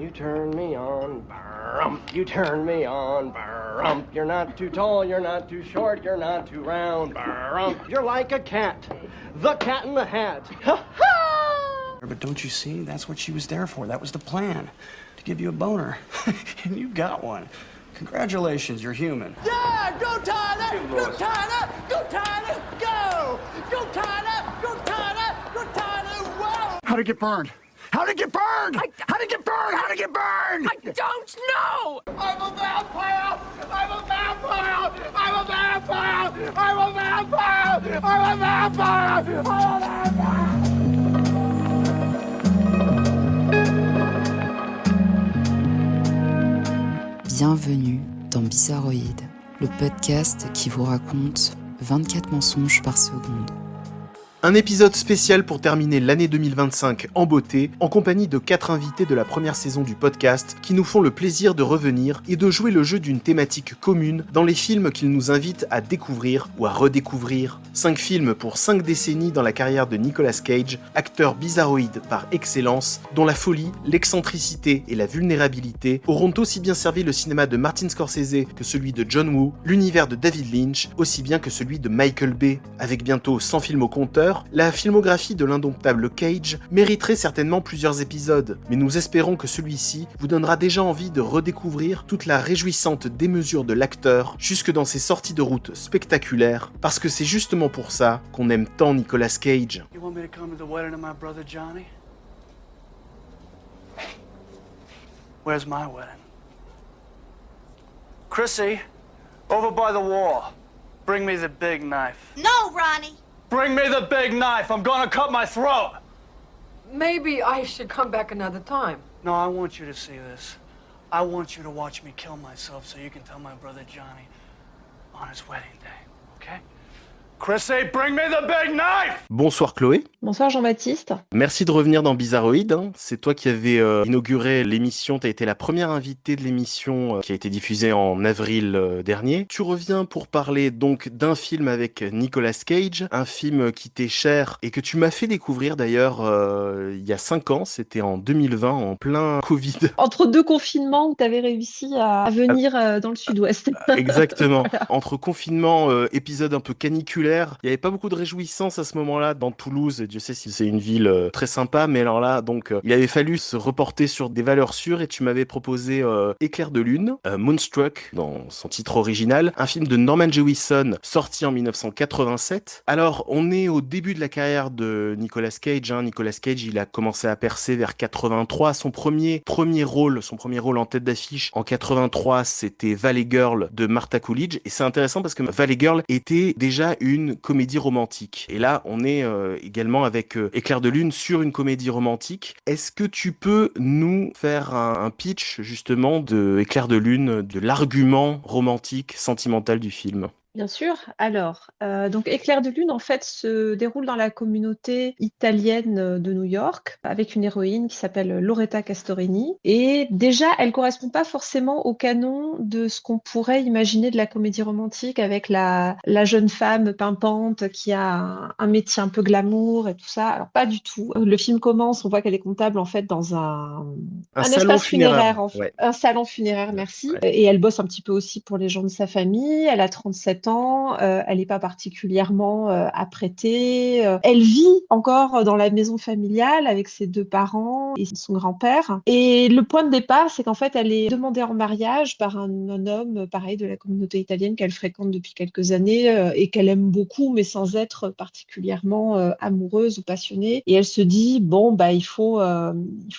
You turn me on, brump. You turn me on, brump. You're not too tall, you're not too short, you're not too round, brump. You're like a cat, the cat in the hat. Ha ha! But don't you see? That's what she was there for. That was the plan. To give you a boner. And you got one. Congratulations, you're human. Yeah! Go Tyler! Go Tyler! Go Tyler! Go! Go Tyler! Go Tyler! Go Tyler! Whoa! How'd it get burned? How'd it get burned? How'd it get burned? How'd it get burned? I don't know! I'm a vampire! I'm a vampire! I'm a vampire! I'm a vampire! I'm a vampire! I'm a vampire! Bienvenue dans Bizarroïde, le podcast qui vous raconte 24 mensonges par seconde. Un épisode spécial pour terminer l'année 2025 en beauté, en compagnie de 4 invités de la première saison du podcast qui nous font le plaisir de revenir et de jouer le jeu d'une thématique commune dans les films qu'ils nous invitent à découvrir ou à redécouvrir. 5 films pour 5 décennies dans la carrière de Nicolas Cage, acteur bizarroïde par excellence, dont la folie, l'excentricité et la vulnérabilité auront aussi bien servi le cinéma de Martin Scorsese que celui de John Woo, l'univers de David Lynch, aussi bien que celui de Michael Bay. Avec bientôt 100 films au compteur, la filmographie de l'indomptable Cage mériterait certainement plusieurs épisodes, mais nous espérons que celui-ci vous donnera déjà envie de redécouvrir toute la réjouissante démesure de l'acteur jusque dans ses sorties de route spectaculaires, parce que c'est justement pour ça qu'on aime tant Nicolas Cage. You want me to come to the wedding of my brother Johnny? Where's my wedding? Chrissy, over by the wall. Bring me the big knife. No, Ronnie. Bring me the big knife. I'm gonna cut my throat. Maybe I should come back another time. No, I want you to see this. I want you to watch me kill myself so you can tell my brother Johnny on his wedding day, okay? Chrissy, bring me the big knife! Bonsoir Chloé. Bonsoir Jean-Baptiste. Merci de revenir dans Bizarroïde. C'est toi qui avais inauguré l'émission. Tu as été la première invitée de l'émission qui a été diffusée en avril dernier. Tu reviens pour parler donc d'un film avec Nicolas Cage, un film qui t'est cher et que tu m'as fait découvrir d'ailleurs il y a 5 ans. C'était en 2020, en plein Covid. Entre deux confinements, tu avais réussi à venir dans le sud-ouest. Exactement. Entre confinement, épisode un peu caniculaire, il n'y avait pas beaucoup de réjouissance à ce moment-là dans Toulouse. Dieu sait si c'est une ville très sympa, mais alors là, donc, il avait fallu se reporter sur des valeurs sûres et tu m'avais proposé Éclair de lune, Moonstruck dans son titre original, un film de Norman Jewison sorti en 1987. Alors, on est au début de la carrière de Nicolas Cage. Nicolas Cage, il a commencé à percer vers 83. Son premier rôle en tête d'affiche en 83, c'était Valley Girl de Martha Coolidge. Et c'est intéressant parce que Valley Girl était déjà une comédie romantique. Et là, on est également avec Éclair de lune sur une comédie romantique. Est-ce que tu peux nous faire un pitch justement de Éclair de lune, de l'argument romantique, sentimental du film ? Bien sûr. Alors, donc Éclair de lune, en fait, se déroule dans la communauté italienne de New York, avec une héroïne qui s'appelle Loretta Castorini. Et déjà, elle correspond pas forcément au canon de ce qu'on pourrait imaginer de la comédie romantique, avec la jeune femme pimpante qui a un métier un peu glamour et tout ça. Alors, pas du tout. Le film commence, on voit qu'elle est comptable, en fait, dans un salon espace funéraire. En fait. Ouais. Un salon funéraire, merci. Ouais. Et elle bosse un petit peu aussi pour les gens de sa famille. Elle a 37 ans, elle n'est pas particulièrement apprêtée. Elle vit encore dans la maison familiale avec ses 2 parents et son grand-père. Et le point de départ, c'est qu'en fait, elle est demandée en mariage par un homme, pareil, de la communauté italienne qu'elle fréquente depuis quelques années et qu'elle aime beaucoup, mais sans être particulièrement amoureuse ou passionnée. Et elle se dit, bon, bah, il faut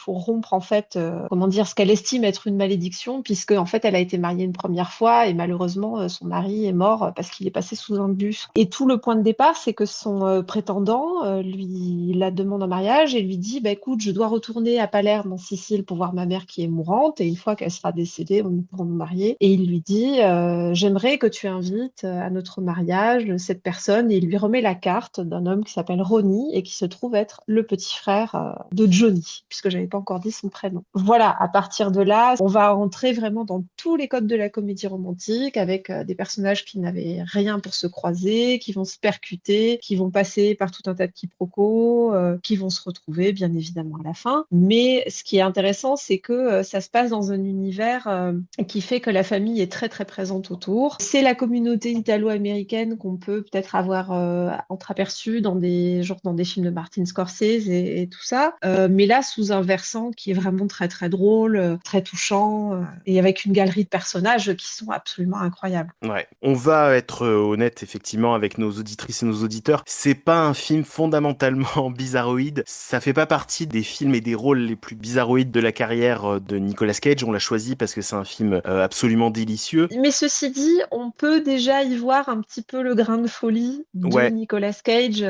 rompre, en fait, ce qu'elle estime être une malédiction, puisque, en fait, elle a été mariée une première fois et malheureusement, son mari est mort parce qu'il est passé sous un bus. Et tout le point de départ, c'est que son prétendant lui la demande en mariage et lui dit, bah, écoute, je dois retourner à Palerme en Sicile pour voir ma mère qui est mourante et une fois qu'elle sera décédée, on pourra nous marier. Et il lui dit, j'aimerais que tu invites à notre mariage cette personne, et il lui remet la carte d'un homme qui s'appelle Ronnie et qui se trouve être le petit frère de Johnny, puisque j'avais pas encore dit son prénom. Voilà, à partir de là, on va entrer vraiment dans tous les codes de la comédie romantique avec des personnages qui n'avaient mais rien pour se croiser, qui vont se percuter, qui vont passer par tout un tas de quiproquos, qui vont se retrouver bien évidemment à la fin. Mais ce qui est intéressant, c'est que ça se passe dans un univers qui fait que la famille est très très présente autour. C'est la communauté italo-américaine qu'on peut peut-être avoir entreaperçue dans des films de Martin Scorsese et tout ça, mais là sous un versant qui est vraiment très très drôle, très touchant, et avec une galerie de personnages qui sont absolument incroyables. Ouais, on va être honnête effectivement avec nos auditrices et nos auditeurs, c'est pas un film fondamentalement bizarroïde, ça fait pas partie des films et des rôles les plus bizarroïdes de la carrière de Nicolas Cage, on l'a choisi parce que c'est un film absolument délicieux. Mais ceci dit, on peut déjà y voir un petit peu le grain de folie de Ouais. Nicolas Cage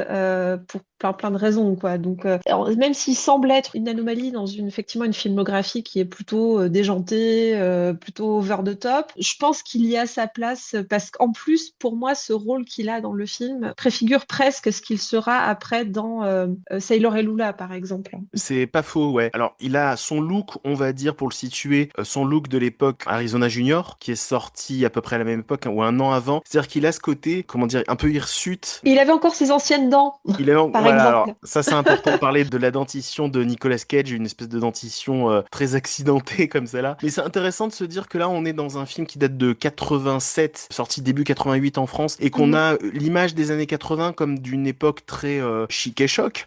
pour plein de raisons, quoi. Donc, même s'il semble être une anomalie dans effectivement une filmographie qui est plutôt déjantée, plutôt over the top, je pense qu'il y a sa place parce qu'en plus, pour moi, ce rôle qu'il a dans le film préfigure presque ce qu'il sera après dans Sailor et Lula, par exemple. C'est pas faux, ouais. Alors, il a son look, on va dire, pour le situer, son look de l'époque Arizona Junior, qui est sorti à peu près à la même époque, ou un an avant. C'est-à-dire qu'il a ce côté, comment dire, un peu hirsute. Il avait encore ses anciennes dents, Il est par voilà, exemple. alors, ça c'est important de parler de la dentition de Nicolas Cage, une espèce de dentition très accidentée comme celle-là. Mais c'est intéressant de se dire que là, on est dans un film qui date de 87, sorti début 88 en France, et qu'on a l'image des années 80 comme d'une époque très chic et choc,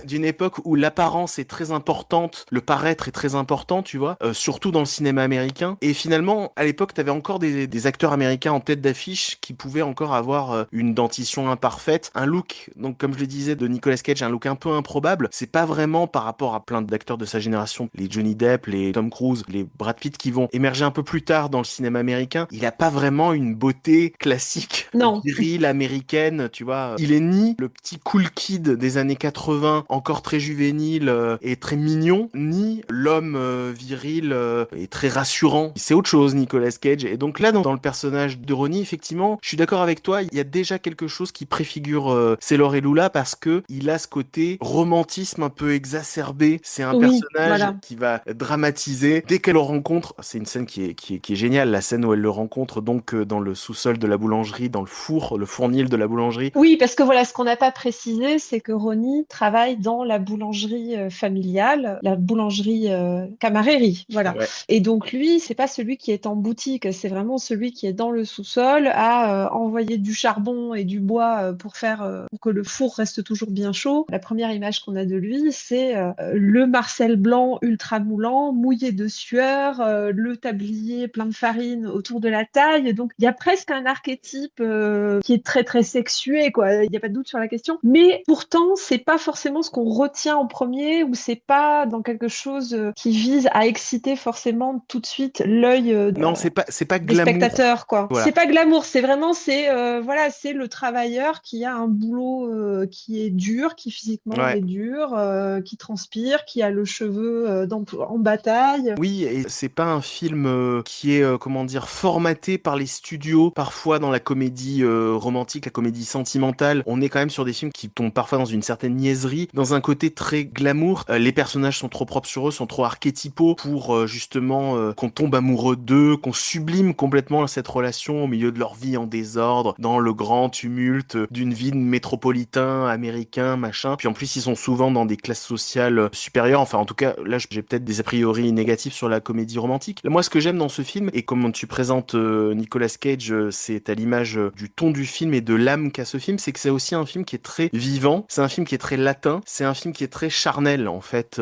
d'une époque où l'apparence est très importante, le paraître est très important, tu vois, surtout dans le cinéma américain. Et finalement, à l'époque, t'avais encore des acteurs américains en tête d'affiche qui pouvaient encore avoir une dentition imparfaite, un look, donc comme je le disais, de Nicolas Cage, un look un peu improbable. C'est pas vraiment par rapport à plein d'acteurs de sa génération, les Johnny Depp, les Tom Cruise, les Brad Pitt qui vont émerger un peu plus tard dans le cinéma américain. Il a pas vraiment une beauté classique, virile, américaine, tu vois. Il est ni le petit cool kid des années 80, encore très juvénile et très mignon, ni l'homme viril et très rassurant. C'est autre chose, Nicolas Cage. Et donc là, dans le personnage de Ronnie, effectivement, je suis d'accord avec toi, il y a déjà quelque chose qui préfigure Sailor et Lula parce que il a ce côté romantisme un peu exacerbé. C'est un personnage qui va dramatiser. Dès qu'elle le rencontre, c'est une scène qui est géniale, la scène où elle le rencontre donc dans le sous-sol de la boulangerie, dans le fournil de la boulangerie. Oui, parce que voilà, ce qu'on n'a pas précisé, c'est que Ronnie travaille dans la boulangerie familiale, la boulangerie Camareri, voilà. Ouais. Et donc lui, c'est pas celui qui est en boutique, c'est vraiment celui qui est dans le sous-sol à envoyer du charbon et du bois pour que le four reste toujours bien chaud. La première image qu'on a de lui, c'est le Marcel blanc ultra moulant, mouillé de sueur, le tablier plein de farine autour de la taille. Donc il y a presque un archétype qui est très très sexué, quoi. Il n'y a pas de doute sur la question. Mais pourtant, c'est pas forcément ce qu'on retient en premier, ou c'est pas dans quelque chose qui vise à exciter forcément tout de suite l'œil non, c'est pas des glamour. spectateurs, quoi. Voilà. C'est pas glamour, c'est vraiment voilà, c'est le travailleur qui a un boulot qui est dur, qui physiquement est dur, qui transpire, qui a le cheveu en bataille. Oui, et c'est pas un film qui est comment dire formaté par les studios. Parfois dans la comédie romantique, la comédie sentimentale, on est quand même sur des films qui tombent parfois dans une certaine niaiserie, dans un côté très glamour. Les personnages sont trop propres sur eux, sont trop archétypaux pour justement qu'on tombe amoureux d'eux, qu'on sublime complètement cette relation au milieu de leur vie en désordre, dans le grand tumulte d'une vie de métropolitain américain, machin. Puis en plus, ils sont souvent dans des classes sociales supérieures. Enfin, en tout cas, là, j'ai peut-être des a priori négatifs sur la comédie romantique. Moi, ce que j'aime dans ce film, et comme tu présentes Nicolas Cage, c'est à l'image du ton du film et de l'âme qu'a ce film, c'est que c'est aussi un film qui est très vivant, c'est un film qui est très latin, c'est un film qui est très charnel, en fait,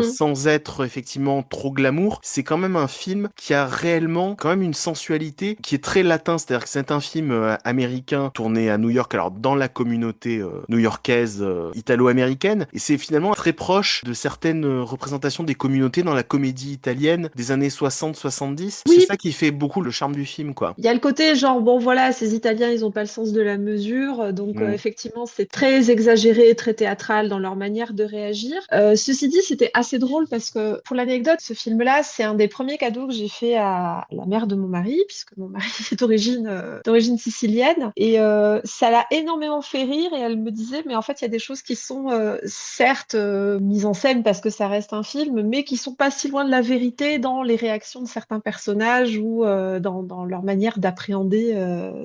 sans être effectivement trop glamour. C'est quand même un film qui a réellement quand même une sensualité qui est très latin, c'est-à-dire que c'est un film américain tourné à New York, alors dans la communauté new-yorkaise italo-américaine, et c'est finalement très proche de certaines représentations des communautés dans la comédie italienne des années 60-70. Oui. C'est ça qui fait beaucoup le charme du film, quoi. Il y a le côté genre, bon voilà, ces Italiens, ils ont pas le sens de la mesure, donc effectivement, c'est très exagéré, très théâtral dans leur manière de réagir. Ceci dit, c'était assez drôle parce que, pour l'anecdote, ce film-là, c'est un des premiers cadeaux que j'ai fait à la mère de mon mari, puisque mon mari est d'origine sicilienne, et ça l'a énormément fait rire, et elle me disait, mais en fait, fait, il y a des choses qui sont certes mises en scène parce que ça reste un film, mais qui sont pas si loin de la vérité dans les réactions de certains personnages ou dans leur manière d'appréhender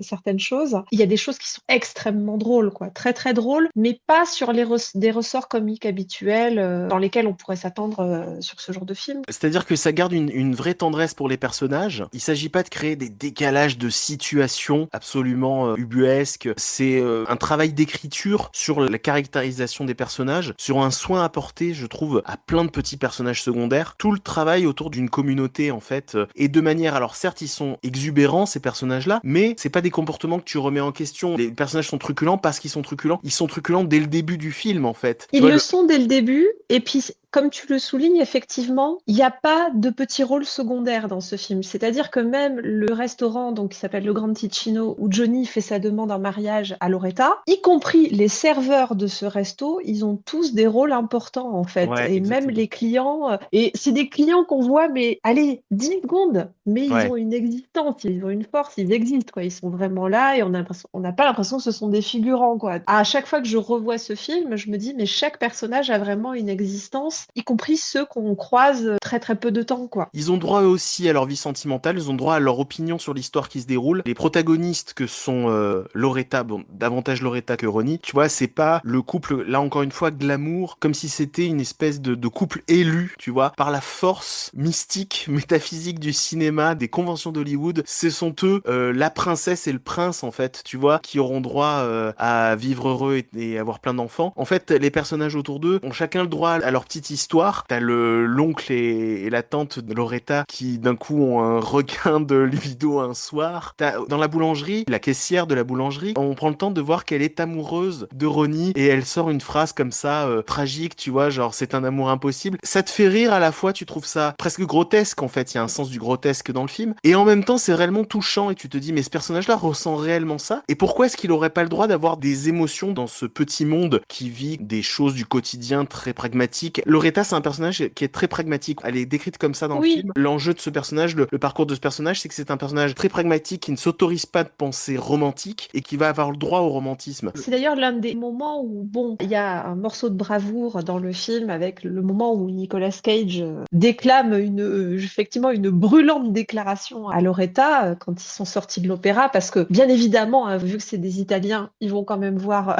certaines choses. Il y a des choses qui sont extrêmement drôles, quoi, très très drôles, mais pas sur des ressorts comiques habituels dans lesquels on pourrait s'attendre sur ce genre de film. C'est-à-dire que ça garde une vraie tendresse pour les personnages. Il s'agit pas de créer des décalages de situations absolument ubuesques. C'est un travail d'écriture sur la caractérisation des personnages, sur un soin apporté, je trouve, à plein de petits personnages secondaires. Tout le travail autour d'une communauté, en fait, et de manière... Alors certes, ils sont exubérants, ces personnages-là, mais c'est pas des comportements que tu remets en question. Les personnages sont truculents parce qu'ils sont truculents. Ils sont truculents dès le début du film, en fait. Ils le sont dès le début, et puis comme tu le soulignes, effectivement, il n'y a pas de petits rôles secondaires dans ce film. C'est-à-dire que même le restaurant, donc, qui s'appelle le Grand Ticino, où Johnny fait sa demande en mariage à Loretta, y compris les serveurs de ce resto, ils ont tous des rôles importants, en fait. Ouais, et exactement. même les clients, et c'est des clients qu'on voit, mais allez, 10 secondes, mais Ouais. ils ont une existence, ils ont une force, ils existent, quoi. Ils sont vraiment là, et on n'a pas l'impression que ce sont des figurants, quoi. À chaque fois que je revois ce film, je me dis, mais chaque personnage a vraiment une existence, y compris ceux qu'on croise très très peu de temps, quoi. Ils ont droit eux aussi à leur vie sentimentale, ils ont droit à leur opinion sur l'histoire qui se déroule. Les protagonistes que sont Loretta, bon, davantage Loretta que Ronnie, tu vois, c'est pas le couple, là encore une fois, glamour, comme si c'était une espèce de couple élu, tu vois, par la force mystique, métaphysique du cinéma, des conventions d'Hollywood. Ce sont eux, la princesse et le prince, en fait, tu vois, qui auront droit à vivre heureux et avoir plein d'enfants. En fait, les personnages autour d'eux ont chacun le droit à leur petite histoire. T'as l'oncle et la tante de Loretta qui d'un coup ont un regain de libido un soir. Dans la boulangerie, la caissière de la boulangerie, on prend le temps de voir qu'elle est amoureuse de Ronnie et elle sort une phrase comme ça, tragique, tu vois, genre c'est un amour impossible. Ça te fait rire à la fois, tu trouves ça presque grotesque en fait, il y a un sens du grotesque dans le film, et en même temps c'est réellement touchant et tu te dis mais ce personnage-là ressent réellement ça, et pourquoi est-ce qu'il aurait pas le droit d'avoir des émotions dans ce petit monde qui vit des choses du quotidien très pragmatiques. Loretta, c'est un personnage qui est très pragmatique. Elle est décrite comme ça dans le film. L'enjeu de ce personnage, le parcours de ce personnage, c'est que c'est un personnage très pragmatique qui ne s'autorise pas de penser romantique et qui va avoir le droit au romantisme. C'est d'ailleurs l'un des moments où, bon, il y a un morceau de bravoure dans le film avec le moment où Nicolas Cage déclame effectivement une brûlante déclaration à Loretta quand ils sont sortis de l'opéra, parce que bien évidemment, hein, vu que c'est des Italiens, ils vont quand même voir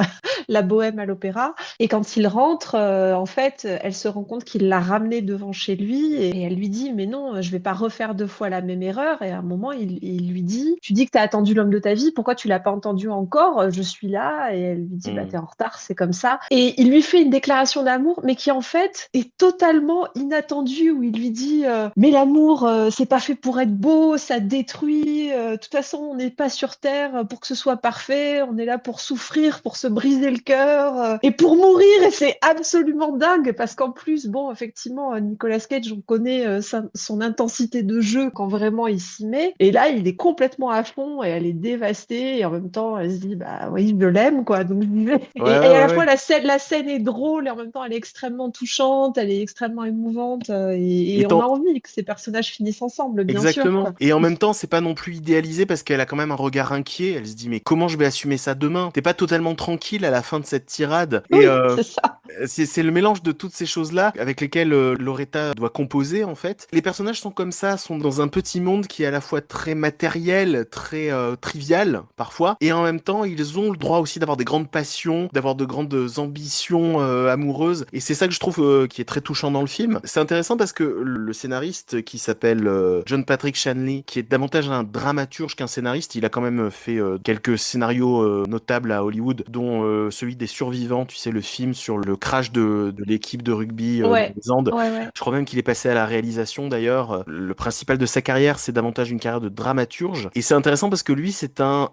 la bohème à l'opéra. Et quand il rentre, en fait, elle se rend compte qu'il l'a ramené devant chez lui et elle lui dit mais non, je vais pas refaire 2 fois la même erreur. Et à un moment, il lui dit, tu dis que tu as attendu l'homme de ta vie, pourquoi tu l'as pas entendu encore? Je suis là. Et elle lui dit bah t'es en retard, c'est comme ça. Et il lui fait une déclaration d'amour, mais qui en fait est totalement inattendue, où il lui dit mais l'amour c'est pas fait pour être beau, ça détruit. De toute façon, on n'est pas sur terre pour que ce soit parfait, on est là pour souffrir, pour se briser le cœur et pour mourir. Et c'est absolument dingue parce qu'en plus, bon, effectivement, Nicolas Cage, on connaît son intensité de jeu quand vraiment il s'y met. Et là, il est complètement à fond et elle est dévastée. Et en même temps, elle se dit, bah oui, je l'aime, quoi. Donc, je disais. Et à la fois, la scène est drôle et en même temps, elle est extrêmement touchante, elle est extrêmement émouvante. Et on a envie que ces personnages finissent ensemble, bien sûr. Exactement. Quoi. Et en même temps, c'est pas non plus idéalisé parce qu'elle a quand même un regard inquiet. Elle se dit, mais comment je vais assumer ça demain? T'es pas totalement tranquille à la fin de cette tirade. Oui, Et c'est ça. c'est le mélange de toutes ces choses-là avec lesquelles Loretta doit composer, en fait. Les personnages sont comme ça, sont dans un petit monde qui est à la fois très matériel, très trivial, parfois. Et en même temps, ils ont le droit aussi d'avoir des grandes passions, d'avoir de grandes ambitions amoureuses. Et c'est ça que je trouve qui est très touchant dans le film. C'est intéressant parce que le scénariste qui s'appelle John Patrick Shanley, qui est davantage un dramaturge qu'un scénariste, il a quand même fait quelques scénarios notables à Hollywood, dont celui des Survivants, tu sais, le film sur le crash de l'équipe de rugby des Andes. Ouais. Je crois même qu'il est passé à la réalisation d'ailleurs. Le principal de sa carrière, c'est davantage une carrière de dramaturge. Et c'est intéressant parce que lui, c'est un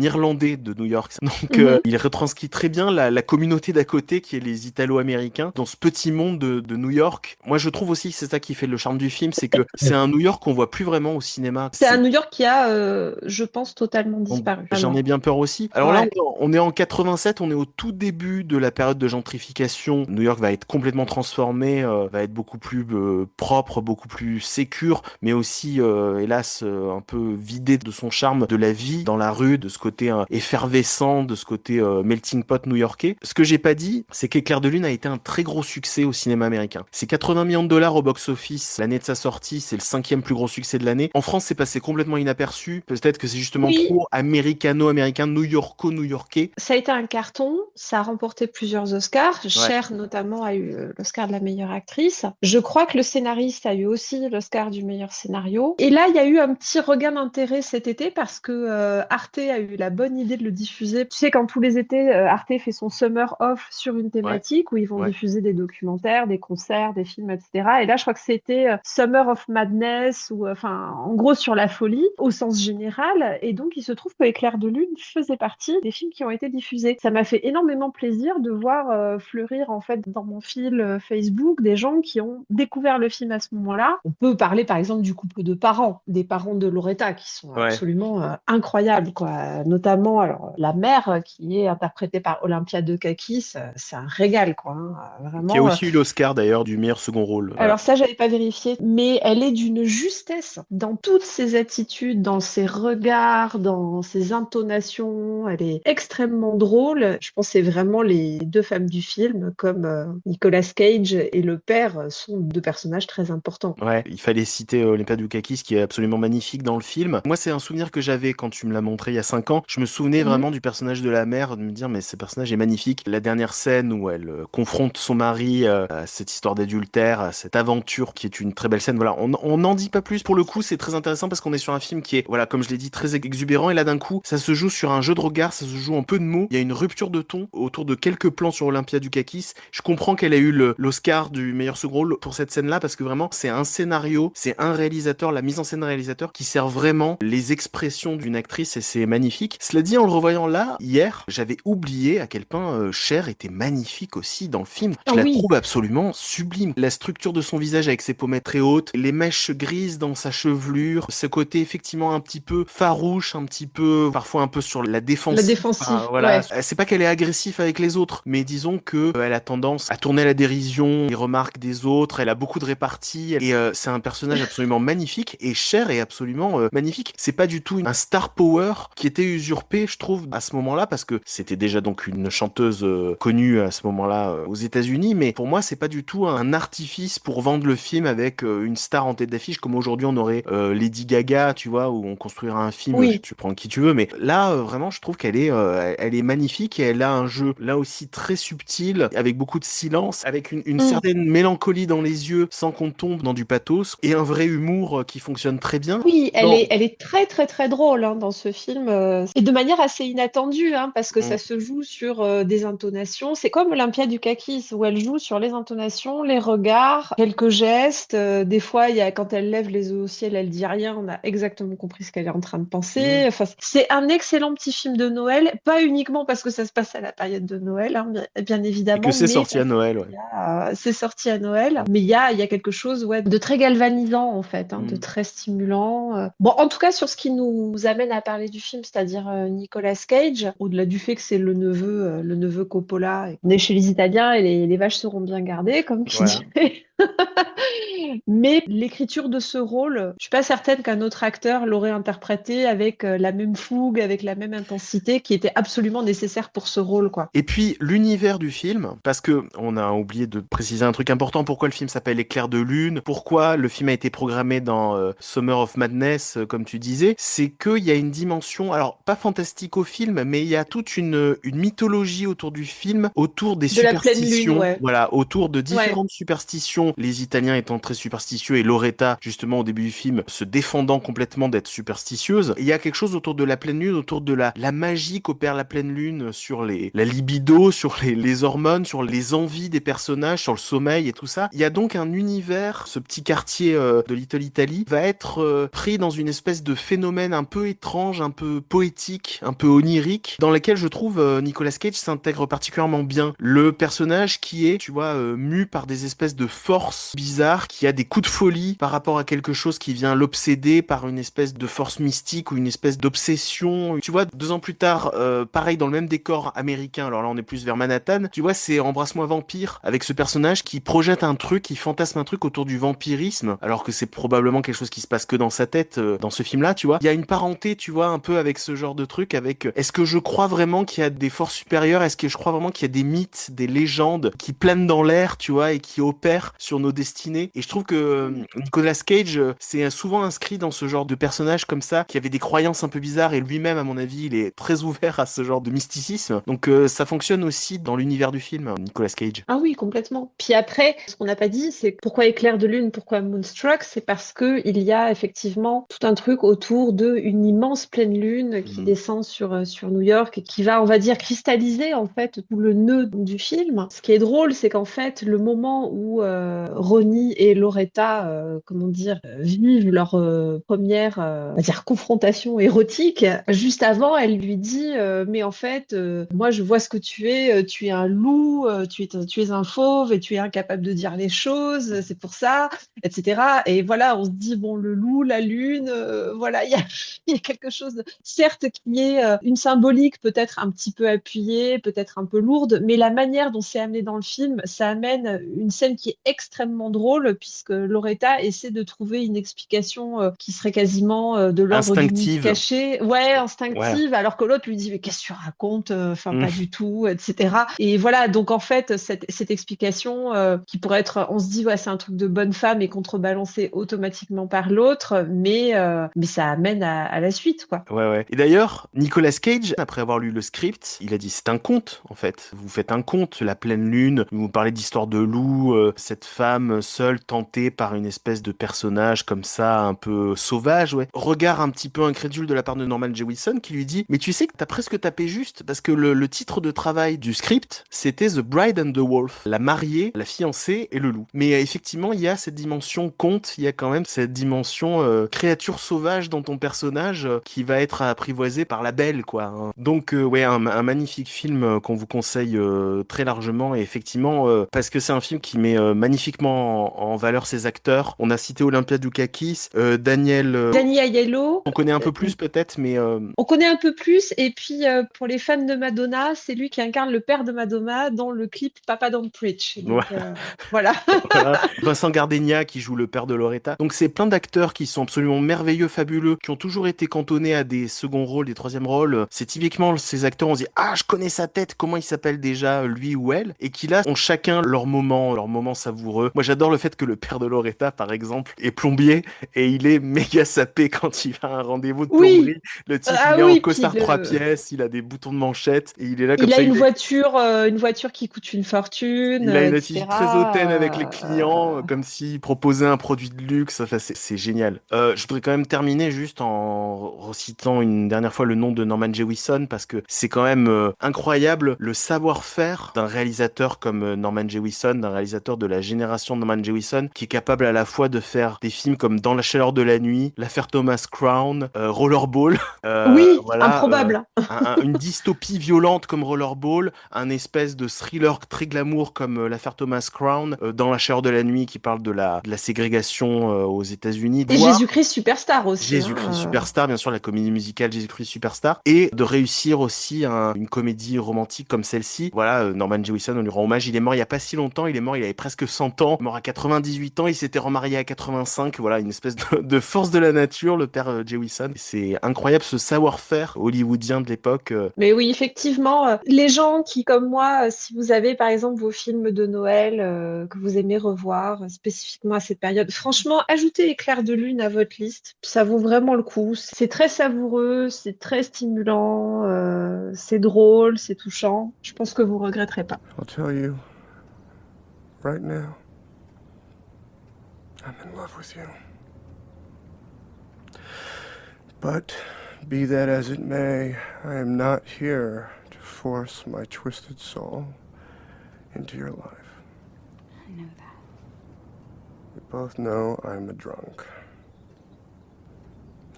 Irlandais de New York. Donc il retranscrit très bien la communauté d'à côté qui est les Italo-Américains dans ce petit monde de New York. Moi, je trouve aussi que c'est ça qui fait le charme du film, c'est que c'est un New York qu'on voit plus vraiment au cinéma. C'est un New York qui a, je pense, totalement disparu. J'en ai bien peur aussi. Alors là, on est en 87, on est au tout début de la période de gentrification. New York va être complètement transformer va être beaucoup plus propre, beaucoup plus sécure, mais aussi, hélas, un peu vidé de son charme de la vie dans la rue, de ce côté effervescent, de ce côté melting pot new-yorkais. Ce que j'ai pas dit, c'est qu'Éclair de Lune a été un très gros succès au cinéma américain. C'est 80 millions de dollars au box-office l'année de sa sortie, c'est le 5e plus gros succès de l'année. En France, c'est passé complètement inaperçu. Peut-être que c'est justement Oui. trop américano-américain, new-yorko-new-yorkais. Ça a été un carton, ça a remporté plusieurs Oscars. Cher notamment a eu l'Oscar de la meilleure actrice. Je crois que le scénariste a eu aussi l'Oscar du meilleur scénario. Et là, il y a eu un petit regain d'intérêt cet été parce que Arte a eu la bonne idée de le diffuser. Tu sais, quand tous les étés, Arte fait son summer off sur une thématique où ils vont diffuser des documentaires, des concerts, des films, etc. Et là, je crois que c'était Summer of Madness ou enfin, en gros sur la folie au sens général. Et donc, il se trouve que Éclair de Lune faisait partie des films qui ont été diffusés. Ça m'a fait énormément plaisir de voir fleurir en fait dans mon fil Facebook des gens qui ont découvert le film à ce moment-là. On peut parler par exemple du couple de parents, des parents de Loretta qui sont absolument incroyables, quoi. Notamment alors la mère qui est interprétée par Olympia Dukakis, c'est un régal, quoi. Vraiment. Qui a aussi eu l'Oscar d'ailleurs du meilleur second rôle. Alors ça, j'avais pas vérifié, mais elle est d'une justesse dans toutes ses attitudes, dans ses regards, dans ses intonations. Elle est extrêmement drôle. Je pense que c'est vraiment les deux femmes du film, comme Nicolas Cage et le père, sont deux personnages très importants. Ouais, il fallait citer Olympia Dukakis qui est absolument magnifique dans le film. Moi, c'est un souvenir que j'avais quand tu me l'as montré il y a 5 ans. Je me souvenais vraiment du personnage de la mère, de me dire mais ce personnage est magnifique. La dernière scène où elle confronte son mari à cette histoire d'adultère, à cette aventure qui est une très belle scène. Voilà, on n'en dit pas plus. Pour le coup, c'est très intéressant parce qu'on est sur un film qui est, voilà, comme je l'ai dit, très exubérant. Et là, d'un coup, ça se joue sur un jeu de regard, ça se joue en peu de mots. Il y a une rupture de ton autour de quelques plans sur Olympia Dukakis. Je comprends qu'elle a eu l'Oscar du meilleur second rôle pour cette scène-là parce que vraiment, c'est un scénario, c'est un réalisateur, la mise en scène réalisateur qui sert vraiment les expressions d'une actrice et c'est magnifique. Cela dit, en le revoyant là, hier, j'avais oublié à quel point Cher était magnifique aussi dans le film. Je la trouve absolument sublime. La structure de son visage avec ses pommettes très hautes, les mèches grises dans sa chevelure, ce côté effectivement un petit peu farouche, un petit peu, parfois un peu sur la défensive. La défensive, voilà. C'est pas qu'elle est agressive avec les autres, mais disons que elle a tendance à tourner à la dérision, les remarques des autres, elle a beaucoup de réparties, et c'est un personnage absolument magnifique, et Cher est absolument magnifique. C'est pas du tout un star power qui était usurpé, je trouve, à ce moment-là, parce que c'était déjà donc une chanteuse connue à ce moment-là aux États-Unis, mais pour moi, c'est pas du tout un artifice pour vendre le film avec une star en tête d'affiche, comme aujourd'hui on aurait Lady Gaga, tu vois, où on construira un film, tu prends qui tu veux, mais là, vraiment, je trouve qu'elle est, elle est magnifique et elle a un jeu là aussi très subtil, avec beaucoup de silence, avec une certaine mélancolie dans les yeux, sans qu'on tombe dans du pathos, et un vrai humour qui fonctionne très bien. Oui, elle est très très très drôle dans ce film, et de manière assez inattendue, parce que ça se joue sur des intonations. C'est comme Olympia Dukakis, où elle joue sur les intonations, les regards, quelques gestes. Des fois, quand elle lève les yeux au ciel, elle dit rien. On a exactement compris ce qu'elle est en train de penser. Enfin, c'est un excellent petit film de Noël, pas uniquement parce que ça se passe à la période de Noël, bien évidemment. Et que c'est sorti à Noël, c'est sorti à Noël, mais il y a quelque chose de très galvanisant en fait, de très stimulant. Bon, en tout cas sur ce qui nous amène à parler du film, c'est-à-dire Nicolas Cage, au-delà du fait que c'est le neveu Coppola, on est chez les Italiens et les vaches seront bien gardées, comme qui dirait. Mais l'écriture de ce rôle, je suis pas certaine qu'un autre acteur l'aurait interprété avec la même fougue, avec la même intensité qui était absolument nécessaire pour ce rôle, quoi. Et puis l'univers du film, parce que on a oublié de préciser un truc important, pourquoi le film s'appelle Éclair de Lune, pourquoi le film a été programmé dans Summer of Madness, comme tu disais, c'est qu'il y a une dimension, alors pas fantastique au film, mais il y a toute une mythologie autour du film, autour des superstitions, voilà, autour de différentes superstitions, les Italiens étant très superstitieux et Loretta, justement au début du film, se défendant complètement d'être superstitieuse. Il y a quelque chose autour de la pleine lune, autour de la magie qu'opère la pleine lune sur la libido, sur les hormones, sur les envies des personnages, sur le sommeil et tout ça. Il y a donc un univers, ce petit quartier de Little Italy va être pris dans une espèce de phénomène un peu étrange, un peu poétique, un peu onirique, dans lequel je trouve Nicolas Cage s'intègre particulièrement bien. Le personnage qui est, tu vois, mu par des espèces de forces bizarres bizarre, qui a des coups de folie par rapport à quelque chose qui vient l'obséder par une espèce de force mystique ou une espèce d'obsession. Tu vois, 2 ans plus tard, pareil dans le même décor américain, alors là on est plus vers Manhattan, tu vois, c'est Embrasse-moi vampire, avec ce personnage qui projette un truc, qui fantasme un truc autour du vampirisme, alors que c'est probablement quelque chose qui se passe que dans sa tête, dans ce film-là, tu vois. Il y a une parenté, tu vois, un peu avec ce genre de truc, avec est-ce que je crois vraiment qu'il y a des forces supérieures, est-ce que je crois vraiment qu'il y a des mythes, des légendes qui planent dans l'air, tu vois, et qui opèrent sur nos destinées. Et je trouve que Nicolas Cage c'est souvent inscrit dans ce genre de personnage comme ça, qui avait des croyances un peu bizarres, et lui-même, à mon avis, il est très ouvert à ce genre de mysticisme. Donc ça fonctionne aussi dans l'univers du film, Nicolas Cage. Ah oui, complètement. Puis après, ce qu'on n'a pas dit, c'est pourquoi Éclair de lune, pourquoi Moonstruck, c'est parce que il y a effectivement tout un truc autour d'une immense pleine lune qui descend sur New York et qui va, on va dire, cristalliser en fait tout le nœud du film. Ce qui est drôle, c'est qu'en fait, le moment où Ronnie et Loretta, comment dire, vivent leur première, on va dire, confrontation érotique, juste avant, elle lui dit, mais en fait, moi, je vois ce que tu es un loup, tu es un fauve et tu es incapable de dire les choses, c'est pour ça, etc. Et voilà, on se dit, bon, le loup, la lune, voilà, il y a quelque chose, certes, qui est une symbolique peut-être un petit peu appuyée, peut-être un peu lourde, mais la manière dont c'est amené dans le film, ça amène une scène qui est extrêmement drôle, puisque Loretta essaie de trouver une explication qui serait quasiment de l'ordre du mythe Instinctive. caché, ouais, Ouais. instinctive, alors que l'autre lui dit, mais qu'est-ce que tu racontes? Enfin, Mm. pas du tout, etc. Et voilà, donc en fait, cette explication qui pourrait être, on se dit, ouais, c'est un truc de bonne femme et contrebalancé automatiquement par l'autre, mais ça amène à la suite, quoi. Ouais, ouais. Et d'ailleurs, Nicolas Cage, après avoir lu le script, il a dit c'est un conte, en fait. Vous faites un conte, la pleine lune, vous parlez d'histoire de loup, cette femme seule tentée par une espèce de personnage comme ça, un peu sauvage, ouais. Regard un petit peu incrédule de la part de Norman Jewison qui lui dit, mais tu sais que t'as presque tapé juste, parce que le titre de travail du script, c'était The Bride and the Wolf, la mariée, la fiancée et le loup. Mais effectivement, il y a cette dimension conte, il y a quand même cette dimension créature sauvage dans ton personnage qui va être apprivoisé par la belle, quoi, hein. Donc, ouais, un magnifique film qu'on vous conseille très largement, et effectivement, parce que c'est un film qui met magnifiquement en valeur ses acteurs. On a cité Olympia Dukakis, Daniel, Danny Aiello, on connaît un peu plus peut-être, mais on connaît un peu plus, et puis pour les fans de Madonna, c'est lui qui incarne le père de Madonna dans le clip Papa Don't Preach. Donc voilà. voilà. Vincent Gardenia qui joue le père de Loretta. Donc c'est plein d'acteurs qui sont absolument merveilleux, fabuleux, qui ont toujours été cantonnés à des seconds rôles, des troisièmes rôles. C'est typiquement ces acteurs, on se dit ah je connais sa tête, comment il s'appelle déjà lui ou elle, et qui là ont chacun leur moment savoureux. Moi j'adore le fait que le père de Loretta par exemple est plombier et il est méga sapé quand il va à un rendez-vous de Oui, plomberie. Le type ah il est en oui, puis costard 3 pièces, il a des boutons de manchette et il est là comme il a ça. une voiture qui coûte une fortune, Il a une attitude très hautaine avec les etc. clients, comme s'il proposait un produit de luxe. Enfin, c'est génial. Je voudrais quand même terminer juste en recitant une dernière fois le nom de Norman Jewison, parce que c'est quand même incroyable le savoir-faire d'un réalisateur comme Norman Jewison, d'un réalisateur de la génération de Norman Jewison, qui est capable à la fois de faire des films comme Dans la chaleur de la nuit, L'affaire Thomas Crown, Rollerball, Oui, voilà, improbable. une dystopie violente comme Rollerball, un espèce de thriller très glamour comme l'affaire Thomas Crown, Dans la chaleur de la nuit qui parle de la ségrégation aux États-Unis, Et voire Jésus-Christ Superstar aussi, hein. Jésus-Christ Superstar, bien sûr, la comédie musicale Jésus-Christ Superstar, et de réussir aussi une comédie romantique comme celle-ci. Voilà, Norman Jewison, on lui rend hommage. Il est mort il y a pas si longtemps, il est mort, il avait presque 100 ans, mort à 98 ans, il s'était remarié à 85. Voilà, une espèce de force de la nature, le père Jewison. C'est incroyable ce savoir-faire hollywoodien de l'époque. Mais oui, effectivement, les gens qui, comme moi, si vous avez par exemple vos films de Noël que vous aimez revoir spécifiquement à cette période, franchement, ajoutez Éclair de lune à votre liste. Ça vaut vraiment le coup. C'est très savoureux, c'est très stimulant, c'est drôle, c'est touchant. Je pense que vous regretterez pas. I'll tell you right now, I'm in love with you. But be that as it may, I am not here to force my twisted soul into your life. I know that. We both know I'm a drunk.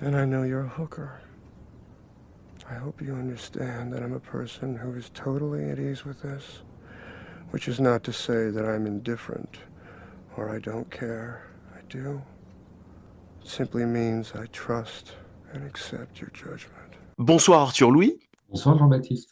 And I know you're a hooker. I hope you understand that I'm a person who is totally at ease with this, which is not to say that I'm indifferent or I don't care. I do. It simply means I trust and accept your judgment. Bonsoir Arthur Louis. Bonsoir Jean-Baptiste.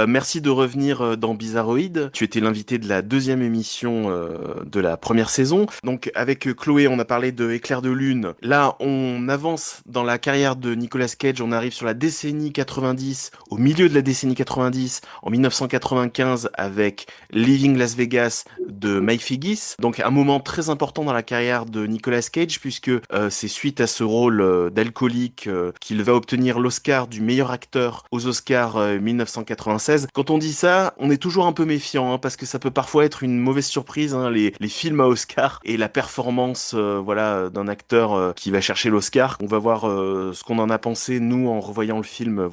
Merci de revenir dans Bizarroïde. Tu étais l'invité de la deuxième émission de la première saison. Donc avec Chloé, on a parlé de Éclair de lune. Là, on avance dans la carrière de Nicolas Cage. On arrive sur la décennie 90, au milieu de la décennie 90, en 1995, avec Leaving Las Vegas de Mike Figgis. Donc un moment très important dans la carrière de Nicolas Cage, puisque c'est suite à ce rôle d'alcoolique qu'il va obtenir l'Oscar du meilleur acteur aux Oscars 1996. Quand on dit ça, on est toujours un peu méfiant, hein, parce que ça peut parfois être une mauvaise surprise, hein, les films à Oscar et la performance d'un acteur qui va chercher l'Oscar. On va voir ce qu'on en a pensé, nous, en revoyant le film,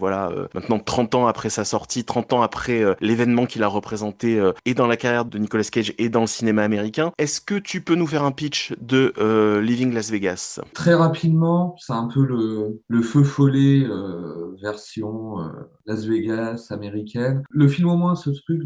maintenant 30 ans après sa sortie, 30 ans après l'événement qu'il a représenté et dans la carrière de Nicolas Cage et dans le cinéma américain. Est-ce que tu peux nous faire un pitch de Leaving Las Vegas? Très rapidement, c'est un peu le feu follet version Las Vegas américaine. Le film au moins ce truc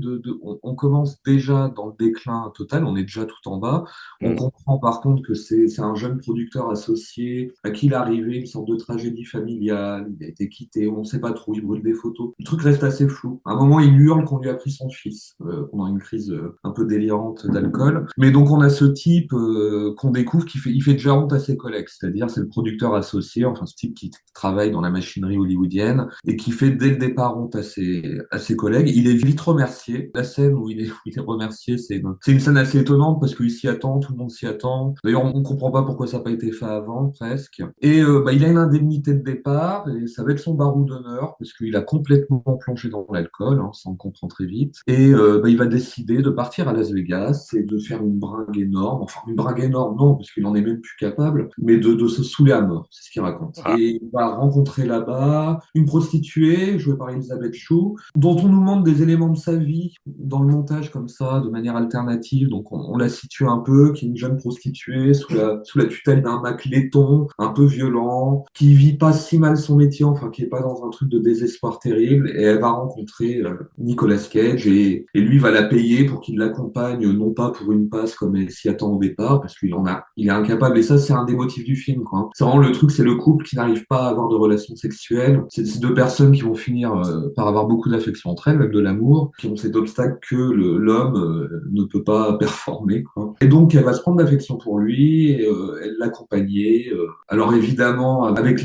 on commence déjà dans le déclin total, on est déjà tout en bas. On comprend par contre que c'est un jeune producteur associé à qui il est arrivé une sorte de tragédie familiale, il a été quitté, on ne sait pas trop, il brûle des photos. Le truc reste assez flou. À un moment, il hurle qu'on lui a pris son fils pendant une crise un peu délirante d'alcool. Mais donc on a ce type qu'on découvre il fait déjà honte à ses collègues, c'est-à-dire c'est le producteur associé, enfin ce type qui travaille dans la machinerie hollywoodienne et qui fait dès le départ honte à ses collègues. Il est vite remercié. La scène où il est remercié, c'est une scène assez étonnante parce qu'il s'y attend, tout le monde s'y attend. D'ailleurs, on comprend pas pourquoi ça n'a pas été fait avant, presque. Et il a une indemnité de départ et ça va être son barreau d'honneur parce qu'il a complètement plongé dans l'alcool, hein, ça on comprend très vite. Et il va décider de partir à Las Vegas et de faire une bringue énorme. Enfin, une bringue énorme, non, parce qu'il en est même plus capable, mais de se saouler à mort, c'est ce qu'il raconte. Ah. Et il va rencontrer là-bas une prostituée jouée par Elizabeth Shue, dont on nous montre des éléments de sa vie dans le montage comme ça, de manière alternative. Donc on la situe un peu, qui est une jeune prostituée sous la tutelle d'un mec laiton, un peu violent, qui vit pas si mal son métier, enfin qui est pas dans un truc de désespoir terrible. Et elle va rencontrer Nicolas Cage et lui va la payer pour qu'il l'accompagne, non pas pour une passe comme elle s'y attend au départ, parce qu'il est incapable. Et ça, c'est un des motifs du film, quoi. C'est vraiment le truc, c'est le couple qui n'arrive pas à avoir de relations sexuelles. C'est ces deux personnes qui vont finir par avoir beaucoup d'affection entre elles, même de l'amour, qui ont cet obstacle que l'homme ne peut pas performer, quoi. Et donc, elle va se prendre d'affection pour lui, et, elle l'accompagner. Alors évidemment, avec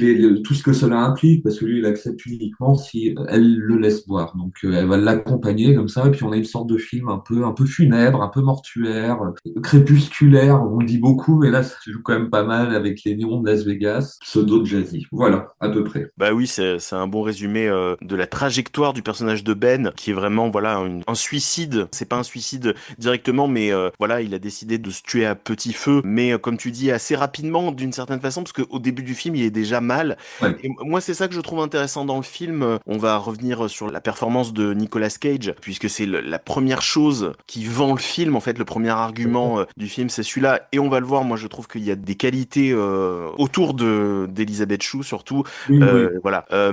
tout ce que cela implique, parce que lui, il accepte uniquement si elle le laisse boire. Donc, elle va l'accompagner comme ça, et puis on a une sorte de film un peu funèbre, un peu mortuaire, crépusculaire, on le dit beaucoup, mais là, ça joue quand même pas mal avec les néons de Las Vegas, pseudo de Jazzy. Voilà, à peu près. Bah oui, c'est un bon résumé de la trajectoire du personnage de Ben, qui est vraiment un suicide. C'est pas un suicide directement, mais il a décidé de se tuer à petit feu, mais comme tu dis, assez rapidement d'une certaine façon, parce qu'au début du film, il est déjà mal. Ouais. Et moi, c'est ça que je trouve intéressant dans le film. On va revenir sur la performance de Nicolas Cage, puisque c'est la première chose qui vend le film, en fait, le premier argument du film, c'est celui-là. Et on va le voir, moi, je trouve qu'il y a des qualités autour d'Elizabeth Shue, surtout. Oui.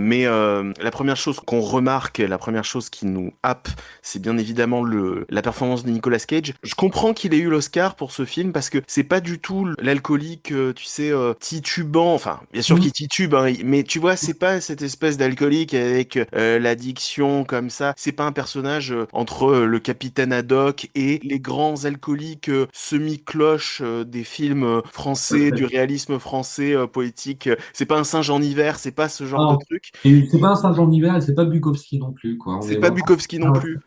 Mais la première chose qu'on remarque, la première chose qui nous happe, c'est bien évidemment la performance de Nicolas Cage. Je comprends qu'il ait eu l'Oscar pour ce film parce que c'est pas du tout l'alcoolique, tu sais, titubant. Enfin, bien sûr qu'il titube, hein, mais tu vois, c'est pas cette espèce d'alcoolique avec l'addiction comme ça. C'est pas un personnage entre le capitaine Haddock et les grands alcooliques semi-cloches des films français, du réalisme français poétique. C'est pas un singe en hiver, c'est pas ce genre de truc. Et c'est pas un singe en hiver et c'est pas Bukowski non plus, quoi. C'est pas Bukowski non plus.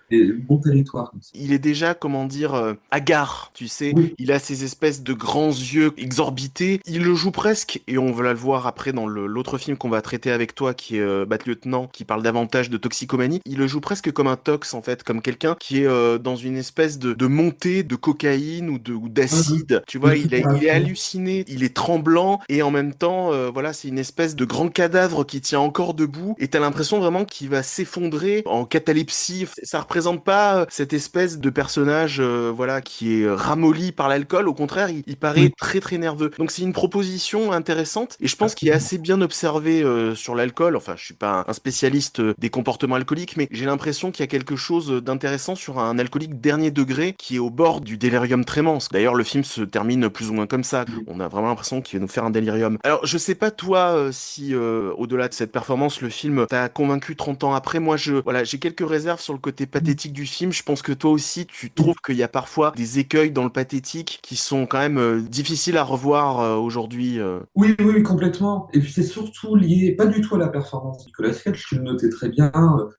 Bon territoire. Il est déjà, hagard, tu sais. Oui. Il a ces espèces de grands yeux exorbités. Il le joue presque, et on va le voir après dans l'autre film qu'on va traiter avec toi, qui est Bad Lieutenant, qui parle davantage de toxicomanie. Il le joue presque comme un tox, en fait, comme quelqu'un qui est dans une espèce de montée de cocaïne ou d'acide. Tu vois, il est halluciné, il est tremblant, et en même temps, c'est une espèce de grand cadavre qui tient encore debout, et t'as l'impression vraiment qu'il va s'effondrer entrer en catalepsie. Ça représente pas cette espèce de personnage voilà qui est ramolli par l'alcool. Au contraire, il paraît très très nerveux. Donc c'est une proposition intéressante et je pense qu'il est assez bien observé sur l'alcool. Enfin, je suis pas un spécialiste des comportements alcooliques, mais j'ai l'impression qu'il y a quelque chose d'intéressant sur un alcoolique dernier degré qui est au bord du délirium tremens. D'ailleurs, le film se termine plus ou moins comme ça. On a vraiment l'impression qu'il va nous faire un délirium. Alors, je sais pas toi si au-delà de cette performance, le film t'a convaincu 30 ans après. Moi, voilà, j'ai quelques réserves sur le côté pathétique du film. Je pense que toi aussi, tu trouves qu'il y a parfois des écueils dans le pathétique qui sont quand même difficiles à revoir aujourd'hui. Oui, oui, oui, complètement. Et puis c'est surtout lié, pas du tout à la performance. Nicolas Cage, tu le notais très bien,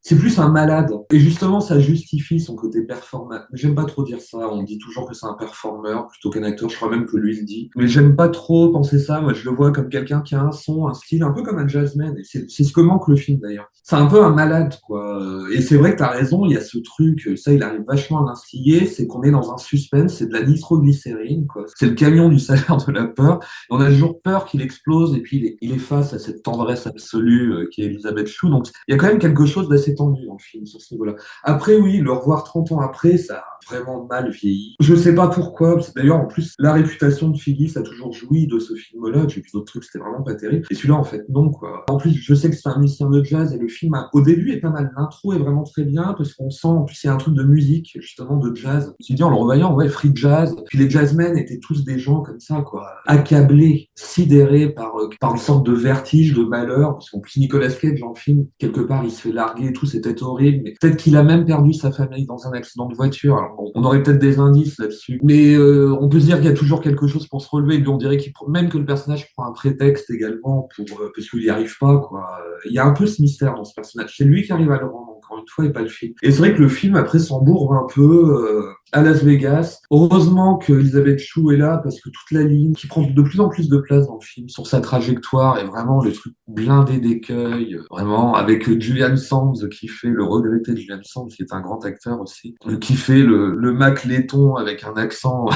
c'est plus un malade. Et justement, ça justifie son côté performant. J'aime pas trop dire ça. On dit toujours que c'est un performeur plutôt qu'un acteur. Je crois même que lui le dit. Mais j'aime pas trop penser ça. Moi, je le vois comme quelqu'un qui a un son, un style, un peu comme un jazzman. Et c'est ce que manque le film d'ailleurs. C'est un peu un malade, quoi. Et c'est vrai que t'as raison, il y a ce truc, ça, il arrive vachement à l'instiller, c'est qu'on est dans un suspense, c'est de la nitroglycérine, quoi. C'est le camion du salaire de la peur. Et on a toujours peur qu'il explose et puis il est face à cette tendresse absolue qui est Elisabeth Shue. Donc il y a quand même quelque chose d'assez tendu dans le film sur ce niveau-là. Après, oui, le revoir 30 ans après, ça a vraiment mal vieilli. Je sais pas pourquoi, parce que d'ailleurs, en plus, la réputation de Phyllis a toujours joui de ce film-là. J'ai vu d'autres trucs, c'était vraiment pas terrible. Et celui-là, en fait, non, quoi. En plus, je sais que c'est un musicien de jazz et le film, au début, est pas mal. L'intro est vraiment très bien parce qu'on sent, en plus, il y a un truc de musique, justement, de jazz. Je me suis dit, en le revoyant, ouais, free jazz. Puis les jazzmen étaient tous des gens comme ça, quoi, accablés, sidérés par une sorte de vertige, de malheur. Parce qu'en plus, Nicolas Cage, dans le film, quelque part, il se fait larguer et tout, c'était horrible. Mais peut-être qu'il a même perdu sa famille dans un accident de voiture. Alors, on aurait peut-être des indices là-dessus. Mais on peut se dire qu'il y a toujours quelque chose pour se relever. Et puis on dirait même que le personnage prend un prétexte également parce qu'il n'y arrive pas, quoi. Il y a un peu ce mystère dans ce personnage. C'est lui qui arrive à le rendre, encore une fois, et pas le film. Et c'est vrai que le film, après, s'embourbe un peu à Las Vegas. Heureusement que Elisabeth Shue est là, parce que toute la ligne qui prend de plus en plus de place dans le film sur sa trajectoire est vraiment le truc blindé d'écueils, vraiment, avec Julian Sands qui fait le regretté Julian Sands, qui est un grand acteur aussi, qui fait le Mac Letton avec un accent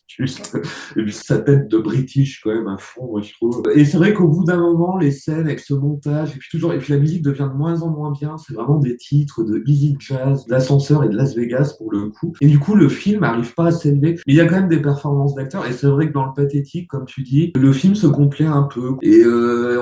juste, et puis sa tête de British quand même à fond, moi je trouve. Et c'est vrai qu'au bout d'un moment, les scènes avec ce montage, et puis la musique devient de moins en moins bien, c'est vraiment des titres de easy jazz, d'ascenseur et de Las Vegas pour le coup. Et du coup, le film n'arrive pas à s'élever. Mais il y a quand même des performances d'acteurs, et c'est vrai que dans le pathétique, comme tu dis, le film se complaît un peu. Et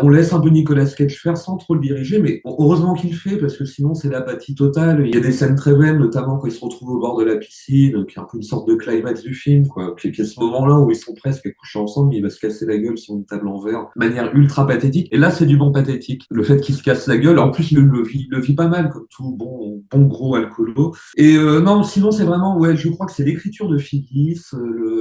on laisse un peu Nicolas Cage faire sans trop le diriger, mais heureusement qu'il le fait, parce que sinon c'est l'apathie totale. Il y a des scènes très belles, notamment quand ils se retrouvent au bord de la piscine, qui est un peu une sorte de climax du film, quoi. Puis à ce moment-là où ils sont presque couchés ensemble, mais il va se casser la gueule sur une table en verre, de manière ultra pathétique. Et là, c'est du bon pathétique. Le fait qu'il se casse la gueule, en plus, il le vit pas mal, comme tout bon gros alcoolo. Et non, sinon, c'est vraiment, ouais, je crois que c'est l'écriture de Phyllis,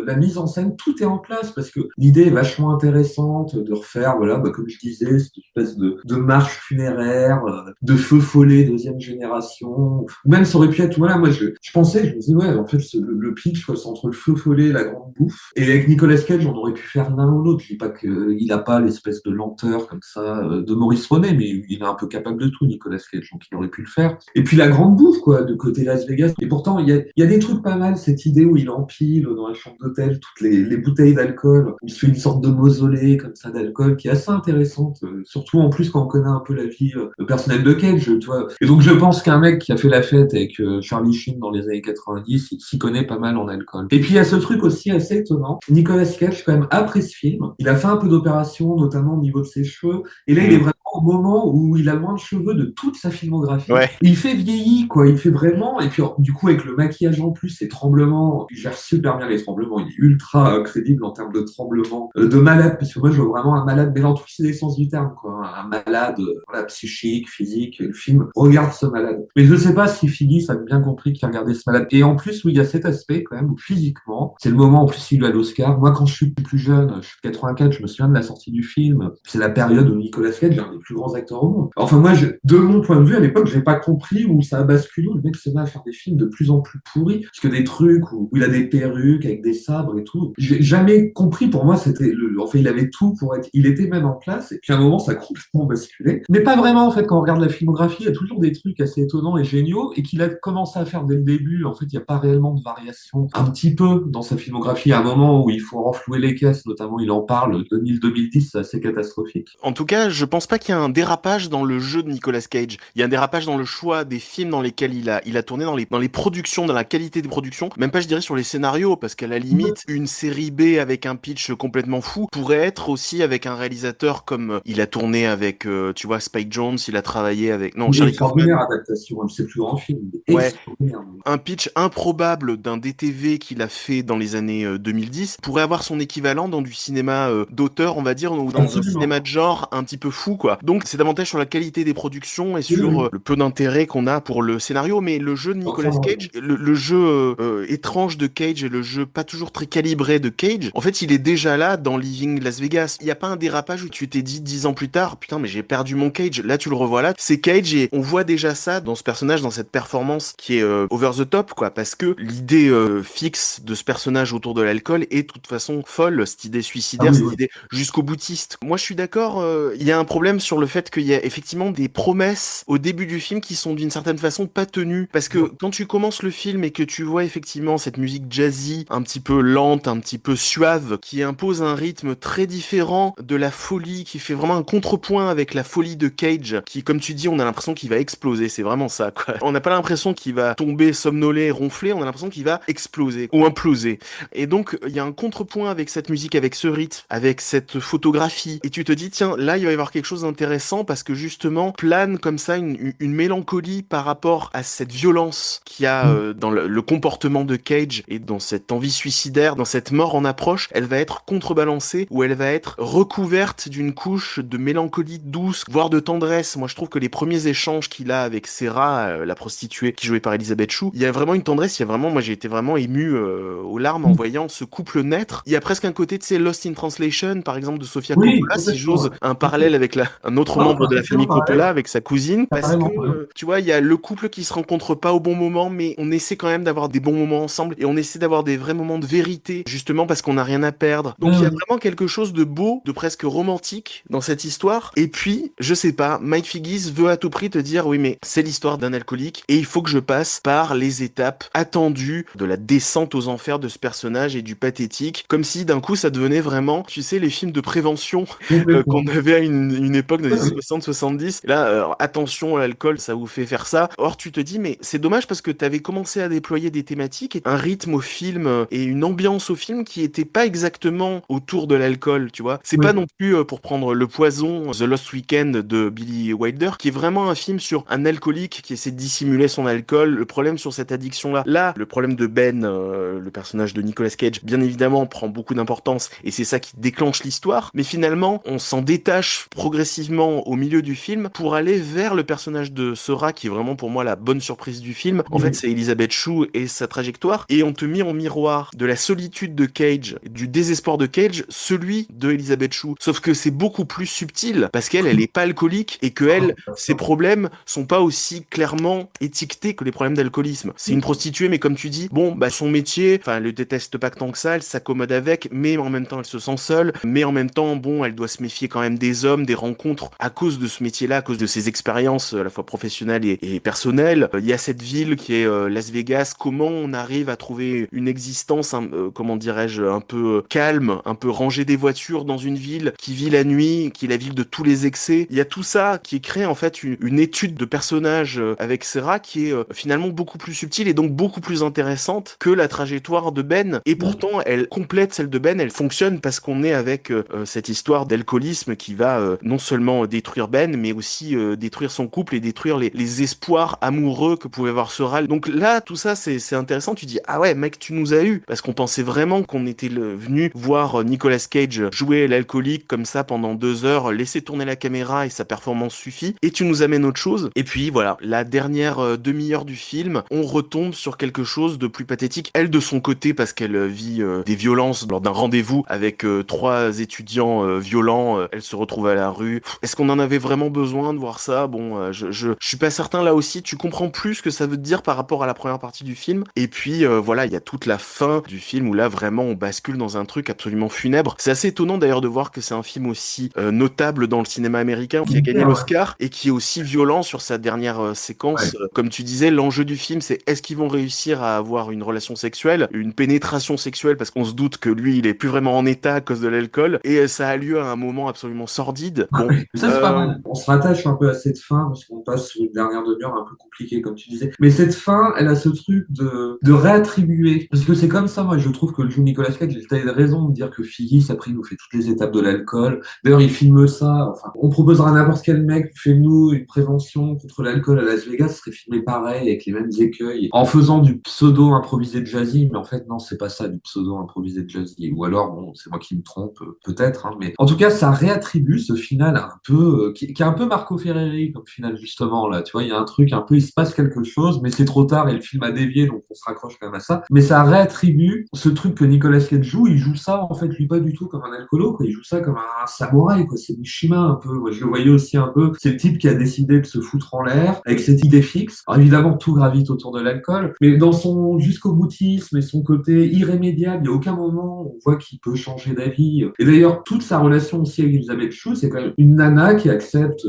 la mise en scène, tout est en place, parce que l'idée est vachement intéressante de refaire, voilà, comme je disais, cette espèce de marche funéraire, de feu follet deuxième génération, ou même ça aurait pu être, voilà, moi, je pensais, je me disais, ouais, en fait, le pitch, quoi, c'est entre le feu follet et la grande bouffe. Et avec Nicolas Cage, on aurait pu faire l'un ou l'autre. Je dis pas qu'il a pas l'espèce de lenteur comme ça de Maurice René, mais il est un peu capable de tout, Nicolas Cage, donc il aurait pu le faire. Et puis la grande bouffe, quoi, de côté Las Vegas. Et pourtant, il y a des trucs pas mal, cette idée où il empile dans la chambre d'hôtel toutes les bouteilles d'alcool. Il se fait une sorte de mausolée comme ça d'alcool qui est assez intéressante, surtout en plus quand on connaît un peu la vie personnelle de Cage, tu vois. Et donc je pense qu'un mec qui a fait la fête avec Charlie Sheen dans les années 90, il s'y connaît pas mal en alcool. Et puis il y a ce truc aussi assez étonnant. Nicolas Cage, quand même, après ce film, il a fait un peu d'opérations, notamment au niveau de ses cheveux. Et là, il est vraiment au moment où il a le moins de cheveux de toute sa filmographie. Ouais. Il fait vieilli, quoi. Il fait vraiment. Et puis, du coup, avec le maquillage en plus, ses tremblements, il gère super bien les tremblements. Il est ultra crédible en termes de tremblements, de malade, parce que moi, je vois vraiment un malade, mais dans tous les sens du terme, quoi. Un malade, voilà, psychique, physique. Le film regarde ce malade. Mais je sais pas si Phyllis a bien compris qu'il regardait ce malade. Et en plus, oui, il y a cet aspect, quand même, où physiquement, c'est le moment, en plus, il a l'Oscar. Moi, quand je suis plus jeune, je suis 84, je me souviens de la sortie du film. C'est la période où Nicolas Cage est un des plus grands acteurs au monde. Enfin, moi, de mon point de vue, à l'époque, j'ai pas compris où ça a basculé. Le mec se met à faire des films de plus en plus pourris. Parce que des trucs où il a des perruques avec des sabres et tout. J'ai jamais compris. Pour moi, enfin, il avait tout pour être, il était même en place. Et puis, à un moment, ça croule. complètement basculé. Mais pas vraiment, en fait, quand on regarde la filmographie, il y a toujours des trucs assez étonnants et géniaux, et qu'il a commencé à faire dès le début. En fait, il n'y a pas réellement de variation. Un petit peu dans sa filmographie, à un moment où il faut renflouer les caisses, notamment, il en parle, 2000-2010, c'est assez catastrophique. En tout cas, je pense pas qu'il y a un dérapage dans le jeu de Nicolas Cage. Il y a un dérapage dans le choix des films dans lesquels il a tourné, dans les productions, dans la qualité des productions. Même pas, je dirais, sur les scénarios, parce qu'à la limite, une série B avec un pitch complètement fou pourrait être aussi avec un réalisateur comme il a tourné avec, tu vois, Spike Jonze, il a travaillé avec, non, Une Charlie Kaufman. extraordinaire adaptation, un de ses plus grands films. Ouais, Extraordinaire. un pitch improbable d'un DTV qu'il a fait dans les années 2010 pourrait avoir son équivalent dans du cinéma d'auteur, on va dire, ou dans un Absolument. cinéma de genre un petit peu fou, quoi. Donc c'est davantage sur la qualité des productions et Oui, sur oui. le peu d'intérêt qu'on a pour le scénario, mais le jeu de Nicolas Entièrement. Cage, le jeu étrange de Cage et le jeu pas toujours très calibré de Cage, en fait il est déjà là dans Living Las Vegas. Il n'y a pas un dérapage où tu t'es dit 10 ans plus tard, putain mais j'ai perdu mon Cage, là tu le revois là, c'est Cage et on voit déjà ça dans ce personnage, dans cette performance qui est over the top, quoi, parce que l'idée fixe de ce personnage autour de l'alcool est de toute façon folle, cette idée Ah suicidaire, oui, cette oui. idée jusqu'au boutiste. Moi je suis d'accord, il y a un problème sur le fait qu'il y a effectivement des promesses au début du film qui sont d'une certaine façon pas tenues, parce que quand tu commences le film et que tu vois effectivement cette musique jazzy, un petit peu lente, un petit peu suave, qui impose un rythme très différent de la folie, qui fait vraiment un contrepoint avec la folie de Cage, qui, comme tu dis, on a l'impression qu'il va exploser, c'est vraiment ça, quoi. On n'a pas l'impression qu'il va tomber, somnolé, ronfler, on a l'impression qu'il va exploser, ou imploser. Et donc, il y a un contrepoint avec cette musique, avec ce rythme, avec cette photographie, et tu te dis, tiens, là, il va y avoir quelque chose d'intéressant, parce que justement, plane comme ça une mélancolie par rapport à cette violence qu'il y a dans le comportement de Cage, et dans cette envie suicidaire, dans cette mort en approche, elle va être contrebalancée, ou elle va être recouverte d'une couche de mélancolie douce, voire de tendresse. Moi, je trouve que les premiers échanges qu'il a avec Sarah, la prostituée qui est jouée par Elisabeth Chou, il y a vraiment une tendresse, il y a vraiment, moi j'ai été vraiment ému aux larmes en voyant ce couple naître. Il y a presque un côté, tu sais, Lost in Translation, par exemple, de Sofia Oui, Coppola, si complètement. j'ose Ouais. un parallèle avec un autre Non, membre c'est de un la excellent famille parallèle. Coppola, avec sa cousine, parce que, Carrément. Ouais. tu vois, il y a le couple qui se rencontre pas au bon moment, mais on essaie quand même d'avoir des bons moments ensemble, et on essaie d'avoir des vrais moments de vérité, justement parce qu'on n'a rien à perdre. Donc Ouais, il y a ouais. vraiment quelque chose de beau, de presque romantique dans cette histoire. Et puis, je sais pas, Mike Figgis veut à tout prix te dire, oui, mais c'est l'histoire d'un alcoolique et il faut que je passe par les étapes attendues de la descente aux enfers de ce personnage et du pathétique, comme si d'un coup ça devenait vraiment, tu sais, les films de prévention qu'on Complètement. avait à une époque dans Ouais, les ouais. 60-70. Là, attention à l'alcool, ça vous fait faire ça. Or, tu te dis, mais c'est dommage parce que t'avais commencé à déployer des thématiques et un rythme au film et une ambiance au film qui était pas exactement autour de l'alcool, tu vois. C'est pas Oui. non plus, pour prendre Le Poison, The Lost Weekend de Billy Wilder, qui est vraiment un film sur un alcoolique qui essaie de dissimuler son alcool, le problème sur cette addiction-là. Là, le problème de Ben, le personnage de Nicolas Cage, bien évidemment, prend beaucoup d'importance et c'est ça qui déclenche l'histoire. Mais finalement, on s'en détache progressivement au milieu du film pour aller vers le personnage de Sora, qui est vraiment pour moi la bonne surprise du film. En fait, Oui. c'est Elisabeth Chou et sa trajectoire. Et on te met en miroir de la solitude de Cage, du désespoir de Cage, celui de Elisabeth Chou. Sauf que c'est beaucoup plus subtil parce qu'elle, elle est pas alcoolique et que elle, ses problèmes sont pas aussi clairement étiquetés que les problèmes d'alcoolisme. C'est une prostituée, mais comme tu dis, bon, bah son métier, enfin, elle le déteste pas tant que ça, elle s'accommode avec, mais en même temps, elle se sent seule, mais en même temps, bon, elle doit se méfier quand même des hommes, des rencontres à cause de ce métier-là, à cause de ses expériences à la fois professionnelles et personnelles. Il y a cette ville qui est Las Vegas. Comment on arrive à trouver une existence, comment dirais-je, un peu calme, un peu rangée des voitures dans une ville qui vit la nuit, qui est la ville de tous les excès. Il y a tout ça qui crée en fait une étude de personnage avec Sarah qui est finalement beaucoup plus subtile et donc beaucoup plus intéressante que la trajectoire de Ben. Et pourtant, elle complète celle de Ben, elle fonctionne parce qu'on est avec cette histoire d'alcoolisme qui va non seulement détruire Ben, mais aussi détruire son couple et détruire les espoirs amoureux que pouvait avoir Sora. Donc là, tout ça, c'est intéressant. Tu dis, ah ouais, mec, tu nous as eu. Parce qu'on pensait vraiment qu'on était venu voir Nicolas Cage jouer l'alcoolique comme ça pendant 2 heures, laisser tourner la caméra et sa performance suffit. Et tu nous amènes autre chose. Et puis voilà, la dernière demi-heure du film, on retombe sur quelque chose de plus pathétique. Elle, de son côté, parce qu'elle vit des violences lors d'un rendez-vous avec 3 étudiants violents, elle se retrouve à la rue. Est-ce qu'on en avait vraiment besoin de voir ça? Bon, je suis pas certain là aussi. Tu comprends plus ce que ça veut te dire par rapport à la première partie du film. Et puis voilà, il y a toute la fin du film où là vraiment on bascule dans un truc absolument funèbre. C'est assez étonnant d'ailleurs de voir que c'est un film aussi notable incontournable dans le cinéma américain, qui a gagné Ouais. l'Oscar et qui est aussi violent sur sa dernière séquence. Comme tu disais, l'enjeu du film, c'est est-ce qu'ils vont réussir à avoir une relation sexuelle, une pénétration sexuelle, parce qu'on se doute que lui, il est plus vraiment en état à cause de l'alcool, et ça a lieu à un moment absolument sordide. Bon, Ça, c'est pas mal. On se rattache un peu à cette fin parce qu'on passe sur une dernière demi-heure un peu compliquée, comme tu disais. Mais cette fin, elle a ce truc de réattribuer. Parce que c'est comme ça, moi, je trouve que le jeu Nicolas Cage, il a raison de dire que Phyllis, après, il nous fait toutes les étapes de l'alcool. D'ailleurs, il filme ça. Enfin, on proposera à n'importe quel mec, fais-nous une prévention contre l'alcool à Las Vegas, ce serait filmé pareil, avec les mêmes écueils, en faisant du pseudo improvisé jazzy. Mais en fait, non, c'est pas ça, du pseudo improvisé jazzy. Ou alors, bon, c'est moi qui me trompe, peut-être, hein. Mais en tout cas, ça réattribue ce final un peu, qui est un peu Marco Ferreri comme final, justement, là. Tu vois, il y a un truc un peu, il se passe quelque chose, mais c'est trop tard et le film a dévié, donc on se raccroche quand même à ça. Mais ça réattribue ce truc que Nicolas Cage joue. Il joue ça, en fait, lui, pas du tout comme un alcoolo, quoi. Il joue ça comme un samouraï, quoi. C'est Mishima, un peu. Moi, je le voyais aussi un peu. C'est le type qui a décidé de se foutre en l'air avec cette idée fixe. Alors, évidemment, tout gravite autour de l'alcool, mais dans son jusqu'au boutisme et son côté irrémédiable, il n'y a aucun moment où on voit qu'il peut changer d'avis. Et d'ailleurs, toute sa relation aussi avec Elizabeth Shue, c'est quand même une nana qui accepte,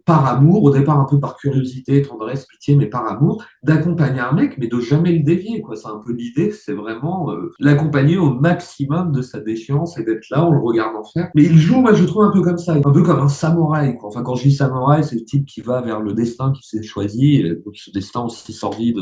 par amour, au départ un peu par curiosité, tendresse, pitié, mais par amour, d'accompagner un mec, mais de jamais le dévier, quoi. C'est un peu l'idée, c'est vraiment l'accompagner au maximum de sa déchéance et d'être là, on le regarde en faire. Mais il joue, moi, je trouve un peu comme ça, un peu comme un samouraï, quoi. Enfin, quand je dis samouraï, c'est le type qui va vers le destin qu'il s'est choisi, et ce destin aussi sordide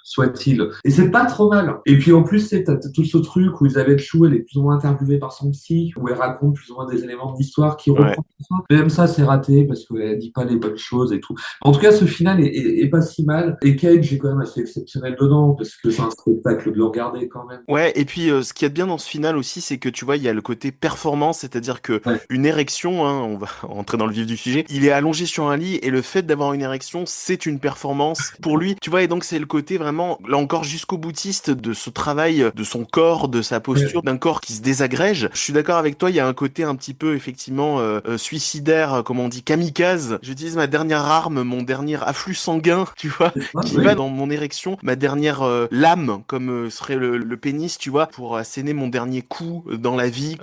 soit-il. Et c'est pas trop mal. Et puis en plus, c'est t'as tout ce truc où Elisabeth Shue, elle est plus ou moins interviewée par son psy, où elle raconte plus ou moins des éléments de l'histoire qui reprend tout ça. Mais même ça, c'est raté parce qu'elle dit pas les bonnes choses et tout. En tout cas, ce final est pas si mal. Et Cage est quand même assez exceptionnel dedans parce que c'est un spectacle de le regarder quand même. Ouais, et puis ce qu'il y a de bien dans ce final aussi, c'est que tu vois, il y a le côté performance, c'est-à-dire que une érection, hein, on va entrer dans le vif du sujet, il est allongé sur un lit et le fait d'avoir une érection, c'est une performance pour lui, tu vois, et donc c'est le côté vraiment, là encore, jusqu'au boutiste de ce travail, de son corps, de sa posture, d'un corps qui se désagrège. Je suis d'accord avec toi, il y a un côté un petit peu, effectivement, suicidaire, comme on dit, kamikaze. J'utilise ma dernière arme, mon dernier afflux sanguin, tu vois, qui va dans mon érection, ma dernière lame, comme serait le pénis, tu vois, pour asséner mon dernier coup dans la vie.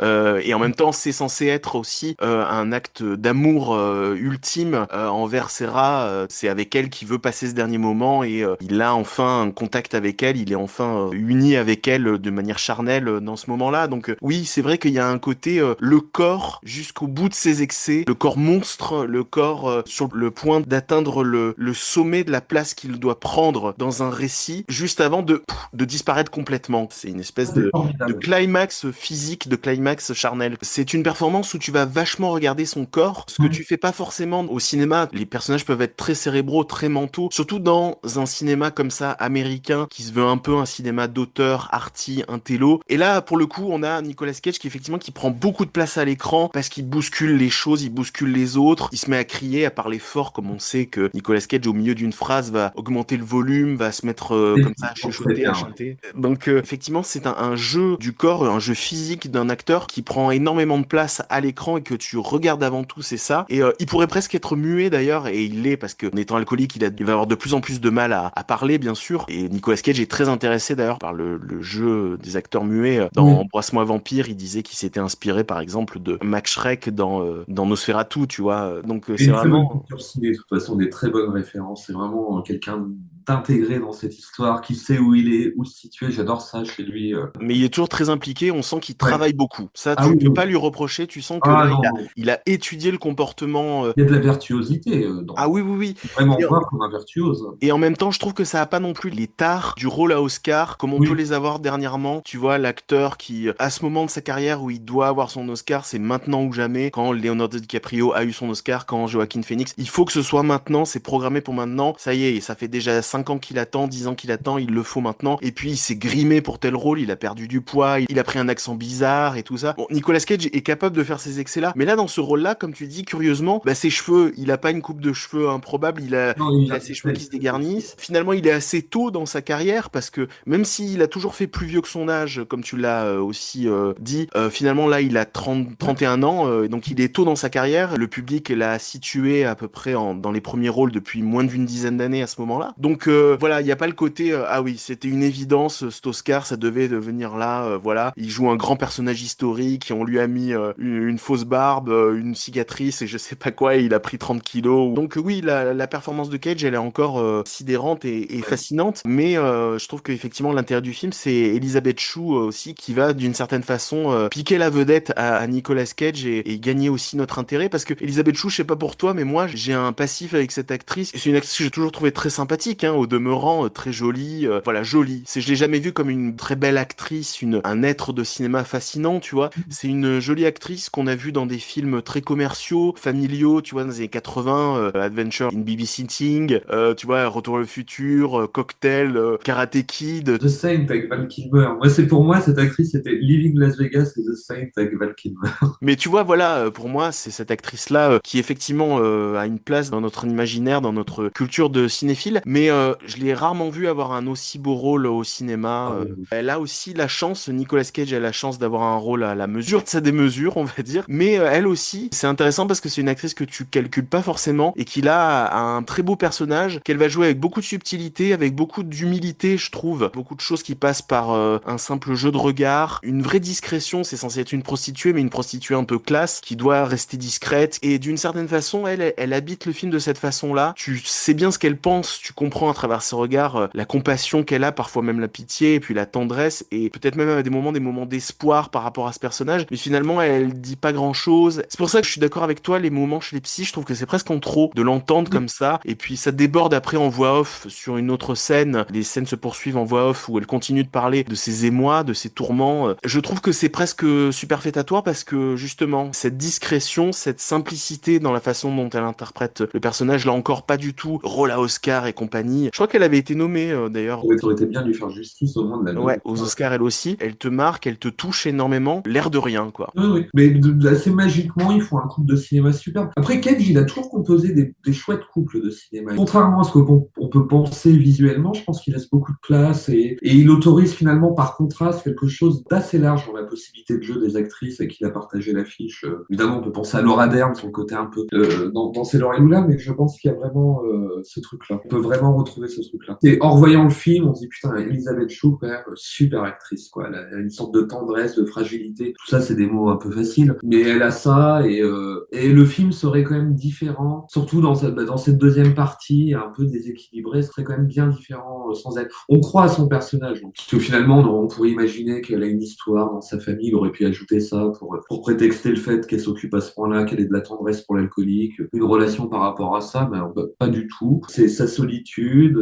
Et en même temps, c'est censé être aussi un acte d'amour ultime envers Serra. C'est avec elle qu'il veut passer ce dernier moment et il a enfin un contact avec elle, il est enfin uni avec elle de manière charnelle dans ce moment-là. Donc oui, c'est vrai qu'il y a un côté le corps jusqu'au bout de ses excès, le corps monstre, le corps sur le point d'atteindre le sommet de la place qu'il doit prendre dans un récit juste avant de disparaître complètement. C'est une espèce de climax physique, de climax charnel. C'est une performance où tu vas vachement regarder son corps, ce que tu fais pas forcément au cinéma. Les personnages peuvent être très cérébraux, très mentaux, surtout dans un cinéma comme ça américain qui se veut un peu un cinéma d'auteur, arty, intello. Et là, pour le coup, on a Nicolas Cage qui prend beaucoup de place à l'écran parce qu'il bouscule les choses, il bouscule les autres, il se met à crier, à parler fort, comme on sait que Nicolas Cage au milieu d'une phrase va augmenter le volume, va se mettre comme ça à chuchoter, à chanter. Donc effectivement, c'est un jeu du corps, un jeu physique d'un acteur qui prend énormément de place à l'écran et que tu regardes avant tout, c'est ça. Et il pourrait presque être muet d'ailleurs, et il l'est parce que en étant alcoolique, il va avoir de plus en plus de mal à parler, bien sûr. Et Nicolas Cage est très intéressé d'ailleurs par le jeu des acteurs muets. Dans Embrasse-moi Vampire, il disait qu'il s'était inspiré par exemple de Max Schreck dans Nosferatu, tu vois. Donc c'est vraiment... De toute façon, des très bonnes références. C'est vraiment quelqu'un d'intégré dans cette histoire, qui sait où il est, où se situer. J'adore ça chez lui. Mais il est toujours très impliqué, on sent qu'il travaille beaucoup. Ça, tu ne peux pas lui reprocher, tu sens que là, il a étudié le comportement. Il y a de la virtuosité. Ah oui, oui, oui. Vraiment voir comme un virtuose. Et en même temps, je trouve que ça a pas non plus les tares du rôle à Oscar, comme on peut les avoir dernièrement. Tu vois, l'acteur qui, à ce moment de sa carrière où il doit avoir son Oscar, c'est maintenant ou jamais. Quand Leonardo DiCaprio a eu son Oscar, quand Joaquin Phoenix, il faut que ce soit maintenant, c'est programmé pour maintenant. Ça y est, ça fait déjà 5 ans qu'il attend, 10 ans qu'il attend, il le faut maintenant. Et puis, il s'est grimé pour tel rôle, il a perdu du poids, il a pris un accent bizarre et tout ça. Bon, Nicolas Cage est capable de faire ces excès-là. Mais là, dans ce rôle-là, comme tu dis, curieusement, ses cheveux, il a pas une coupe de cheveux improbable, il a ses cheveux qui se dégarnissent. Finalement, il est assez tôt dans sa carrière parce que même s'il a toujours fait plus vieux que son âge, comme tu l'as aussi dit, finalement, là, il a 31 ans, donc il est tôt dans sa carrière. Le public l'a situé à peu près dans les premiers rôles depuis moins d'une dizaine d'années à ce moment-là. Donc voilà, il n'y a pas le côté ah oui, c'était une évidence, cet Oscar, ça devait devenir là, voilà. Il joue un grand personnage historique, on lui a mis une fausse barbe, une cicatrice et je sais pas quoi, et il a pris 30 kilos. Donc oui, la performance de Cage, elle est encore sidérante et fascinante, mais je trouve qu'effectivement l'intérêt du film, c'est Elizabeth Shue aussi qui va d'une certaine façon piquer la vedette à Nicolas Cage et gagner aussi notre intérêt, parce que Elizabeth Shue, je sais pas pour toi, mais moi j'ai un passif avec cette actrice. C'est une actrice que j'ai toujours trouvé très sympathique, hein, au demeurant, très jolie, voilà, jolie. Je l'ai jamais vue comme une très belle actrice, un être de cinéma fascinant, tu vois. C'est une jolie actrice qu'on a vue dans des films très commerciaux, familiaux, tu vois, dans les années 80, Adventure in Babysitting, tu vois, Retour vers le futur, Cocktail, Karate Kid. The Saint avec Val Kilmer. Pour moi, cette actrice, c'était Living Las Vegas et The Saint avec Val Kilmer. Mais tu vois, voilà, pour moi, c'est cette actrice-là qui effectivement a une place dans notre imaginaire, dans notre culture de cinéphile, mais je l'ai rarement vue avoir un aussi beau rôle au cinéma. Elle a aussi la chance, Nicolas Cage a la chance d'avoir un rôle à la mesure de sa démesure, on va dire, mais elle aussi, c'est intéressant parce que c'est une actrice que tu calcules pas forcément et qui là a un très beau personnage qu'elle va jouer avec beaucoup de subtilité, avec beaucoup d'humilité, je trouve. Beaucoup de choses qui passent par un simple jeu de regard, une vraie discrétion. C'est censé être une prostituée, mais une prostituée un peu classe, qui doit rester discrète. Et d'une certaine façon, elle habite le film de cette façon-là. Tu sais bien ce qu'elle pense, tu comprends à travers ses regards la compassion qu'elle a, parfois même la pitié, et puis la tendresse, et peut-être même à des moments d'espoir par rapport à ce personnage. Mais finalement, elle dit pas grand-chose. C'est pour ça que je suis d'accord avec toi, les moments chez les psys, je trouve que c'est presque en trop de l'entendre comme ça. Et puis ça déborde après en voix off sur une autre scène. Les scènes se poursuivent en voix off où elle continue de parler de ses émois, de ses tourments. Je trouve que c'est presque superfétatoire parce que justement, cette discrétion, cette simplicité dans la façon dont elle interprète le personnage, là encore pas du tout rôle à Oscar et compagnie. Je crois qu'elle avait été nommée d'ailleurs. Ça aurait été bien de lui faire justice au moins de la Ouais, aux Oscars elle aussi. Elle te marque, elle te touche énormément, l'air de rien quoi. Oui. Mais assez magiquement, ils font un couple de cinéma superbe. Après, Cage, il a toujours composé des chouettes couples de cinéma. Contrairement à ce qu'on peut penser visuellement, je pense qu'il laisse beaucoup de place et il autorise finalement par contraste quelque chose d'assez large dans la possibilité de jeu des actrices avec qui il a partagé l'affiche. Évidemment, on peut penser à Laura Dern, son côté un peu dans ses Lorelou-là, mais je pense qu'il y a vraiment ce truc-là. On peut vraiment retrouver ce truc-là. Et en revoyant le film, on se dit putain, Elizabeth Shue, super actrice, quoi. Elle a une sorte de tendresse, de fragilité. Tout ça, c'est des mots un peu faciles, mais elle a ça et le film serait quand même différent, surtout dans cette deuxième partie, un peu déséquilibré, serait quand même bien différent sans elle. On croit à son personnage, parce que finalement, on pourrait imaginer qu'elle a une histoire dans sa famille, il aurait pu ajouter ça pour prétexter le fait qu'elle s'occupe à ce point-là, qu'elle ait de la tendresse pour l'alcoolique, une relation par rapport à ça, mais pas du tout. C'est sa solitude,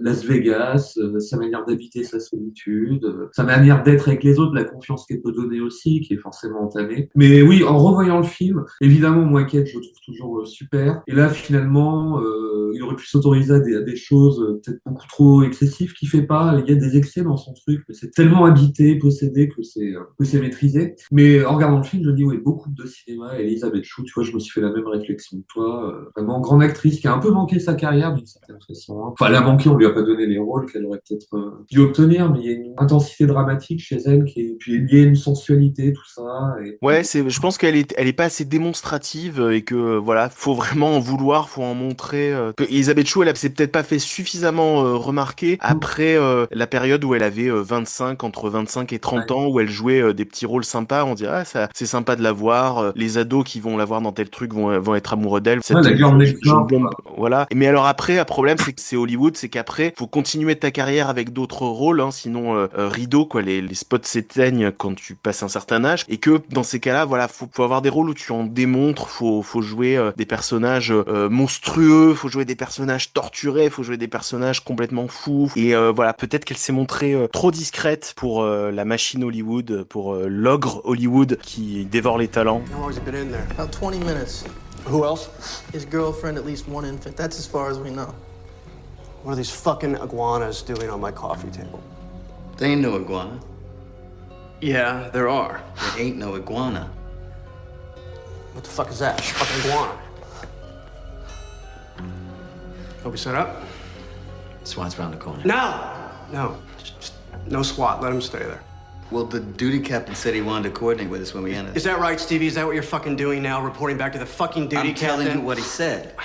Las Vegas, sa manière d'habiter sa solitude, sa manière d'être avec les autres, la confiance qu'elle peut donner aussi, qui est forcément entamée. Mais oui, en revoyant le film, évidemment, moi, Cage, je le trouve toujours super. Et là, finalement, il aurait pu s'autoriser à des choses peut-être beaucoup trop excessives qu'il fait pas. Il y a des excès dans son truc, mais c'est tellement habité, possédé que c'est maîtrisé. Mais en regardant le film, je me dis, oui, beaucoup de cinéma. Elisabeth Shue, tu vois, je me suis fait la même réflexion que toi. Vraiment grande actrice qui a un peu manqué sa carrière d'une certaine façon. Enfin, elle a manqué, on lui a pas donné les rôles qu'elle aurait peut-être dû obtenir, mais il y a une intensité dramatique chez elle puis il y a une sensualité, tout ça. Ouais, je pense qu'elle est pas assez démonstrative et que voilà, faut vraiment en vouloir, faut en montrer. Que Elisabeth Shue, elle s'est peut-être pas fait suffisamment remarquer après la période où elle avait entre 25 et 30 ans, où elle jouait des petits rôles sympas. On dirait, ça, c'est sympa de la voir. Les ados qui vont la voir dans tel truc vont être amoureux d'elle. La girl next door, voilà. Mais alors après, un problème, c'est que c'est Hollywood, c'est qu'après, faut continuer ta carrière avec d'autres rôles, hein, sinon rideau, quoi, les spots s'éteignent quand tu passes un certain âge, et que dans ces cas-là, voilà, faut avoir des rôles où tu en démontres, faut jouer des personnages monstrueux, faut jouer des personnages torturés, faut jouer des personnages complètement fous, et voilà, peut-être qu'elle s'est montrée trop discrète pour la machine Hollywood, pour l'ogre Hollywood qui dévore les talents. How long has he been in there? About 20 minutes. Who else? His girlfriend, at least one infant. That's as far as we know. What are these fucking iguanas doing on my coffee table? There ain't no iguana. Yeah, there are. There ain't no iguana. What the fuck is that? Fucking iguana. Hope we set up? SWAT's around the corner. No. Just no SWAT. Let him stay there. Well, the duty captain said he wanted to coordinate with us when we entered. Is that right, Stevie? Is that what you're fucking doing now? Reporting back to the fucking duty captain? I'm telling you what he said.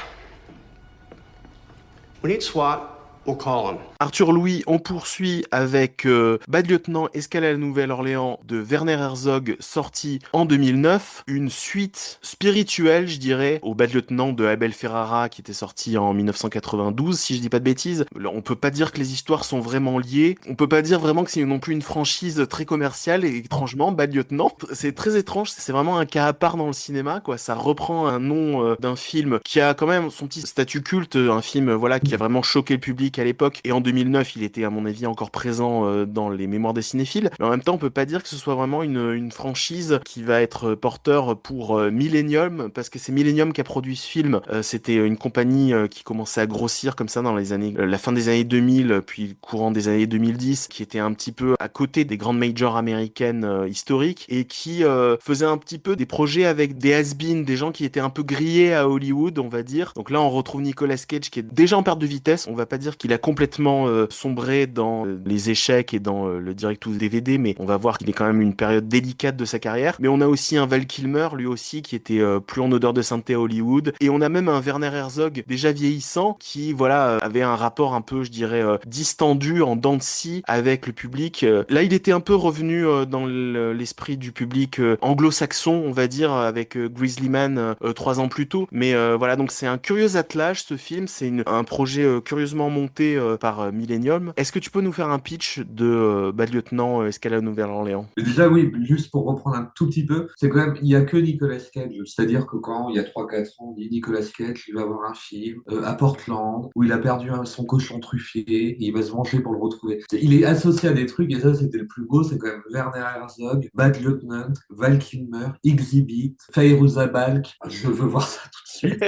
We need SWAT. We'll call him. Arthur Louis, on poursuit avec Bad Lieutenant, Escale à la Nouvelle-Orléans de Werner Herzog, sorti en 2009. Une suite spirituelle, je dirais, au Bad Lieutenant de Abel Ferrara qui était sorti en 1992, si je dis pas de bêtises. On peut pas dire que les histoires sont vraiment liées. On peut pas dire vraiment que c'est non plus une franchise très commerciale. Et étrangement, Bad Lieutenant, c'est très étrange. C'est vraiment un cas à part dans le cinéma, quoi. Ça reprend un nom d'un film qui a quand même son petit statut culte, un film voilà qui a vraiment choqué le public à l'époque. Et en 2009, il était à mon avis encore présent dans les mémoires des cinéphiles. Mais en même temps, on peut pas dire que ce soit vraiment une franchise qui va être porteur pour Millennium, parce que c'est Millennium qui a produit ce film. C'était une compagnie qui commençait à grossir comme ça dans les années, la fin des années 2000, puis courant des années 2010, qui était un petit peu à côté des grandes majors américaines historiques et qui faisait un petit peu des projets avec des has-been, des gens qui étaient un peu grillés à Hollywood, on va dire. Donc là, on retrouve Nicolas Cage qui est déjà en perte de vitesse. On va pas dire qu'il a complètement sombré dans les échecs et dans le direct-to-DVD, mais on va voir qu'il est quand même une période délicate de sa carrière. Mais on a aussi un Val Kilmer, lui aussi, qui était plus en odeur de sainteté à Hollywood. Et on a même un Werner Herzog, déjà vieillissant, qui, voilà, avait un rapport un peu, je dirais, distendu, en dents de scie avec le public. Là, il était un peu revenu dans l'esprit du public anglo-saxon, on va dire, avec Grizzly Man 3 ans plus tôt. Mais voilà, donc c'est un curieux attelage, ce film. C'est un projet curieusement monté par Millennium. Est-ce que tu peux nous faire un pitch de Bad Lieutenant, Escale à la Nouvelle-Orléans? Déjà, oui, juste pour reprendre un tout petit peu, c'est quand même, il n'y a que Nicolas Cage. C'est-à-dire que quand il y a 3-4 ans, on dit Nicolas Cage, il va avoir un film à Portland où il a perdu son cochon truffier et il va se venger pour le retrouver. Il est associé à des trucs et ça, c'était le plus beau, c'est quand même Werner Herzog, Bad Lieutenant, Val Kilmer, Exhibit, Fairuza Balk. Je veux voir ça tout de suite.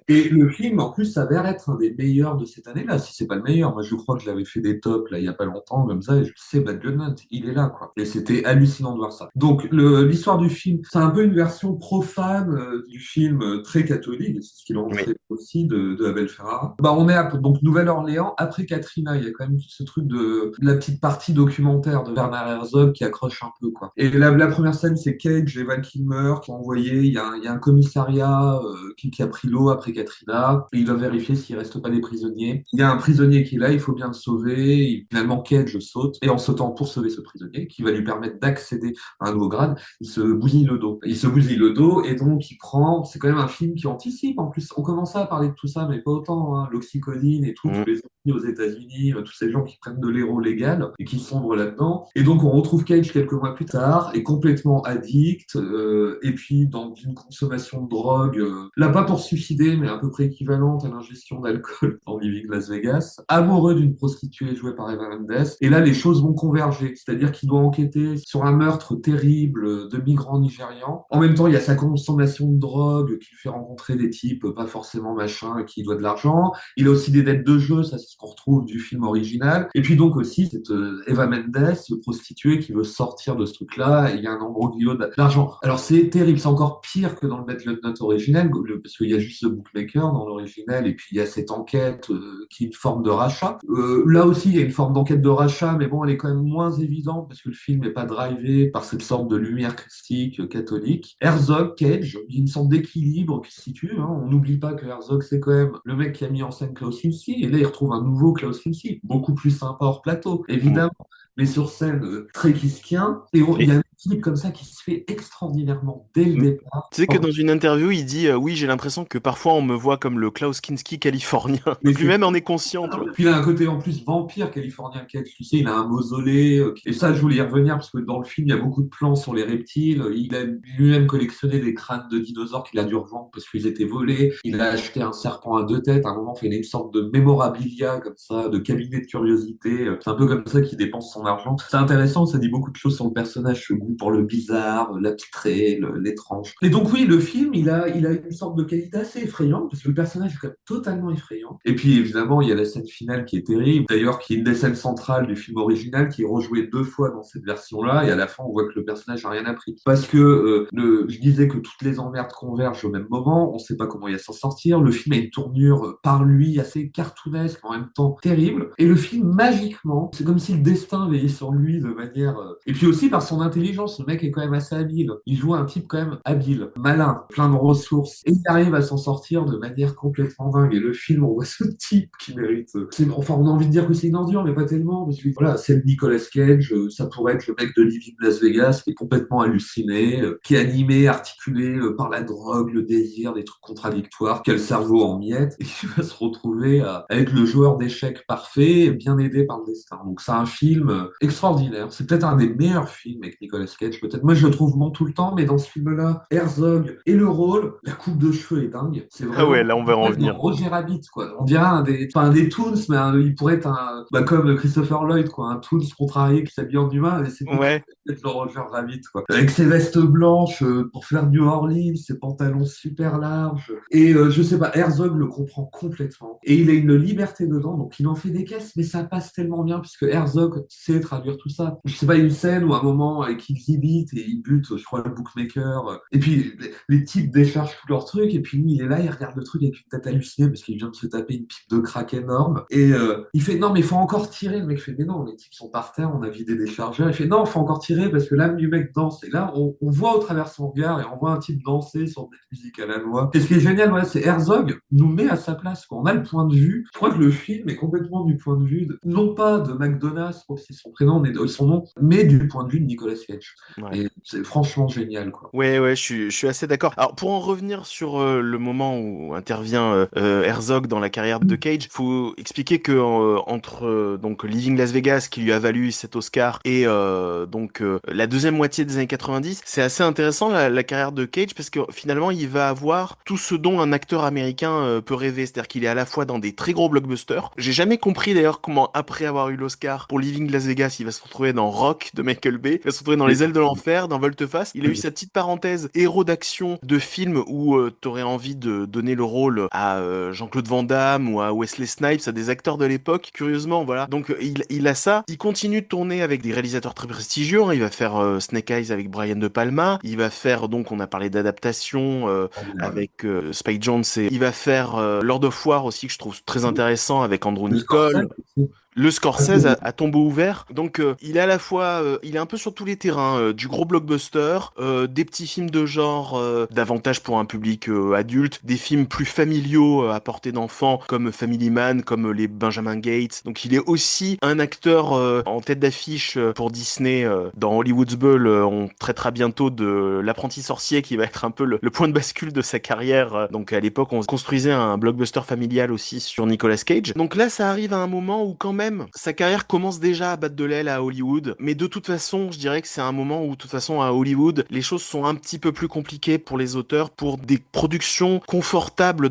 Et le film, en plus, s'avère être un des meilleurs de cette année-là, si c'est pas le meilleur. Moi, je crois que je l'avais fait des tops, là, il y a pas longtemps, comme ça, et je sais, Bad Lieutenant, il est là, quoi. Et c'était hallucinant de voir ça. Donc, l'histoire du film, c'est un peu une version profane du film très catholique, c'est ce qu'il en fait aussi de Abel Ferrara. Bah, on est à, donc, Nouvelle-Orléans, après Katrina, il y a quand même ce truc de la petite partie documentaire de Werner Herzog qui accroche un peu, quoi. Et la première scène, c'est Cage et Val Kilmer qui ont envoyé, il y a un commissariat qui a pris l'eau après Katrina, et il doit vérifier s'il reste pas des prisonniers. Il y a un prisonnier qui est là, il faut bien le sauver, et finalement Cage saute, et en sautant pour sauver ce prisonnier, qui va lui permettre d'accéder à un nouveau grade, il se bousille le dos. Il se bousille le dos, et donc il prend, c'est quand même un film qui anticipe, en plus, on commençait à parler de tout ça, mais pas autant, hein, l'oxycodine et tout, tous les amis aux États-Unis, tous ces gens qui prennent de l'héros légal, et qui sombrent là-dedans. Et donc on retrouve Cage quelques mois plus tard, est complètement addict, et puis dans une consommation de drogue, là pas pour suicider, mais à peu près équivalente à l'ingestion d'alcool dans Living Las Vegas, amoureux d'une prostituée jouée par Eva Mendes, et là les choses vont converger, c'est-à-dire qu'il doit enquêter sur un meurtre terrible de migrants nigérians. En même temps, il y a sa consommation de drogue qui lui fait rencontrer des types pas forcément machin et qui doit de l'argent. Il a aussi des dettes de jeu, ça c'est ce qu'on retrouve du film original. Et puis donc aussi cette Eva Mendes, prostituée qui veut sortir de ce truc-là, et il y a un embroglio d'argent. Alors c'est terrible, c'est encore pire que dans le Bad Lieutenant original, parce qu'il y a juste ce bookmaker dans l'original, et puis il y a cette enquête qui est une forme de rachat. Là aussi, il y a une forme d'enquête de rachat, mais bon, elle est quand même moins évidente parce que le film n'est pas drivé par cette sorte de lumière christique catholique. Herzog, Cage, il y a une sorte d'équilibre qui se situe. Hein. On n'oublie pas que Herzog, c'est quand même le mec qui a mis en scène Klaus Kinski, et là, il retrouve un nouveau Klaus Kinski, beaucoup plus sympa hors plateau, évidemment, mais sur scène très kiskien. Et il y a un équilibre comme ça qui se fait extraordinairement dès le départ. Tu sais que dans une interview, il dit oui, j'ai l'impression que parfois on me voit comme le Klaus Kinski californien. Mais lui-même en est conscient. Tu vois. Puis il a un côté en plus vampire californien Cage. Tu sais, il a un mausolée. Et ça, je voulais y revenir parce que dans le film, il y a beaucoup de plans sur les reptiles. Il a lui-même collectionné des crânes de dinosaures qu'il a dû revendre parce qu'ils étaient volés. Il a acheté un serpent à 2 têtes. À un moment, il fait une sorte de mémorabilia comme ça, de cabinet de curiosité. C'est un peu comme ça qu'il dépense son argent. C'est intéressant, ça dit beaucoup de choses sur le personnage, ce goût pour le bizarre, l'abstrait, l'étrange. Et donc oui, le film, il a une sorte de qualité assez effrayante, parce que le personnage est quand même totalement effrayant. Et puis évidemment, il y a la scène finale qui est terrible, d'ailleurs qui est une des scènes centrales du film original, qui est rejouée 2 fois dans cette version-là, et à la fin, on voit que le personnage n'a rien appris. Parce que je disais que toutes les emmerdes convergent au même moment, on ne sait pas comment il va s'en sortir, le film a une tournure par lui assez cartoonesque, en même temps terrible, et le film, magiquement, c'est comme si le destin veillait sur lui de manière... Et puis aussi par son intelligence. intelligence, le mec est quand même assez habile. Il joue un type quand même habile, malin, plein de ressources, et il arrive à s'en sortir de manière complètement dingue. Et le film, on voit ce type qui mérite. Enfin, on a envie de dire que c'est une ordure, mais pas tellement, parce que voilà, c'est le Nicolas Cage, ça pourrait être le mec de Living Las Vegas, qui est complètement halluciné, qui est animé, articulé par la drogue, le désir, des trucs contradictoires, qui a le cerveau en miettes, et qui va se retrouver avec le joueur d'échecs parfait, bien aidé par le destin. Donc c'est un film extraordinaire. C'est peut-être un des meilleurs films avec Nicolas Cage, peut-être. Moi, je le trouve bon tout le temps, mais dans ce film-là, Herzog et le rôle, la coupe de cheveux est dingue. C'est Ah ouais, vraiment là on va en venir. Roger Rabbit, quoi. On dirait pas un des Toons, mais il pourrait être comme Christopher Lloyd, quoi, un Toons contrarié qui s'habille en humain, et c'est Ouais. peut-être le Roger Rabbit, quoi. Avec ses vestes blanches pour faire New Orleans, ses pantalons super larges. Et je sais pas, Herzog le comprend complètement. Et il a une liberté dedans, donc il en fait des caisses, mais ça passe tellement bien, puisque Herzog sait traduire tout ça. Je sais pas, une scène ou un moment avec Exhibit et il bute, je crois, le bookmaker. Et puis les types déchargent tous leurs trucs, et puis lui, il est là, il regarde le truc avec une tête hallucinée, parce qu'il vient de se taper une pipe de crack énorme. Et il fait, non, mais il faut encore tirer. Le mec fait, mais non, les types sont par terre, on a vidé des chargeurs. Il fait, non, il faut encore tirer, parce que l'âme du mec danse. Et là, on voit au travers son regard, et on voit un type danser sur des musiques à la noix. Et ce qui est génial, ouais, c'est Herzog nous met à sa place, quoi. On a le point de vue. Je crois que le film est complètement du point de vue, non pas de McDonald's, je crois que c'est son prénom, mais son nom, mais du point de vue de Nicolas Cage. Ouais. Et c'est franchement génial, quoi. Ouais, je suis assez d'accord. Alors, pour en revenir sur le moment où intervient Herzog dans la carrière de Cage, faut expliquer que entre donc Living Las Vegas, qui lui a valu cet Oscar, et la deuxième moitié des années 90, c'est assez intéressant la carrière de Cage, parce que finalement, il va avoir tout ce dont un acteur américain peut rêver, c'est-à-dire qu'il est à la fois dans des très gros blockbusters. J'ai jamais compris d'ailleurs comment, après avoir eu l'Oscar pour Living Las Vegas, il va se retrouver dans Rock de Michael Bay, il va se retrouver dans Les Ailes de l'Enfer, dans Volte-Face. Il a eu sa petite parenthèse héros d'action de film où t'aurais envie de donner le rôle à Jean-Claude Van Damme ou à Wesley Snipes, à des acteurs de l'époque, curieusement, voilà. Donc il a ça. Il continue de tourner avec des réalisateurs très prestigieux, hein. Il va faire Snake Eyes avec Brian De Palma, il va faire, donc on a parlé d'adaptation avec Spike Jonze, et il va faire Lord of War aussi, que je trouve très intéressant, avec Andrew Niccol. Le Scorsese à tombeau ouvert. Donc il est à la fois, il est un peu sur tous les terrains, du gros blockbuster, des petits films de genre davantage pour un public adulte, des films plus familiaux à portée d'enfants comme Family Man, comme les Benjamin Gates. Donc il est aussi un acteur en tête d'affiche pour Disney. Dans Hollywood's Ball, on traitera bientôt de L'Apprenti Sorcier, qui va être un peu le point de bascule de sa carrière. Donc à l'époque, on construisait un blockbuster familial aussi sur Nicolas Cage. Donc là, ça arrive à un moment où quand même sa carrière commence déjà à battre de l'aile à Hollywood, mais de toute façon, je dirais que c'est un moment où, de toute façon, à Hollywood, les choses sont un petit peu plus compliquées pour les auteurs, pour des productions confortables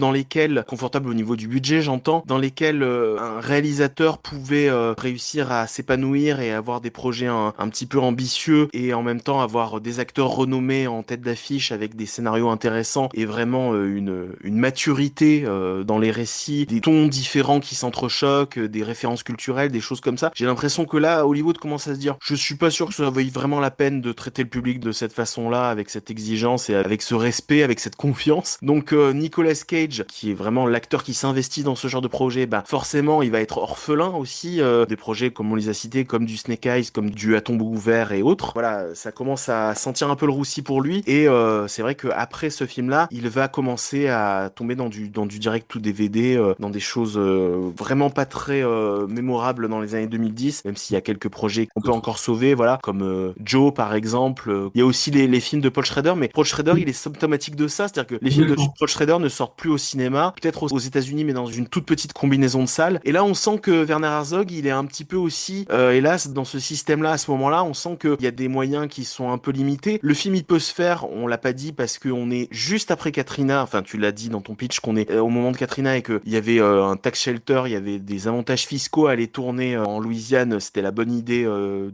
confortables au niveau du budget, j'entends, dans lesquelles un réalisateur pouvait réussir à s'épanouir et avoir des projets un petit peu ambitieux, et en même temps avoir des acteurs renommés en tête d'affiche avec des scénarios intéressants et vraiment une maturité dans les récits, des tons différents qui s'entrechoquent, des références culturelles, des choses comme ça. J'ai l'impression que là, Hollywood commence à se dire, je suis pas sûr que ça vaille vraiment la peine de traiter le public de cette façon-là, avec cette exigence et avec ce respect, avec cette confiance. Donc Nicolas Cage, qui est vraiment l'acteur qui s'investit dans ce genre de projet, forcément, il va être orphelin aussi des projets comme on les a cités, comme du Snake Eyes, comme du À tombeau ouvert et autres. Voilà, ça commence à sentir un peu le roussi pour lui. Et c'est vrai qu'après ce film-là, il va commencer à tomber dans du direct to DVD, dans des choses vraiment pas très mémorable dans les années 2010, même s'il y a quelques projets qu'on peut encore sauver, voilà, comme Joe par exemple. Il y a aussi les films de Paul Schrader, mais Paul Schrader, il est symptomatique de ça, c'est-à-dire que les films de Paul Schrader ne sortent plus au cinéma, peut-être aux États-Unis, mais dans une toute petite combinaison de salles. Et là, on sent que Werner Herzog, il est un petit peu aussi, hélas, dans ce système-là, à ce moment-là, on sent qu'il y a des moyens qui sont un peu limités. Le film, il peut se faire, on l'a pas dit, parce qu'on est juste après Katrina, enfin, tu l'as dit dans ton pitch, qu'on est au moment de Katrina et qu'il y avait un tax shelter, il y avait des avantages fiscaux à aller tourner en Louisiane. C'était la bonne idée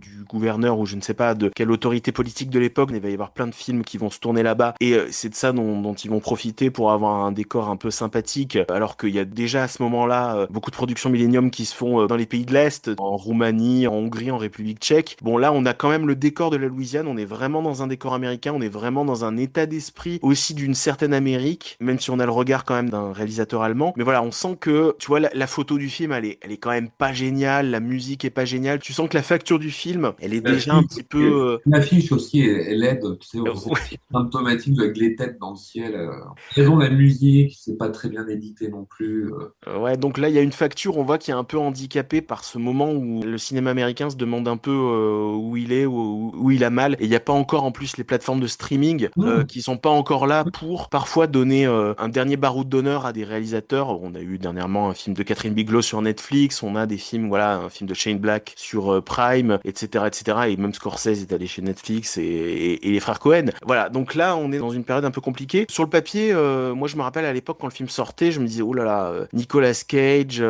du gouverneur ou je ne sais pas de quelle autorité politique de l'époque. Il va y avoir plein de films qui vont se tourner là-bas et c'est de ça dont ils vont profiter pour avoir un décor un peu sympathique, alors qu'il y a déjà à ce moment-là beaucoup de productions Millennium qui se font dans les pays de l'Est, en Roumanie, en Hongrie, en République tchèque. Bon, là on a quand même le décor de la Louisiane, on est vraiment dans un décor américain, on est vraiment dans un état d'esprit aussi d'une certaine Amérique, même si on a le regard quand même d'un réalisateur allemand. Mais voilà, on sent que, tu vois, la photo du film, elle est quand même pas génial, la musique est pas géniale. Tu sens que la facture du film, elle est déjà un petit peu. L'affiche aussi, elle aide, tu sais, c'est symptomatique avec les têtes dans le ciel. Raison, la musique, c'est pas très bien édité non plus. Ouais, donc là, il y a une facture, on voit qu'il est un peu handicapé par ce moment où le cinéma américain se demande un peu où il est, où il a mal. Et il n'y a pas encore, en plus, les plateformes de streaming qui sont pas encore là pour parfois donner un dernier baroud d'honneur à des réalisateurs. On a eu dernièrement un film de Catherine Bigelow sur Netflix, on a des films, voilà, un film de Shane Black sur Prime, etc., etc. Et même Scorsese est allé chez Netflix et les frères Cohen. Voilà, donc là, on est dans une période un peu compliquée. Sur le papier, moi, je me rappelle à l'époque quand le film sortait, je me disais, oh là là, Nicolas Cage,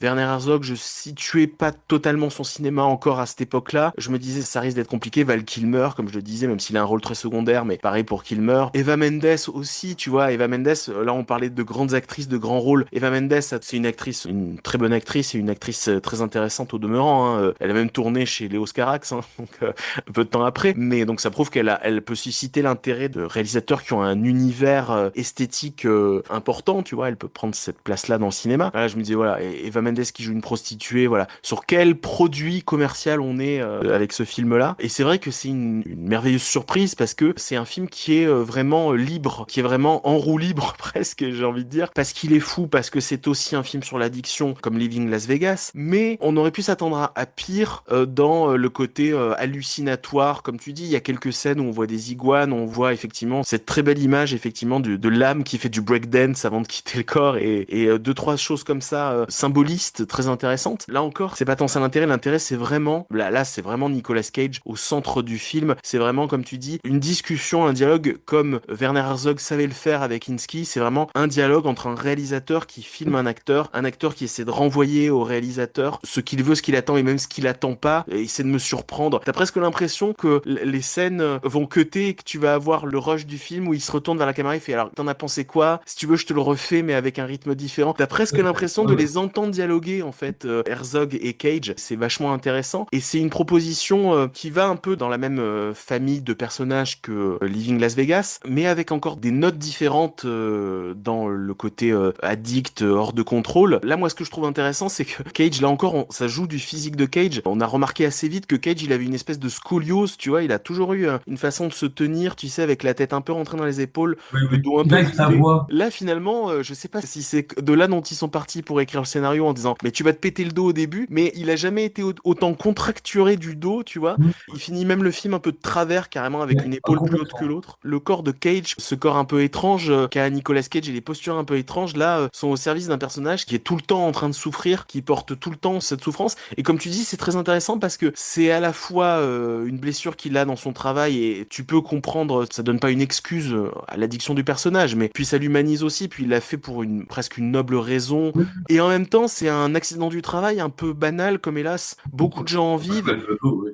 Werner Herzog, je situais pas totalement son cinéma encore à cette époque-là. Je me disais, ça risque d'être compliqué. Val Kilmer, comme je le disais, même s'il a un rôle très secondaire, mais pareil pour Kilmer. Eva Mendes aussi, tu vois, Eva Mendes, là, on parlait de grandes actrices, de grands rôles. Eva Mendes, c'est une actrice, une très bonne actrice et une actrice très intéressante au demeurant, hein. Elle a même tourné chez Léo Scarax, hein, donc un peu de temps après. Mais donc ça prouve elle peut susciter l'intérêt de réalisateurs qui ont un univers esthétique important, tu vois. Elle peut prendre cette place-là dans le cinéma. Voilà, je me disais, voilà, Eva Mendes qui joue une prostituée, voilà. Sur quel produit commercial on est avec ce film-là. Et c'est vrai que c'est une merveilleuse surprise parce que c'est un film qui est vraiment libre, qui est vraiment en roue libre presque, j'ai envie de dire, parce qu'il est fou, parce que c'est aussi un film sur l'addiction comme Leaving Las Vegas, mais on aurait pu s'attendre à pire dans le côté hallucinatoire, comme tu dis. Il y a quelques scènes où on voit des iguanes, on voit effectivement cette très belle image effectivement de l'âme qui fait du breakdance avant de quitter le corps et deux trois choses comme ça symbolistes très intéressantes. Là encore, c'est pas tant ça l'intérêt c'est vraiment là c'est vraiment Nicolas Cage au centre du film. C'est vraiment, comme tu dis, une discussion, un dialogue comme Werner Herzog savait le faire avec Kinski. C'est vraiment un dialogue entre un réalisateur qui filme un acteur qui essaie de renvoyer au réalisateur ce qu'il veut, ce qu'il attend et même ce qu'il attend pas, et essaie de me surprendre. T'as presque l'impression que les scènes vont cutter et que tu vas avoir le rush du film où il se retourne vers la caméra et fait, alors t'en as pensé quoi? Si tu veux, je te le refais mais avec un rythme différent. T'as presque l'impression de les entendre dialoguer en fait, Herzog et Cage. C'est vachement intéressant et c'est une proposition qui va un peu dans la même famille de personnages que Leaving Las Vegas, mais avec encore des notes différentes dans le côté addict, hors de contrôle. Là, moi, ce que je trouve intéressant, c'est que Cage, là encore, ça joue du physique de Cage. On a remarqué assez vite que Cage, il avait une espèce de scoliose, tu vois, il a toujours eu une façon de se tenir, tu sais, avec la tête un peu rentrée dans les épaules, le dos un peu Avec sa coupé. voix. Là, finalement, je sais pas si c'est de là dont ils sont partis pour écrire le scénario en disant, mais tu vas te péter le dos au début, mais il a jamais été autant contracturé du dos, tu vois. Il finit même le film un peu de travers, carrément, avec une épaule plus haute que l'autre. Le corps de Cage, ce corps un peu étrange qu'a Nicolas Cage et les postures un peu étranges, là, sont au service d'un personnage qui est tout le temps en train de souffrir, qui porte tout le temps cette souffrance. Et comme tu dis, c'est très intéressant parce que c'est à la fois une blessure qu'il a dans son travail et tu peux comprendre, ça donne pas une excuse à l'addiction du personnage, mais puis ça l'humanise aussi, puis il l'a fait pour presque une noble raison. Et en même temps, c'est un accident du travail un peu banal, comme hélas, beaucoup de gens en vivent.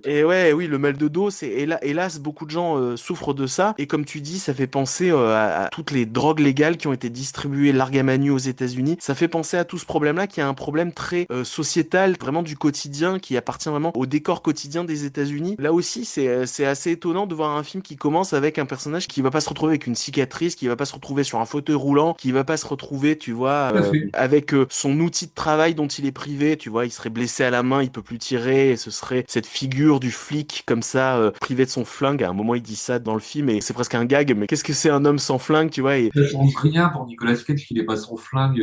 Et ouais, oui, le mal de dos, c'est hélas, beaucoup de gens souffrent de ça. Et comme tu dis, ça fait penser à toutes les drogues légales qui ont été distribuées larga manu aux États-Unis. Ça fait penser à tout ce problème-là, qui est un problème très sociétal, vraiment du quotidien, qui appartient vraiment au décor quotidien des États-Unis. Là aussi, c'est assez étonnant de voir un film qui commence avec un personnage qui va pas se retrouver avec une cicatrice, qui va pas se retrouver sur un fauteuil roulant, qui va pas se retrouver, tu vois, avec son outil de travail dont il est privé, tu vois, il serait blessé à la main, il peut plus tirer, et ce serait cette figure du flic comme ça, privé de son flingue. À un moment, il dit ça dans le film et c'est presque un gag, mais qu'est-ce que c'est un homme sans flingue, tu vois. Ça change rien pour Nicolas Cage qu'il ait pas son flingue.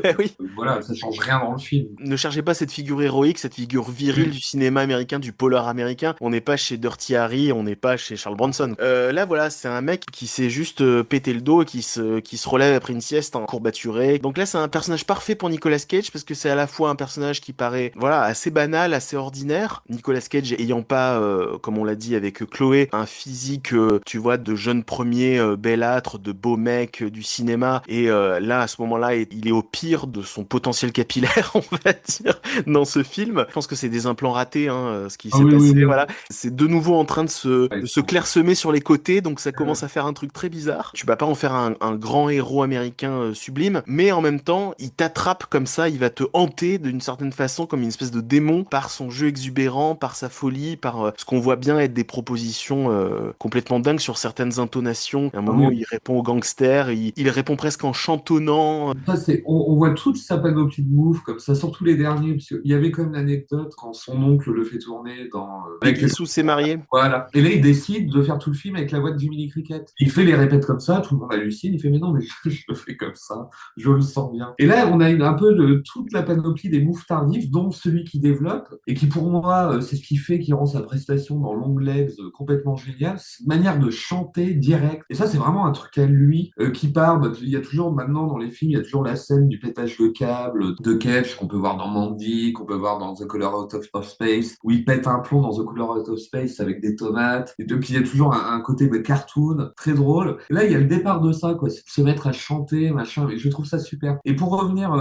Ouais, oui. Voilà, ça change rien dans le film. Ne cherchez pas cette figure héroïque, cette figure virile du cinéma américain, du polar américain. On n'est pas chez Dirty Harry, on n'est pas chez Charles Bronson. Là, voilà, c'est un mec qui s'est juste pété le dos et qui se relève après une sieste en courbaturé. Donc là, c'est un personnage parfait pour Nicolas Cage parce que c'est à la fois un personnage qui paraît, voilà, assez banal, assez ordinaire. Nicolas Cage ayant pas, comme on l'a dit avec Chloé, un physique, tu vois, de jeune premier bellâtre, de beau mec du cinéma. Et là, à ce moment-là, il est au pire de son potentiel capillaire, on va dire, dans ce film. Je pense que c'est des implants ratés, hein, ce qui s'est passé. Oui. Voilà, c'est de nouveau en train de se clairsemer sur les côtés, donc ça commence à faire un truc très bizarre. Tu vas pas en faire un grand héros américain sublime, mais en même temps, il t'attrape comme ça, il va te hanter d'une certaine façon comme une espèce de démon par son jeu exubérant, par sa folie, par ce qu'on voit bien être des propositions complètement dingues sur certaines intonations. À un moment, il répond au gangster, il répond presque en chantonnant. Ça, on voit toute sa panoplie de moves comme ça, surtout les derniers. dernier, parce qu'il y avait quand même l'anecdote quand son oncle le fait tourner dans... Peggy Sue s'est mariée. Voilà. Et là, il décide de faire tout le film avec la voix de Jiminy Cricket. Il fait les répètes comme ça, tout le monde hallucine, il fait mais non, mais je le fais comme ça, je le sens bien. Et là, on a un peu de toute la panoplie des moves tardifs, dont celui qui développe, et qui pour moi, c'est ce qui fait qu'il rend sa prestation dans Long Legs complètement géniale, c'est une manière de chanter direct. Et ça, c'est vraiment un truc à lui, qui part, il y a toujours maintenant dans les films, il y a toujours la scène du pétage de câble de Cage qu'on peut voir dans Mandy, qu'on peut voir dans The Color Out of Space, où il pète un plomb dans The Color Out of Space avec des tomates. Et puis il y a toujours un côté cartoon très drôle. Et là, il y a le départ de ça, quoi, c'est de se mettre à chanter, machin. Et je trouve ça super. Et pour revenir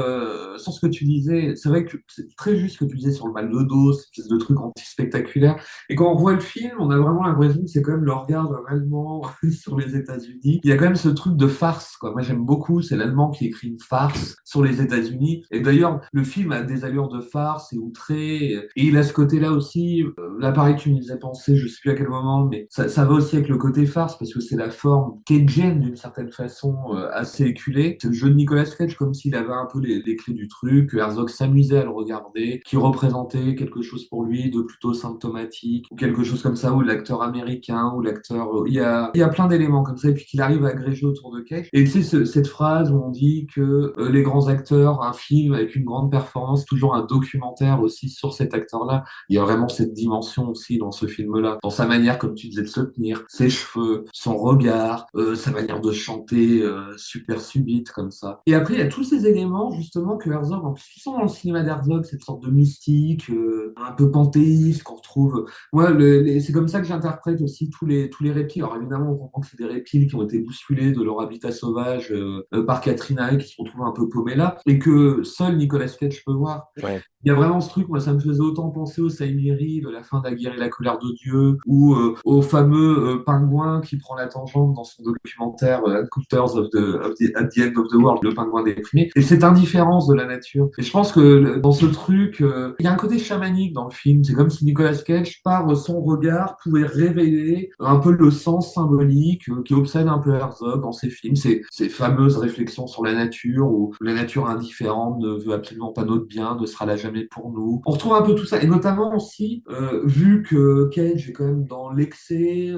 sur ce que tu disais, c'est vrai que c'est très juste ce que tu disais sur le mal de dos, cette espèce de truc anti-spectaculaire. Et quand on voit le film, on a vraiment l'impression que c'est quand même le regard d'un Allemand sur les États-Unis. Il y a quand même ce truc de farce, quoi. Moi, j'aime beaucoup. C'est l'Allemand qui écrit une farce sur les États-Unis. Et d'ailleurs, le film a des allures de farce et outré. Et il a ce côté-là aussi. Là, pareil, tu me faisais penser, je sais plus à quel moment, mais ça va aussi avec le côté farce parce que c'est la forme cageenne d'une certaine façon, assez éculée. C'est le jeu de Nicolas Cage comme s'il avait un peu les clés du truc, que Herzog s'amusait à le regarder, qui représentait quelque chose pour lui de plutôt symptomatique ou quelque chose comme ça, ou l'acteur américain ou l'acteur, il y a plein d'éléments comme ça et puis qu'il arrive à agréger autour de Cage. Et tu sais cette phrase où on dit que les grands acteurs, un film avec une grande performance, toujours un documentaire aussi sur cet acteur-là. Il y a vraiment cette dimension aussi dans ce film-là, dans sa manière, comme tu disais, de se tenir, ses cheveux, son regard, sa manière de chanter super subite comme ça. Et après, il y a tous ces éléments justement que Herzog, en plus, ils sont dans le cinéma d'Herzog, cette sorte de mystique, un peu panthéiste qu'on retrouve. Moi, c'est comme ça que j'interprète aussi tous les reptiles. Alors évidemment, on comprend que c'est des reptiles qui ont été bousculés de leur habitat sauvage par Katrina et qui se retrouvent un peu paumés là, et que seul Nicolas Cage peut voir. Ouais. Il y a vraiment ce truc, moi ça me faisait autant penser au Salieri de La fin de la guerre et la colère de Dieu, ou au fameux pingouin qui prend la tangente dans son documentaire Encounters at the End of the World, le pingouin déprimé, et cette indifférence de la nature. Et je pense que dans ce truc, il y a un côté chamanique dans le film, c'est comme si Nicolas Cage, par son regard, pouvait révéler un peu le sens symbolique qui obsède un peu Herzog dans ses films, ces fameuses réflexions sur la nature, où la nature indifférente ne veut absolument pas notre bien, ne sera là jamais pour nous. On retrouve un peu tout ça, et notamment aussi, vu que Cage est quand même dans l'excès,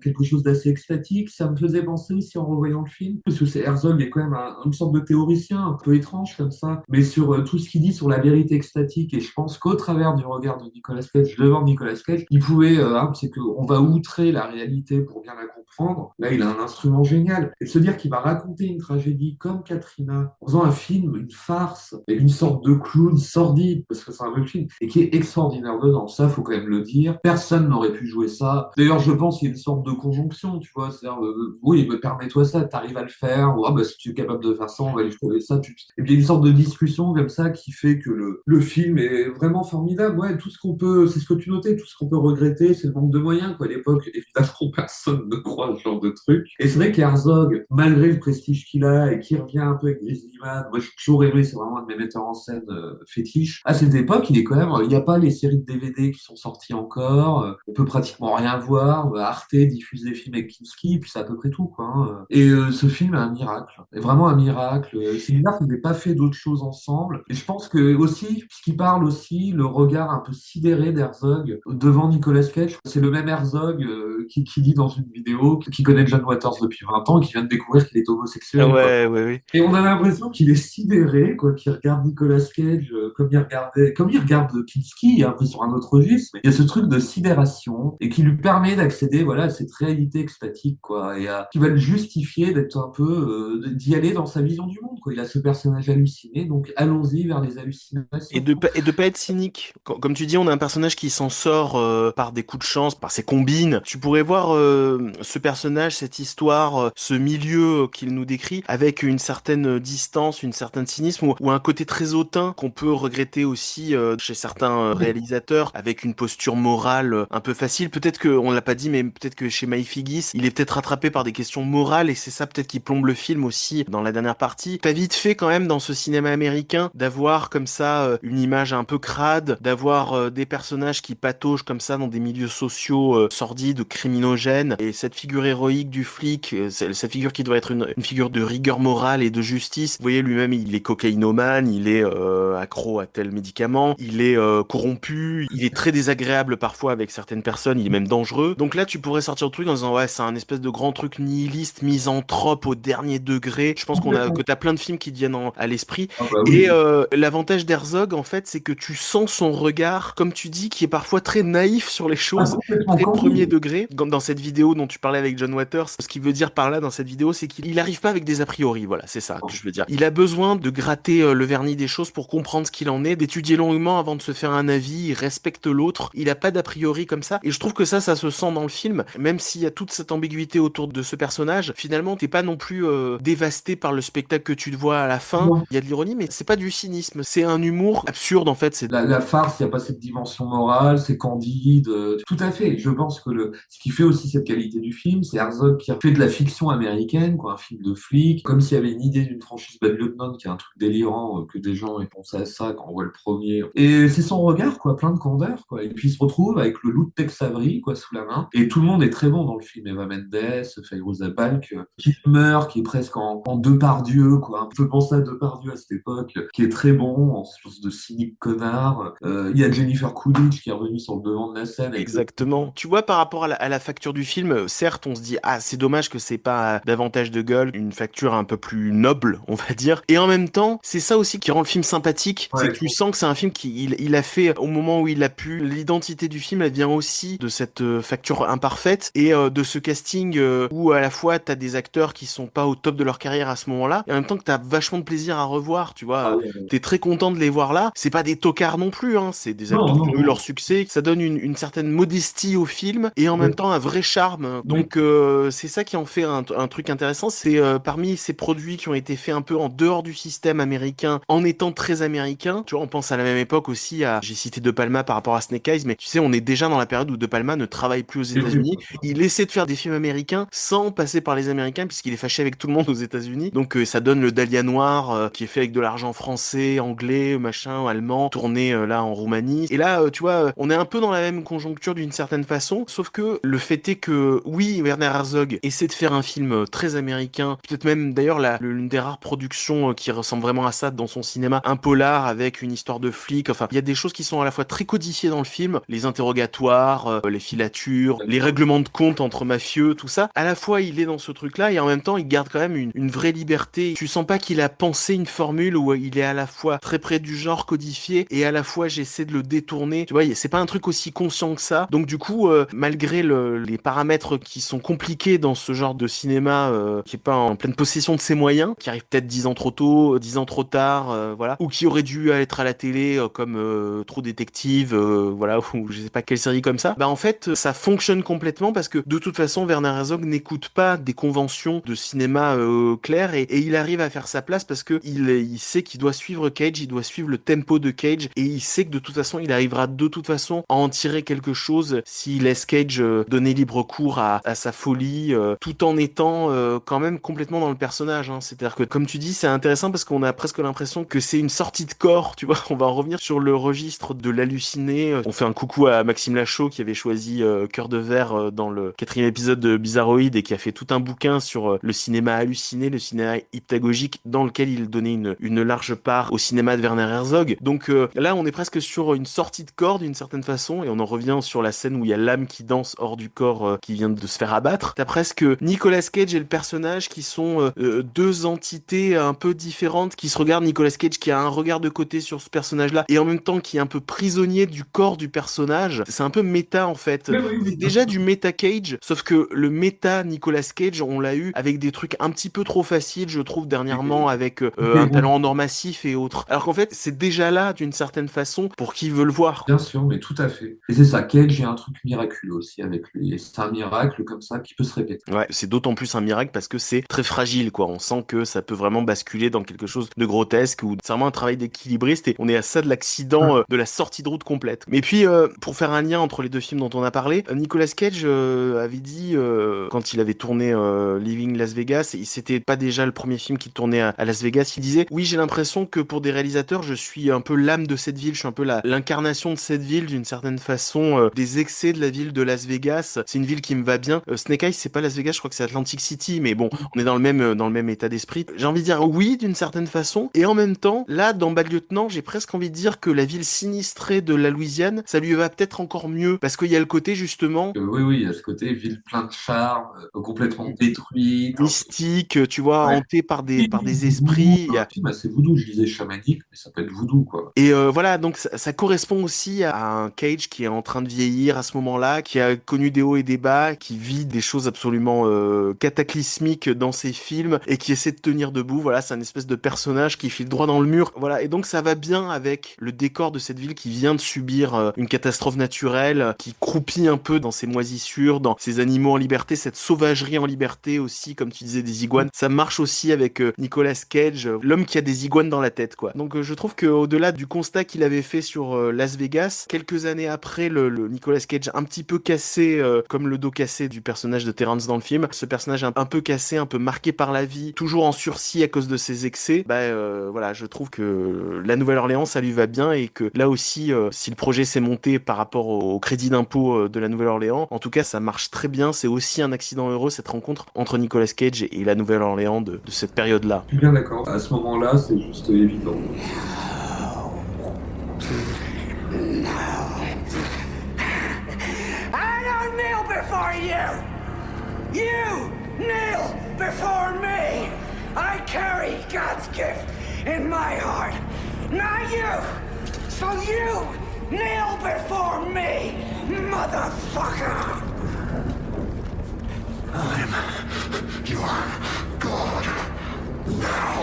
quelque chose d'assez extatique, ça me faisait penser aussi en revoyant le film, parce que c'est Herzog est quand même une sorte de théoricien un peu étrange comme ça, mais sur tout ce qu'il dit sur la vérité extatique, et je pense qu'au travers du regard de Nicolas Cage, devant Nicolas Cage, il pouvait, c'est qu'on va outrer la réalité pour bien la comprendre. Là, il a un instrument génial, et de se dire qu'il va raconter une tragédie comme Katrina, en faisant un film, une farce, et une sorte de clown sordide, parce que c'est un vrai film, et qui est extraordinaire dedans. Ça, faut quand même le dire. Personne n'aurait pu jouer ça. D'ailleurs, je pense qu'il y a une sorte de conjonction, tu vois. C'est-à-dire, oui, mais permets-toi ça, t'arrives à le faire. Ou, si tu es capable de faire ça, on va aller trouver ça. Et puis, il y a une sorte de discussion comme ça qui fait que le film est vraiment formidable. Ouais, tout ce qu'on peut, c'est ce que tu notais, tout ce qu'on peut regretter, c'est le manque de moyens, quoi. À l'époque, évidemment, personne ne croit à ce genre de truc. Et c'est vrai qu'Herzog, malgré le prestige qu'il a et qui revient un peu avec Grizzly Man, moi, j'ai toujours aimé, c'est vraiment un de mes metteurs en scène fétiches. À cette époque, il n'y a pas les séries de DVD qui sont sorties encore, on peut pratiquement rien voir, Arte diffuse des films avec Kinski, puis c'est à peu près tout, quoi, hein. Et ce film est un miracle, est vraiment un miracle. C'est bizarre qu'ils n'aient pas fait d'autres choses ensemble, et je pense que aussi, ce qui parle aussi, le regard un peu sidéré d'Herzog devant Nicolas Cage, c'est le même Herzog qui dit dans une vidéo qui connaît John Waters depuis 20 ans et qui vient de découvrir qu'il est homosexuel. Ouais. Et on a l'impression qu'il est sidéré, quoi, qu'il regarde Nicolas Cage comme il regarde Kinski, un peu sur un autre registre. Il y a ce truc de sidération et qui lui permet d'accéder, voilà, à cette réalité extatique, quoi, et qui va le justifier d'être un peu, d'y aller dans sa vision du monde, quoi. Il a ce personnage halluciné, donc allons-y vers les hallucinations. Et de pas être cynique. Comme tu dis, on a un personnage qui s'en sort par des coups de chance, par ses combines. Tu pourrais voir ce personnage, cette histoire, ce milieu qu'il nous décrit avec une certaine distance, une certaine cynisme ou un côté très hautain qu'on peut regretter aussi chez certains réalisateurs avec une posture morale un peu facile. Peut-être que, on l'a pas dit, mais peut-être que chez Mike Figgis, il est peut-être rattrapé par des questions morales et c'est ça peut-être qui plombe le film aussi dans la dernière partie. T'as vite fait quand même dans ce cinéma américain d'avoir comme ça une image un peu crade, d'avoir des personnages qui pataugent comme ça dans des milieux sociaux sordides, criminogènes, et cette figure héroïque du flic, cette figure qui doit être une figure de rigueur morale et de justice. Vous voyez, lui-même, il est cocaïnomane, il est accro à tel médicament, il est corrompu, il est très désagréable parfois avec certaines personnes, il est même dangereux. Donc là, tu pourrais sortir le truc en disant ouais, c'est un espèce de grand truc nihiliste, misanthrope au dernier degré. Je pense que t'as plein de films qui te viennent à l'esprit. Ah bah oui. Et l'avantage d'Herzog, en fait, c'est que tu sens son regard, comme tu dis, qui est parfois très naïf sur les choses, Complètement très candide. premier degré. Dans cette vidéo dont tu parlais avec John Waters, ce qu'il veut dire par là dans cette vidéo, c'est qu'il arrive pas avec des a priori. Voilà, c'est ça que je veux dire. Il a besoin de gratter le vernis des choses pour comprendre ce qu'il en est, d'étudier longuement avant de se faire un avis. Il respecte l'autre. Il a pas d'a priori comme ça. Et je trouve que ça se sent dans le film, même s'il y a toute cette ambiguïté autour de ce personnage. Finalement, t'es pas non plus dévasté par le spectacle que tu te vois à la fin. Non. Il y a de l'ironie, mais c'est pas du cynisme. C'est un humour absurde en fait. C'est La farce, il n'y a pas cette dimension morale, c'est candide. Tout à fait. Je pense que ce qui fait aussi cette qualité du film, c'est Herzog qui a fait de la fiction américaine, quoi, un film de flic, comme s'il y avait une idée d'une franchise Bad Lieutenant, qui est un truc délirant, que des gens aient pensé à ça quand on voit le premier. Et c'est son regard, quoi, plein de candeur, quoi. Et puis il se retrouve avec le loup de Tex Avery, quoi, sous la main. Et tout le monde est très bon dans le film. Eva Mendes, Fairouz Balk, qui meurt, qui est presque en Depardieu, quoi. Un peu penser à Depardieu à cette époque, qui est très bon, en sorte de cynique connard. Il y a Jennifer Coolidge qui est revenue sur le devant de la scène. exactement. Tu vois, par rapport à la facture du film, certes, on se dit ah c'est dommage que c'est pas davantage de gueule, une facture un peu plus noble, on va dire. Et en même temps, c'est ça aussi qui rend le film sympathique, c'est Ouais. que tu sens que c'est un film il a fait au moment où il a pu. L'identité du film, elle vient aussi de cette facture imparfaite et de ce casting où à la fois t'as des acteurs qui sont pas au top de leur carrière à ce moment-là, et en même temps que t'as vachement de plaisir à revoir, tu vois. Ah ouais. T'es très content de les voir là. C'est pas des tocards non plus, hein. C'est des Non, acteurs non, qui ont eu non. leur succès. Ça donne une certaine modestie au film et en même Oui. temps un vrai charme. Donc c'est ça qui en fait un truc intéressant. C'est parmi ces produits qui ont été faits un peu en dehors du système américain, en étant très américain. Tu vois, on pense à la même époque aussi à, j'ai cité De Palma par rapport à Snake Eyes, mais tu sais, on est déjà dans la période où De Palma ne travaille plus aux États-Unis. Il essaie de faire des films américains sans passer par les Américains puisqu'il est fâché avec tout le monde aux États-Unis. Donc ça donne le Dahlia Noir qui est fait avec de l'argent français, anglais, machin, allemand, tourné là en Roumanie. Et là, tu vois, on est un peu dans la même conjoncture d'une certaine façon, sauf que le fait est que oui, Werner Herzog essaie de faire un film très américain, peut-être même d'ailleurs l'une des rares productions qui ressemble vraiment à ça dans son cinéma, un polar avec une histoire de flic. Enfin, il y a des choses qui sont à la fois très codifiées dans le film, les interrogatoires, les filatures, les règlements de compte entre mafieux, tout ça. À la fois, il est dans ce truc-là et en même temps, il garde quand même une vraie liberté. Tu sens pas qu'il a pensé une formule où il est à la fois très près du genre codifié et à la fois j'essaie de le détourner. Tu vois, c'est pas un truc aussi conscient que ça. Donc du coup, malgré les paramètres qui sont compliqués dans ce genre de cinéma qui est pas en pleine possession de ses moyens, qui arrive peut-être 10 ans trop tôt, 10 ans trop tard, voilà, ou qui aurait dû être à la télé comme True Detective, voilà, ou je sais pas quelle série comme ça, bah en fait, ça fonctionne complètement parce que de toute façon, Werner Herzog n'écoute pas des conventions de cinéma claires et il arrive à faire sa place parce que il sait qu'il doit suivre Cage, il doit suivre le tempo de Cage et il sait que de toute façon, il arrivera de toute façon à en tirer quelque chose s'il laisse Cage donner libre cours à sa folie tout en étant quand même complètement dans le personnage, hein. C'est-à-dire que comme tu dis, c'est intéressant parce qu'on a presque l'impression que c'est une sortie de corps, tu vois. On va en revenir sur le registre de l'halluciné. On fait un coucou à Maxime Lachaud qui avait choisi Cœur de verre dans le 4e épisode de Bizarroïde et qui a fait tout un bouquin sur le cinéma halluciné, le cinéma hypnagogique dans lequel il donnait une large part au cinéma de Werner Herzog. Donc là, on est presque sur une sortie de corps d'une certaine façon et on en revient sur la scène où il y a l'âme qui danse hors du corps qui vient de se faire abattre. T'as presque Nicolas Cage et le personnage qui sont deux entités un peu différentes qui se regardent. Nicolas Cage qui a un regard de côté sur ce personnage-là et en même temps qui est un peu prisonnier du corps du personnage. C'est un peu méta en fait. C'est déjà du méta Cage, sauf que le méta Nicolas Cage, on l'a eu avec des trucs un petit peu trop faciles, je trouve, dernièrement, avec un talent en or massif et autres. Alors qu'en fait, c'est déjà là d'une certaine façon pour qui veut le voir. Bien sûr, mais tout à fait. Et c'est ça, Cage, il y a un truc miraculeux aussi avec lui. Et c'est un miracle comme ça qui peut se répéter. Ouais, c'est d'autant plus un miracle parce que c'est très fragile, quoi. On sent que ça peut vraiment basculer dans quelque chose de grotesque ou c'est vraiment un travail d'équilibriste et on est à ça de l'accident, de la sortie de route complète. Mais puis, pour faire un lien entre les deux films dont on a parlé, Nicolas Cage avait dit, quand il avait tourné Living Las Vegas, et c'était pas déjà le premier film qu'il tournait à Las Vegas, il disait, oui, j'ai l'impression que pour des réalisateurs, je suis un peu l'âme de cette ville, je suis un peu l'incarnation de cette ville d'une certaine façon, des excès de la ville de Las Vegas. C'est une ville qui me va bien. Snake Eyes, c'est pas Las Vegas, je crois que c'est Atlantic City, mais bon, on est dans le même état d'esprit. J'ai envie de dire oui, d'une certaine façon, et en même temps, là, dans Bad Lieutenant, j'ai presque envie de dire que la ville sinistrée de la Louisiane, ça lui va peut-être encore mieux, parce qu'il y a le côté justement Oui, il y a ce côté ville plein de charme, complètement détruite, un peu. mystique, tu vois, Ouais. hanté par Et des voodoo, esprits. un film assez voodoo, je disais chamanique, mais ça peut être voodoo, quoi. Et voilà, donc ça correspond aussi à un Cage qui est en train de vieillir à ce moment-là, qui a connu des hauts et des bas, qui vit des choses absolument cataclysmiques dans ses films et qui essaie de tenir debout. Voilà, c'est un espèce de personnage qui file droit dans le mur. Voilà, et donc ça va bien avec le décor de cette ville qui vient de subir une catastrophe naturelle, qui croupit un peu dans ses moisissures, dans ses animaux en liberté, cette sauvagerie en liberté aussi, comme tu disais, des iguanes. Ça marche aussi avec Nicolas Cage, l'homme qui a des iguanes dans la tête, quoi. Donc je trouve que au-delà du constat qu'il avait fait sur Las Vegas, quelques années après, le Nicolas Cage un petit peu cassé, comme le dos cassé du personnage de Terrence dans le film, ce personnage un peu cassé, un peu marqué par la vie, toujours en sursis à cause de ses excès, voilà, je trouve que la Nouvelle-Orléans, ça lui va bien et que là aussi, si le projet s'est monté par rapport au crédit d'impôt de la Nouvelle-Orléans, en tout cas, ça marche très bien. C'est aussi un accident heureux, cette rencontre entre Nicolas Cage et la Nouvelle-Orléans de cette période-là. Je suis bien d'accord. À ce moment-là, c'est juste évident. I don't kneel before you! You kneel before me! I carry God's gift in my heart, not you! So you kneel before me, motherfucker! I'm your God now!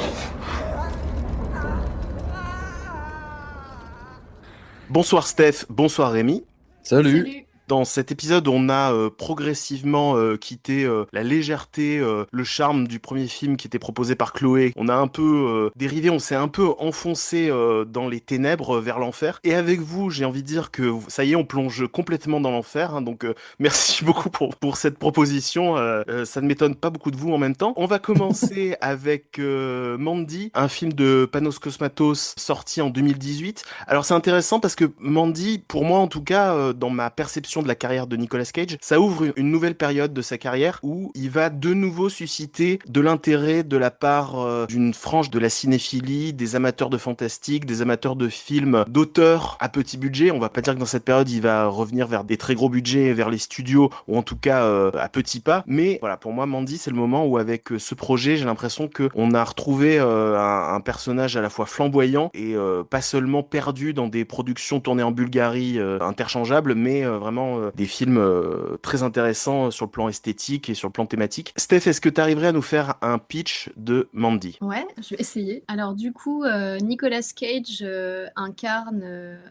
Bonsoir Steph, bonsoir Rémi. Salut. Dans cet épisode, on a progressivement quitté la légèreté, le charme du premier film qui était proposé par Chloé. On a un peu dérivé, on s'est un peu enfoncé dans les ténèbres vers l'enfer. Et avec vous, j'ai envie de dire que ça y est, on plonge complètement dans l'enfer. Hein, donc merci beaucoup pour cette proposition. Ça ne m'étonne pas beaucoup de vous en même temps. On va commencer avec Mandy, un film de Panos Cosmatos sorti en 2018. Alors c'est intéressant parce que Mandy, pour moi en tout cas, dans ma perception de la carrière de Nicolas Cage, ça ouvre une nouvelle période de sa carrière où il va de nouveau susciter de l'intérêt de la part d'une frange de la cinéphilie, des amateurs de fantastique, des amateurs de films d'auteurs à petit budget. On va pas dire que dans cette période il va revenir vers des très gros budgets, vers les studios, ou en tout cas à petits pas. Mais voilà, pour moi Mandy, c'est le moment où avec ce projet, j'ai l'impression que on a retrouvé un personnage à la fois flamboyant et pas seulement perdu dans des productions tournées en Bulgarie interchangeables, mais vraiment des films très intéressants sur le plan esthétique et sur le plan thématique. Steph, est-ce que tu arriverais à nous faire un pitch de Mandy ? Ouais, je vais essayer. Alors du coup, Nicolas Cage incarne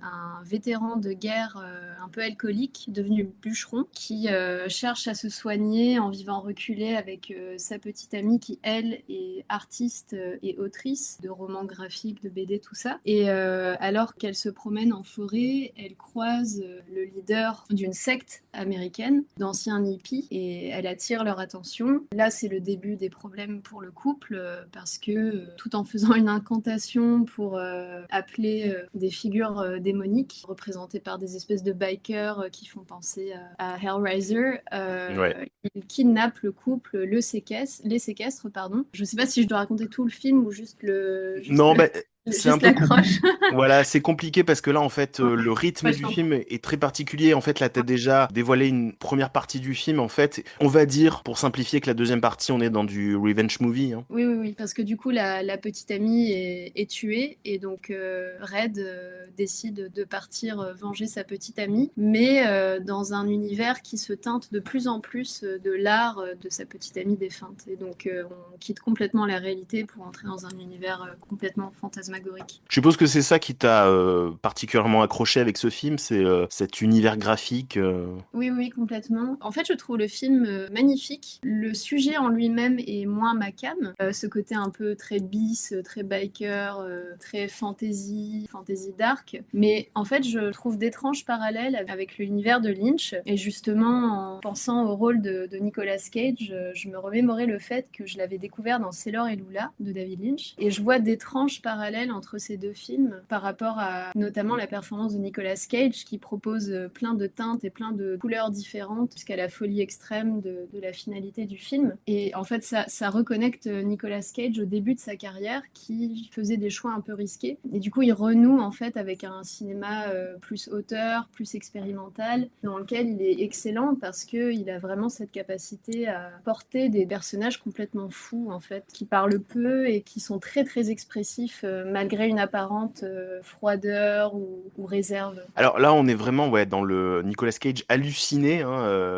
un vétéran de guerre un peu alcoolique, devenu bûcheron, qui cherche à se soigner en vivant reculé avec sa petite amie qui, elle, est artiste et autrice de romans graphiques, de BD, tout ça. Et alors qu'elle se promène en forêt, elle croise le leader d'une secte américaine d'anciens hippies et elle attire leur attention. Là, c'est le début des problèmes pour le couple parce que tout en faisant une incantation pour appeler des figures démoniques représentées par des espèces de bikers qui font penser à Hellraiser, il kidnappe le couple, les séquestre, pardon. Je sais pas si je dois raconter tout le film ou juste le... C'est un peu voilà, c'est compliqué parce que là en fait le rythme du film est très particulier. En fait là t'as déjà dévoilé une première partie du film. En fait on va dire pour simplifier que la deuxième partie on est dans du revenge movie, hein. Oui, parce que du coup la petite amie est tuée et donc Red décide de partir venger sa petite amie, mais dans un univers qui se teinte de plus en plus de l'art de sa petite amie défunte. Et donc on quitte complètement la réalité pour entrer dans un univers complètement fantasmagorique. Je suppose que c'est ça qui t'a particulièrement accroché avec ce film, c'est cet univers graphique. Oui, complètement. En fait, je trouve le film magnifique. Le sujet en lui-même est moins ma came. Ce côté un peu très bis, très biker, très fantasy dark. Mais en fait, je trouve d'étranges parallèles avec l'univers de Lynch. Et justement, en pensant au rôle de Nicolas Cage, je me remémorais le fait que je l'avais découvert dans Sailor et Lula de David Lynch. Et je vois d'étranges parallèles parallèle entre ces deux films par rapport à notamment la performance de Nicolas Cage qui propose plein de teintes et plein de couleurs différentes jusqu'à la folie extrême de la finalité du film. Et en fait, ça reconnecte Nicolas Cage au début de sa carrière qui faisait des choix un peu risqués. Et du coup, il renoue en fait avec un cinéma plus auteur, plus expérimental, dans lequel il est excellent parce qu'il a vraiment cette capacité à porter des personnages complètement fous en fait, qui parlent peu et qui sont très très expressifs malgré une apparente froideur ou réserve. Alors là, on est vraiment dans le Nicolas Cage halluciné.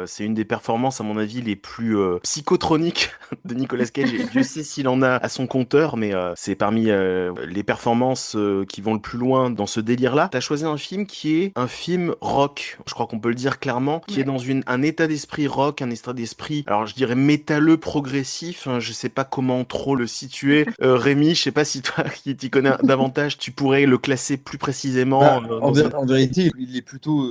C'est une des performances, à mon avis, les plus psychotroniques de Nicolas Cage. Et Dieu sait s'il en a à son compteur, mais c'est parmi les performances qui vont le plus loin dans ce délire-là. T'as choisi un film qui est un film rock, je crois qu'on peut le dire clairement, qui est dans un état d'esprit rock, un état d'esprit, alors je dirais métalleux progressif. Je sais pas comment trop le situer. Rémi, je sais pas si toi qui t'y connais davantage, tu pourrais le classer plus précisément. En vérité, il est plutôt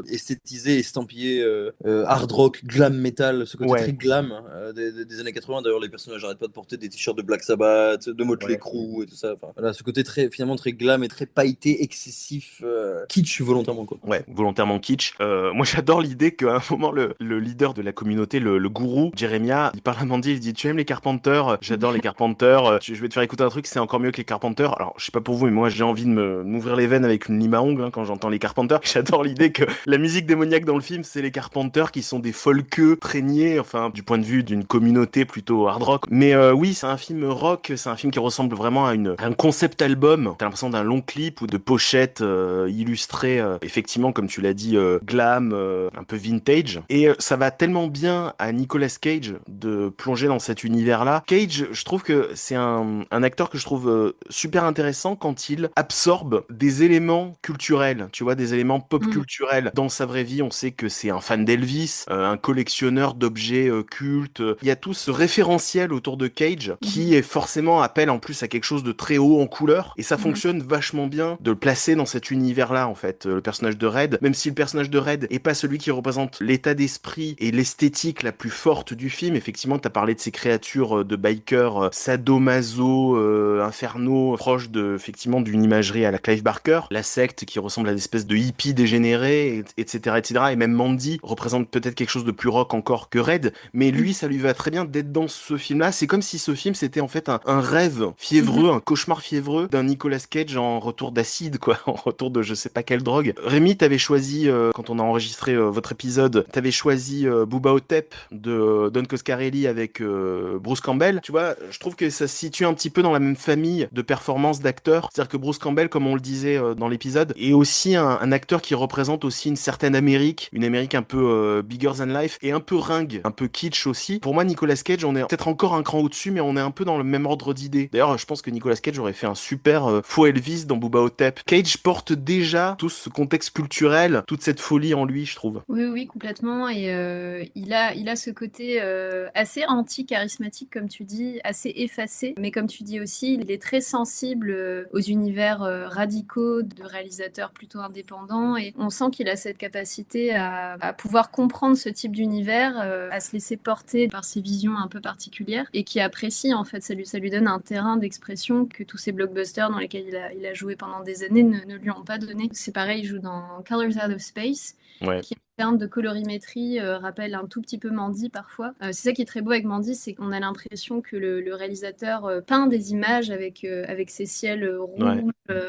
esthétisé, estampillé hard rock, glam metal, ce côté très glam des années 80. D'ailleurs, les personnages n'arrêtent pas de porter des t-shirts de Black Sabbath, de Motley Crue et tout ça. Enfin, voilà, ce côté finalement très glam et très pailleté, excessif, kitsch volontairement quoi. Ouais, volontairement kitsch. Moi, j'adore l'idée qu'à un moment, le leader de la communauté, le gourou, Jeremiah, il parle à Mandy, il dit: tu aimes les Carpenters? J'adore les Carpenters. Je vais te faire écouter un truc, c'est encore mieux que les Carpenters. Alors, je sais pas pour vous, mais moi, j'ai envie de m'ouvrir les veines avec une lime à ongles quand j'entends les Carpenters. J'adore l'idée que la musique démoniaque dans le film, c'est les Carpenters qui sont des folkeux prégnés, enfin, du point de vue d'une communauté plutôt hard rock. Mais oui, c'est un film rock, c'est un film qui ressemble vraiment à un concept album. T'as l'impression d'un long clip ou de pochettes illustrées, effectivement, comme tu l'as dit, glam, un peu vintage. Et ça va tellement bien à Nicolas Cage de plonger dans cet univers-là. Cage, je trouve que c'est un acteur que je trouve super intéressant quand il absorbe des éléments culturels, tu vois, des éléments pop culturels. Dans sa vraie vie, on sait que c'est un fan d'Elvis, un collectionneur d'objets cultes. Il y a tout ce référentiel autour de Cage qui est forcément appelle en plus à quelque chose de très haut en couleur. Et ça fonctionne vachement bien de le placer dans cet univers-là, en fait. Le personnage de Red, même si le personnage de Red est pas celui qui représente l'état d'esprit et l'esthétique la plus forte du film. Effectivement, t'as parlé de ces créatures de bikers sadomaso, inferno, proches effectivement d'une imagerie à la Clive Barker, la secte qui ressemble à des espèces de hippies dégénérés, etc., etc. Et même Mandy représente peut-être quelque chose de plus rock encore que Red, mais lui, ça lui va très bien d'être dans ce film-là. C'est comme si ce film, c'était en fait un rêve fiévreux, un cauchemar fiévreux d'un Nicolas Cage en retour d'acide, quoi, en retour de je sais pas quelle drogue. Rémi, t'avais choisi, quand on a enregistré votre épisode, t'avais choisi Booba Otep de Don Coscarelli avec Bruce Campbell. Tu vois, je trouve que ça se situe un petit peu dans la même famille de performances d'acteurs. C'est-à-dire que Bruce Campbell, comme on le disait dans l'épisode, est aussi un acteur qui représente aussi une certaine Amérique, une Amérique un peu bigger than life et un peu ringue, un peu kitsch aussi. Pour moi, Nicolas Cage, on est peut-être encore un cran au-dessus, mais on est un peu dans le même ordre d'idées. D'ailleurs, je pense que Nicolas Cage aurait fait un super faux Elvis dans Booba Otep. Cage porte déjà tout ce contexte culturel, toute cette folie en lui, je trouve. Oui, oui, complètement. Et il a ce côté assez anti-charismatique, comme tu dis, assez effacé. Mais comme tu dis aussi, il est très sensible aux univers radicaux de réalisateurs plutôt indépendants. Et on sent qu'il a cette capacité à pouvoir comprendre ce type d'univers, à se laisser porter par ses visions un peu particulières et qui apprécie, en fait. Ça lui donne un terrain d'expression que tous ces blockbusters dans lesquels il a joué pendant des années ne lui ont pas donné. C'est pareil, il joue dans Colors Out of Space, qui en termes de colorimétrie rappelle un tout petit peu Mandy parfois. C'est ça qui est très beau avec Mandy, c'est qu'on a l'impression que le réalisateur peint des images avec ses ciels rouges,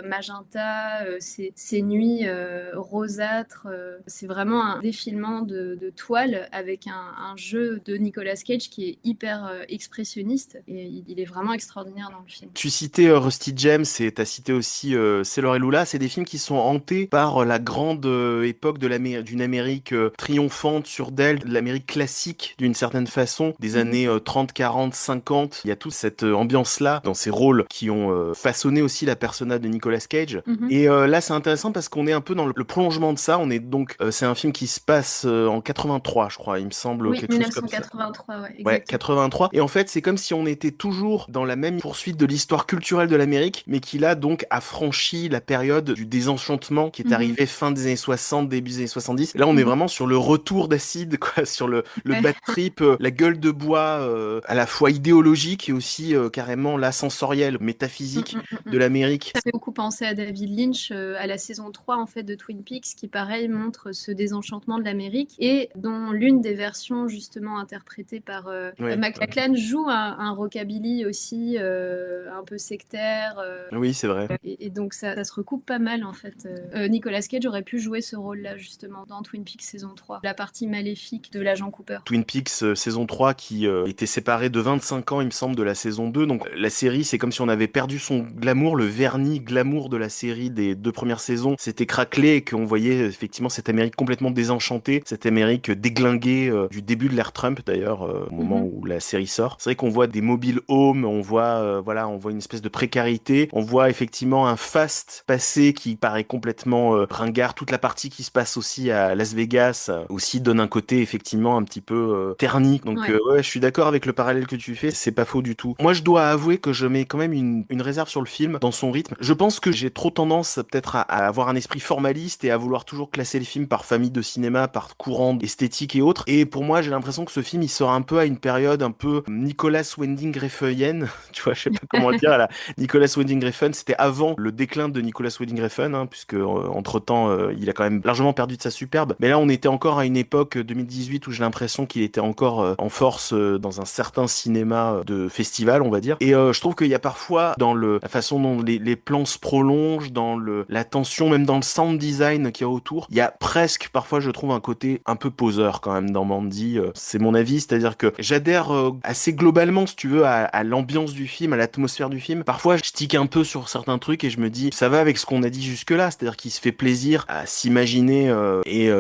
magenta, ses nuits rosâtres. C'est vraiment un défilement de toiles avec un jeu de Nicolas Cage qui est hyper expressionniste et il est vraiment extraordinaire dans le film. Tu citais Rusty James et t'as cité aussi Sailor et Lula. C'est des films qui sont hantés par la grande époque d'une Amérique triomphante sur d'elle, de l'Amérique classique d'une certaine façon, des années 30, 40, 50. Il y a toute cette ambiance-là dans ces rôles qui ont façonné aussi la persona de Nicolas Cage. Et là, c'est intéressant parce qu'on est un peu dans le prolongement de ça. On est donc, c'est un film qui se passe en 83, je crois, il me semble. Oui, quelque 1983, chose comme ça. ouais, exactement. Ouais, 83. Et en fait, c'est comme si on était toujours dans la même poursuite de l'histoire culturelle de l'Amérique, mais qui là, donc, a franchi la période du désenchantement qui est arrivé fin des années 60, début des années 70. Là, on est est vraiment sur le retour d'acide, quoi, sur le bad trip, la gueule de bois, à la fois idéologique et aussi carrément la sensorielle, métaphysique de l'Amérique. Ça fait beaucoup penser à David Lynch, à la saison 3 en fait de Twin Peaks, qui pareil montre ce désenchantement de l'Amérique et dont l'une des versions justement interprétée par McLachlan joue un rockabilly aussi un peu sectaire. Oui, c'est vrai. Et donc ça se recoupe pas mal en fait. Nicolas Cage aurait pu jouer ce rôle-là justement dans Twin Peaks saison 3, la partie maléfique de l'agent Cooper. Twin Peaks saison 3 qui était séparée de 25 ans il me semble de la saison 2, donc la série c'est comme si on avait perdu son glamour, le vernis glamour de la série des 2 premières saisons s'était craquelé et qu'on voyait effectivement cette Amérique complètement désenchantée, cette Amérique déglinguée du début de l'ère Trump d'ailleurs, au moment où la série sort. C'est vrai qu'on voit des mobile homes, on voit on voit une espèce de précarité, on voit effectivement un fast passé qui paraît complètement ringard, toute la partie qui se passe aussi à Las Vegas aussi donne un côté effectivement un petit peu terni. Donc je suis d'accord avec le parallèle que tu fais, c'est pas faux du tout. Moi je dois avouer que je mets quand même une réserve sur le film dans son rythme. Je pense que j'ai trop tendance peut-être à avoir un esprit formaliste et à vouloir toujours classer les films par famille de cinéma, par courant esthétique et autres. Et pour moi j'ai l'impression que ce film il sort un peu à une période un peu Nicolas Winding Refn, tu vois, je sais pas comment le dire, Nicolas Winding Refn, c'était avant le déclin de Nicolas Winding Refn, puisque entre-temps il a quand même largement perdu de sa superbe. Mais là on était encore à une époque 2018 où j'ai l'impression qu'il était encore en force dans un certain cinéma de festival, on va dire. Et je trouve qu'il y a parfois dans la façon dont les plans se prolongent, dans la tension, même dans le sound design qu'il y a autour, il y a presque parfois je trouve un côté un peu poseur quand même dans Mandy. C'est mon avis, c'est-à-dire que j'adhère assez globalement, si tu veux, à l'ambiance du film, à l'atmosphère du film. Parfois je tique un peu sur certains trucs et je me dis ça va avec ce qu'on a dit jusque-là, c'est-à-dire qu'il se fait plaisir à s'imaginer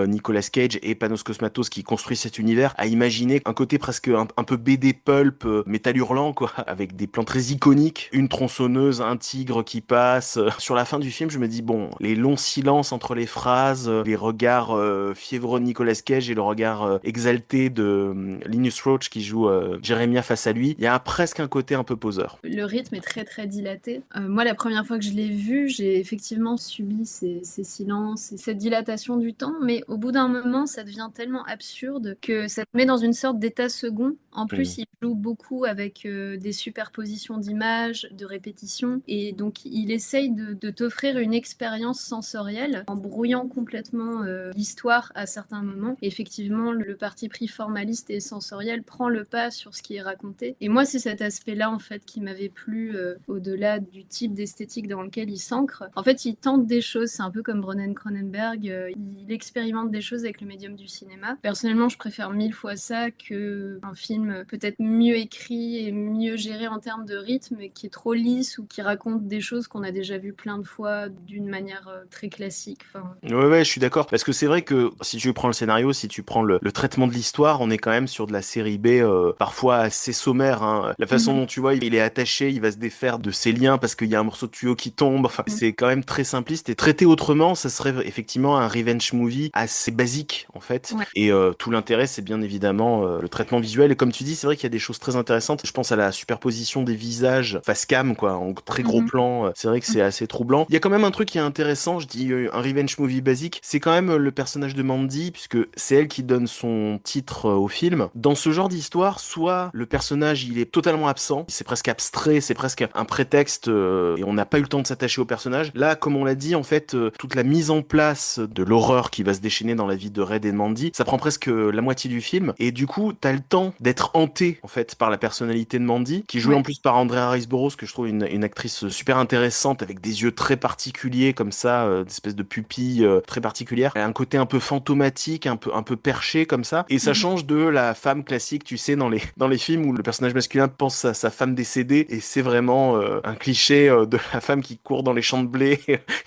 Nicolas Cage et Panos Cosmatos qui construit cet univers, à imaginer un côté presque un peu BD pulp, métal hurlant quoi, avec des plans très iconiques, une tronçonneuse, un tigre qui passe. Sur la fin du film, je me dis bon, les longs silences entre les phrases, les regards fiévreux de Nicolas Cage et le regard exalté de Linus Roach qui joue Jeremiah face à lui, il y a presque un côté un peu poseur. Le rythme est très très dilaté. Moi, la première fois que je l'ai vu, j'ai effectivement subi ces silences et cette dilatation du temps, mais au bout d'un moment, ça devient tellement absurde que ça te met dans une sorte d'état second. En plus, il joue beaucoup avec des superpositions d'images, de répétitions, et donc il essaye de t'offrir une expérience sensorielle en brouillant complètement l'histoire à certains moments. Et effectivement, le parti pris formaliste et sensoriel prend le pas sur ce qui est raconté. Et moi, c'est cet aspect-là en fait qui m'avait plu au-delà du type d'esthétique dans lequel il s'ancre. En fait, il tente des choses, c'est un peu comme Ronen Cronenberg, il expérimente des choses avec le médium du cinéma. Personnellement, je préfère 1000 fois ça qu'un film peut-être mieux écrit et mieux géré en termes de rythme, qui est trop lisse ou qui raconte des choses qu'on a déjà vues plein de fois d'une manière très classique. Enfin... Ouais, je suis d'accord. Parce que c'est vrai que si tu prends le scénario, si tu prends le traitement de l'histoire, on est quand même sur de la série B, parfois assez sommaire. La façon dont tu vois, il est attaché, il va se défaire de ses liens parce qu'il y a un morceau de tuyau qui tombe. Enfin, c'est quand même très simpliste. Et traité autrement, ça serait effectivement un revenge movie assez basique, en fait. Ouais. Et tout l'intérêt, c'est bien évidemment le traitement visuel. Et comme tu dis, c'est vrai qu'il y a des choses très intéressantes. Je pense à la superposition des visages face cam, quoi, en très gros plan. C'est vrai que c'est assez troublant. Il y a quand même un truc qui est intéressant, je dis un revenge movie basique, c'est quand même le personnage de Mandy, puisque c'est elle qui donne son titre au film. Dans ce genre d'histoire, soit le personnage, il est totalement absent, c'est presque abstrait, c'est presque un prétexte, et on n'a pas eu le temps de s'attacher au personnage. Là, comme on l'a dit, en fait, toute la mise en place de l'horreur qui va se déchaîner dans la vie de Red et de Mandy, ça prend presque la moitié du film, et du coup, t'as le temps d'être hanté, en fait, par la personnalité de Mandy, qui joue en plus par Andrea Riseborough, que je trouve une actrice super intéressante, avec des yeux très particuliers, comme ça, d'espèce de pupille très particulière. Elle a un côté un peu fantomatique, un peu perché, comme ça, et ça change de la femme classique, tu sais, dans les films où le personnage masculin pense à sa femme décédée, et c'est vraiment un cliché de la femme qui court dans les champs de blé,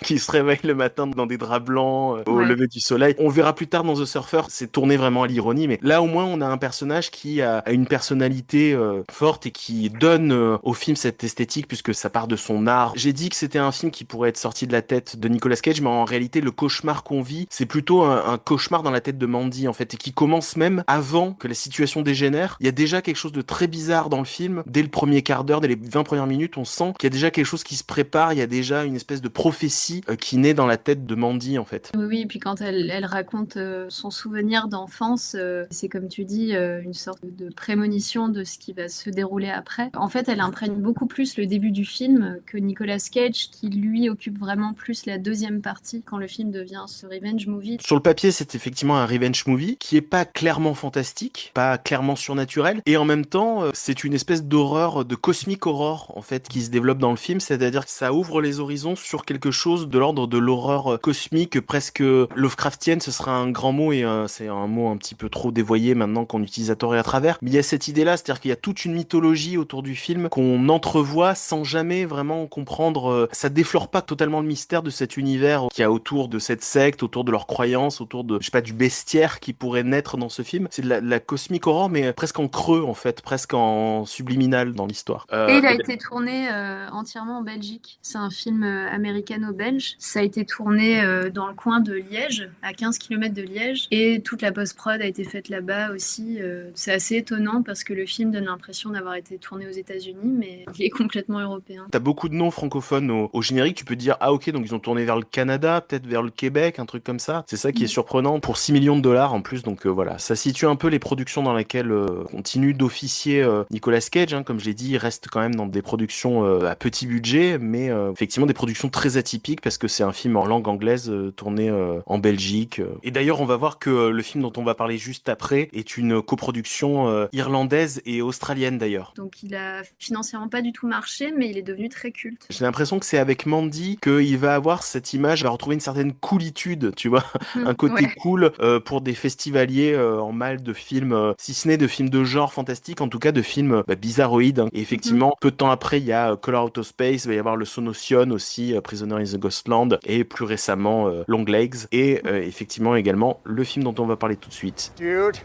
qui se réveille le matin dans des draps blancs au lever du soleil. On verra plus tard dans The Surfer, c'est tourné vraiment à l'ironie, mais là au moins on a un personnage qui a une personnalité forte et qui donne au film cette esthétique puisque ça part de son art. J'ai dit que c'était un film qui pourrait être sorti de la tête de Nicolas Cage, mais en réalité le cauchemar qu'on vit, c'est plutôt un cauchemar dans la tête de Mandy en fait, et qui commence même avant que la situation dégénère. Il y a déjà quelque chose de très bizarre dans le film. Dès le premier quart d'heure, dès les 20 premières minutes, on sent qu'il y a déjà quelque chose qui se prépare, il y a déjà une espèce de prophétie qui naît dans la tête de Mandy en fait. Oui, et puis quand elle raconte raconte son souvenir d'enfance. C'est comme tu dis, une sorte de prémonition de ce qui va se dérouler après. En fait, elle imprègne beaucoup plus le début du film que Nicolas Cage, qui lui occupe vraiment plus la deuxième partie quand le film devient ce revenge movie. Sur le papier, c'est effectivement un revenge movie qui est pas clairement fantastique, pas clairement surnaturel, et en même temps, c'est une espèce d'horreur, de cosmic horror en fait, qui se développe dans le film, c'est-à-dire que ça ouvre les horizons sur quelque chose de l'ordre de l'horreur cosmique, presque Lovecraftienne. Ce sera un grand mot et c'est un mot un petit peu trop dévoyé maintenant qu'on utilise à tort et à travers. Mais il y a cette idée-là, c'est-à-dire qu'il y a toute une mythologie autour du film qu'on entrevoit sans jamais vraiment comprendre. Ça déflore pas totalement le mystère de cet univers qu'il y a autour de cette secte, autour de leurs croyances, autour de, je sais pas, du bestiaire qui pourrait naître dans ce film. C'est de la cosmic horror, mais presque en creux en fait, presque en subliminal dans l'histoire. Et il a été tourné entièrement en Belgique. C'est un film américano-belge. Ça a été tourné dans le coin de Liège, à 15 km de Liège. Et toute la post-prod a été faite là-bas aussi. C'est assez étonnant parce que le film donne l'impression d'avoir été tourné aux États-Unis, mais il est complètement européen. T'as beaucoup de noms francophones au générique. Tu peux te dire, ah ok, donc ils ont tourné vers le Canada, peut-être vers le Québec, un truc comme ça. C'est ça qui est surprenant pour 6 millions de dollars en plus. Donc voilà, ça situe un peu les productions dans lesquelles continue d'officier Nicolas Cage. Hein, comme je l'ai dit, il reste quand même dans des productions à petit budget, mais effectivement des productions très atypiques parce que c'est un film en langue anglaise tourné en Belgique. Et d'ailleurs, on va voir que le film dont on va parler juste après est une coproduction irlandaise et australienne d'ailleurs. Donc il a financièrement pas du tout marché, mais il est devenu très culte. J'ai l'impression que c'est avec Mandy qu'il va avoir cette image, il va retrouver une certaine coolitude, tu vois, un côté cool pour des festivaliers en mal de films, si ce n'est de films de genre fantastique, en tout cas de films bizarroïdes. Hein. Et effectivement, peu de temps après, il y a Color Out of Space, il va y avoir le Sonotion aussi, Prisoner in the Ghostland, et plus récemment Longlegs, et effectivement également le film dont on va parler tout de suite. Dude,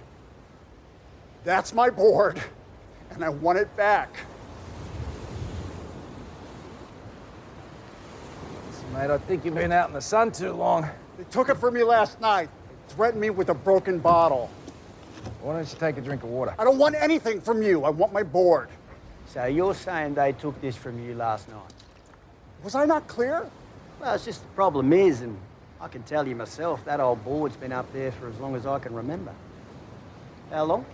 that's my board, and I want it back. Mate, I think you've been out in the sun too long. They took it from me last night. They threatened me with a broken bottle. Why don't you take a drink of water? I don't want anything from you. I want my board. So you're saying they took this from you last night? Was I not clear? Well, it's just the problem is, and I can tell you myself, that old board's been up there for as long as I can remember. How long?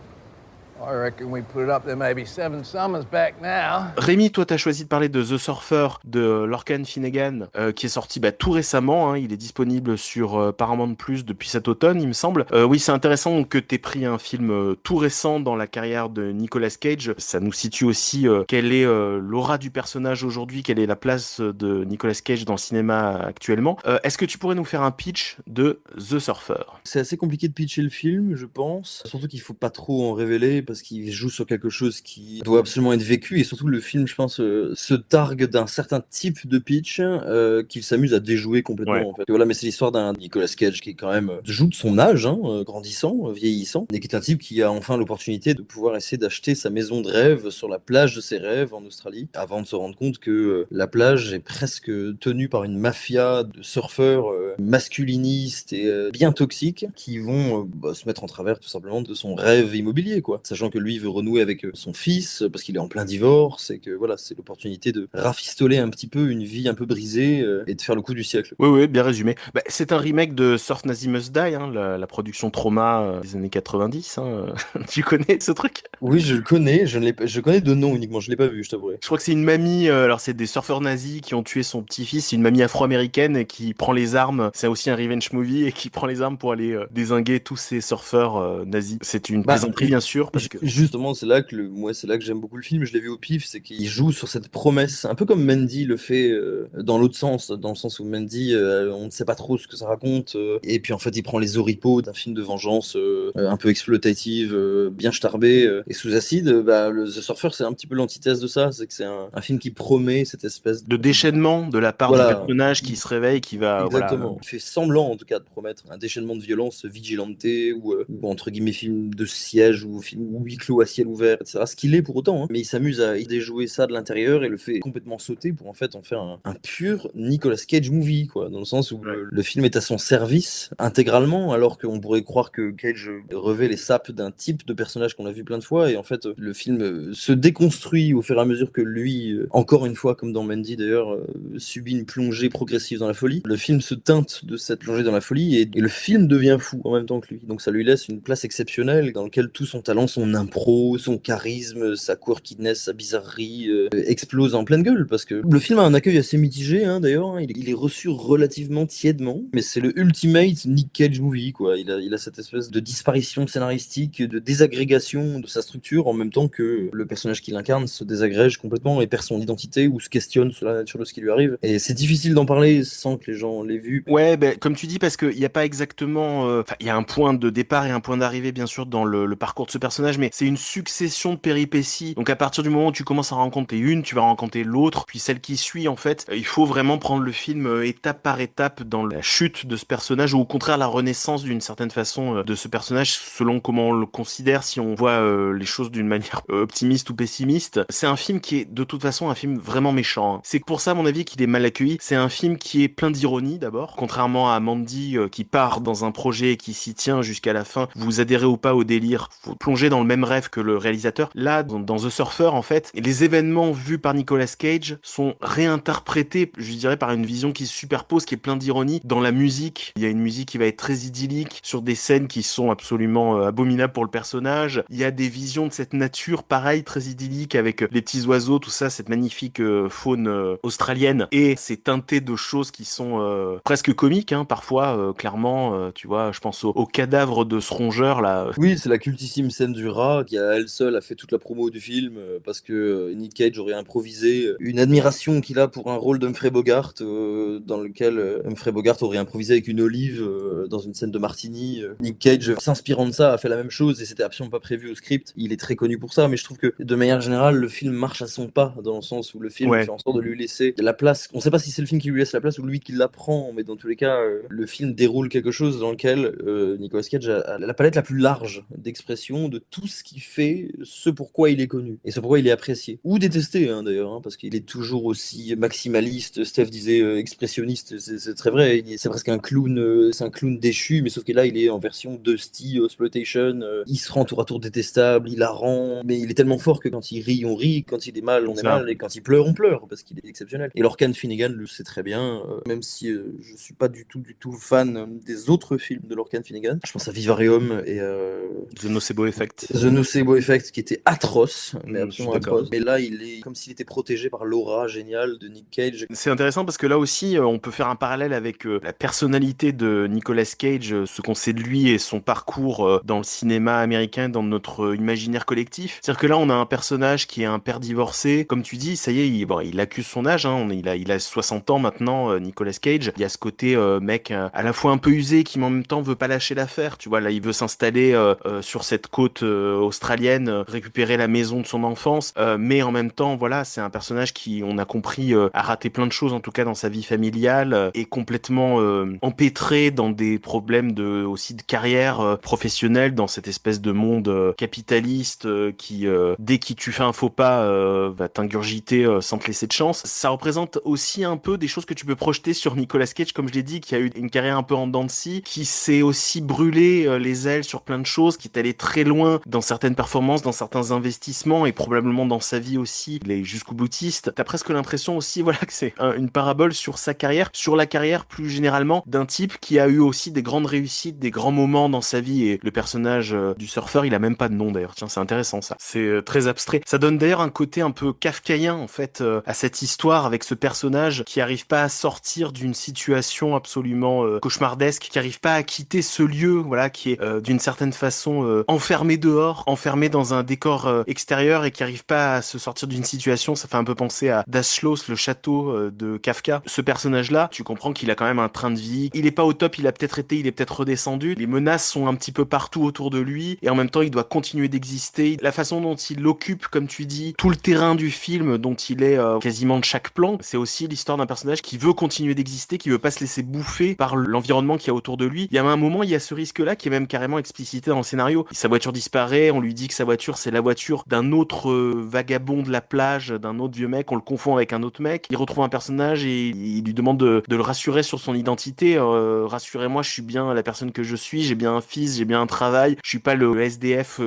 I reckon we put it up there maybe 7 summers back now. Rémi, toi, t'as choisi de parler de The Surfer de Lorcan Finnegan, qui est sorti tout récemment. Hein, il est disponible sur Paramount Plus depuis cet automne, il me semble. Oui, c'est intéressant que t'aies pris un film tout récent dans la carrière de Nicolas Cage. Ça nous situe aussi quelle est l'aura du personnage aujourd'hui, quelle est la place de Nicolas Cage dans le cinéma actuellement. Est-ce que tu pourrais nous faire un pitch de The Surfer? C'est assez compliqué de pitcher le film, je pense. Surtout qu'il faut pas trop en révéler parce qu'il joue sur quelque chose qui doit absolument être vécu et surtout le film, je pense, se targue d'un certain type de pitch qu'il s'amuse à déjouer complètement. En fait. Et voilà, mais c'est l'histoire d'un Nicolas Cage qui quand même joue de son âge, hein, grandissant, vieillissant, et qui est un type qui a enfin l'opportunité de pouvoir essayer d'acheter sa maison de rêve sur la plage de ses rêves en Australie, avant de se rendre compte que la plage est presque tenue par une mafia de surfeurs masculinistes et bien toxiques qui vont se mettre en travers tout simplement de son rêve immobilier, quoi. Sachant que lui veut renouer avec son fils parce qu'il est en plein divorce et que voilà, c'est l'opportunité de rafistoler un petit peu une vie un peu brisée et de faire le coup du siècle. Oui, bien résumé. C'est un remake de Surf Nazi Must Die, hein, la production trauma des années 90. Hein. Tu connais ce truc? Oui, je le connais. Je connais de nom uniquement. Je l'ai pas vu, je t'avouerai. Je crois que c'est une mamie. Alors c'est des surfeurs nazis qui ont tué son petit-fils. C'est une mamie afro-américaine qui prend les armes. C'est aussi un revenge movie et qui prend les armes pour aller dézinguer tous ces surfeurs nazis. C'est une plaisanterie bien sûr. Parce que... Justement, c'est là que j'aime beaucoup le film. Je l'ai vu au pif, c'est qu'il joue sur cette promesse, un peu comme Mandy le fait dans l'autre sens, dans le sens où Mandy, on ne sait pas trop ce que ça raconte, et puis en fait il prend les oripeaux d'un film de vengeance un peu exploitative, bien starbé et sous acide. Le The Surfer, c'est un petit peu l'antithèse de ça, c'est que c'est un film qui promet cette espèce de déchaînement de la part du personnage qui se réveille, qui va exactement, il fait semblant en tout cas de promettre un déchaînement de violence vigilante ou entre guillemets film de siège ou film huis clos à ciel ouvert, etc. Ce qu'il est pour autant, hein. Mais il s'amuse à déjouer ça de l'intérieur et le fait complètement sauter pour en fait en faire un pur Nicolas Cage movie, quoi, dans le sens où le film est à son service intégralement, alors qu'on pourrait croire que Cage revêt les sapes d'un type de personnage qu'on a vu plein de fois, et en fait le film se déconstruit au fur et à mesure que lui, encore une fois comme dans Mandy d'ailleurs, subit une plongée progressive dans la folie. Le film se teint crainte de cette plongée dans la folie, et le film devient fou en même temps que lui. Donc ça lui laisse une place exceptionnelle dans laquelle tout son talent, son impro, son charisme, sa quirkiness, sa bizarrerie explose en pleine gueule, parce que le film a un accueil assez mitigé, hein, d'ailleurs, hein. Il est reçu relativement tièdement, mais c'est le ultimate Nick Cage movie, quoi. Il a cette espèce de disparition scénaristique, de désagrégation de sa structure, en même temps que le personnage qu'il incarne se désagrège complètement et perd son identité ou se questionne sur la nature de ce qui lui arrive. Et c'est difficile d'en parler sans que les gens l'aient vu. Ouais, ben, comme tu dis, parce qu'il n'y a pas exactement... il y a un point de départ et un point d'arrivée, bien sûr, dans le parcours de ce personnage, mais c'est une succession de péripéties. Donc à partir du moment où tu commences à rencontrer une, tu vas rencontrer l'autre, puis celle qui suit, en fait, il faut vraiment prendre le film étape par étape dans la chute de ce personnage, ou au contraire la renaissance d'une certaine façon de ce personnage, selon comment on le considère, si on voit les choses d'une manière optimiste ou pessimiste. C'est un film qui est de toute façon un film vraiment méchant, hein. C'est pour ça, à mon avis, qu'il est mal accueilli. C'est un film qui est plein d'ironie, d'abord. Contrairement à Mandy, qui part dans un projet et qui s'y tient jusqu'à la fin, vous adhérez ou pas au délire, faut plonger dans le même rêve que le réalisateur. Là, dans The Surfer, en fait, les événements vus par Nicolas Cage sont réinterprétés, je dirais, par une vision qui se superpose, qui est plein d'ironie. Dans la musique, il y a une musique qui va être très idyllique, sur des scènes qui sont absolument abominables pour le personnage. Il y a des visions de cette nature, pareil, très idyllique, avec les petits oiseaux, tout ça, cette magnifique faune australienne, et c'est teinté de choses qui sont presque comiques, hein, parfois, clairement, tu vois, je pense au cadavre de ce rongeur, là. Oui, c'est la cultissime scène du rat, qui à elle seule a fait toute la promo du film, parce que Nick Cage aurait improvisé une admiration qu'il a pour un rôle d'Humphrey Bogart, dans lequel Humphrey Bogart aurait improvisé avec une olive dans une scène de Martini. Nick Cage, s'inspirant de ça, a fait la même chose, et c'était absolument pas prévu au script. Il est très connu pour ça, mais je trouve que de manière générale, le film marche à son pas, dans le sens où le film fait en sorte de lui laisser la place. On sait pas si c'est le film qui lui laisse la place ou lui qui la prend, mais dans tous les cas, le film déroule quelque chose dans lequel Nicolas Cage a la palette la plus large d'expression de tout ce qui fait ce pourquoi il est connu et ce pourquoi il est apprécié ou détesté, hein, d'ailleurs, hein, parce qu'il est toujours aussi maximaliste. Steph disait expressionniste, c'est très vrai. C'est presque un clown, c'est un clown déchu, mais sauf que là, il est en version Dusty exploitation. Il se rend tour à tour détestable, hilarant, mais il est tellement fort que quand il rit, on rit, quand il est mal, on est mal, et quand il pleure, on pleure, parce qu'il est exceptionnel. Et Lorcan Finnegan le sait très bien, même si je suis pas du tout fan des autres films de Lorcan Finnegan. Je pense à Vivarium et The Nocebo Effect. The Nocebo Effect, qui était atroce, mais absolument atroce. Mais là, il est comme s'il était protégé par l'aura géniale de Nick Cage. C'est intéressant parce que là aussi, on peut faire un parallèle avec la personnalité de Nicolas Cage, ce qu'on sait de lui et son parcours dans le cinéma américain, dans notre imaginaire collectif. C'est-à-dire que là, on a un personnage qui est un père divorcé. Comme tu dis, ça y est, il accuse son âge, hein. Il a 60 ans maintenant, Nicolas Cage. Il y a ce côté mec à la fois un peu usé, qui en même temps veut pas lâcher l'affaire. Tu vois, là, il veut s'installer sur cette côte australienne, récupérer la maison de son enfance, mais en même temps, voilà, c'est un personnage qui, on a compris, a raté plein de choses, en tout cas dans sa vie familiale, est complètement empêtré dans des problèmes aussi de carrière professionnelle, dans cette espèce de monde capitaliste qui, dès que tu fais un faux pas, va t'ingurgiter sans te laisser de chance. Ça représente aussi un peu des choses que tu peux projeter sur Nicolas Cage, comme je l'ai dit, qui a eu une carrière un peu en dents de scie, qui s'est aussi brûlé les ailes sur plein de choses, qui est allé très loin dans certaines performances, dans certains investissements, et probablement dans sa vie aussi, il est jusqu'au boutiste. T'as presque l'impression aussi, voilà, que c'est une parabole sur sa carrière, sur la carrière plus généralement d'un type qui a eu aussi des grandes réussites, des grands moments dans sa vie, et le personnage du surfeur, il a même pas de nom d'ailleurs. Tiens, c'est intéressant ça. C'est très abstrait. Ça donne d'ailleurs un côté un peu kafkaïen en fait à cette histoire, avec ce personnage qui arrive pas à sortir d'une situation absolument cauchemardesque, qui arrive pas à quitter ce lieu, voilà, qui est d'une certaine façon enfermé dehors, enfermé dans un décor extérieur, et qui arrive pas à se sortir d'une situation. Ça fait un peu penser à Das Schloss, le château de Kafka. Ce personnage-là, tu comprends qu'il a quand même un train de vie. Il est pas au top, il a peut-être été, il est peut-être redescendu. Les menaces sont un petit peu partout autour de lui, et en même temps, il doit continuer d'exister. La façon dont il occupe, comme tu dis, tout le terrain du film, dont il est quasiment de chaque plan, c'est aussi l'histoire d'un personnage qui veut continuer d'exister, qui veut pas se laisser bouffer par l'environnement qu'il y a autour de lui. Il y a un moment, il y a ce risque-là qui est même carrément explicité dans le scénario. Sa voiture disparaît, on lui dit que sa voiture, c'est la voiture d'un autre vagabond de la plage, d'un autre vieux mec, on le confond avec un autre mec. Il retrouve un personnage et il lui demande de le rassurer sur son identité. Rassurez-moi, je suis bien la personne que je suis, j'ai bien un fils, j'ai bien un travail, je suis pas le SDF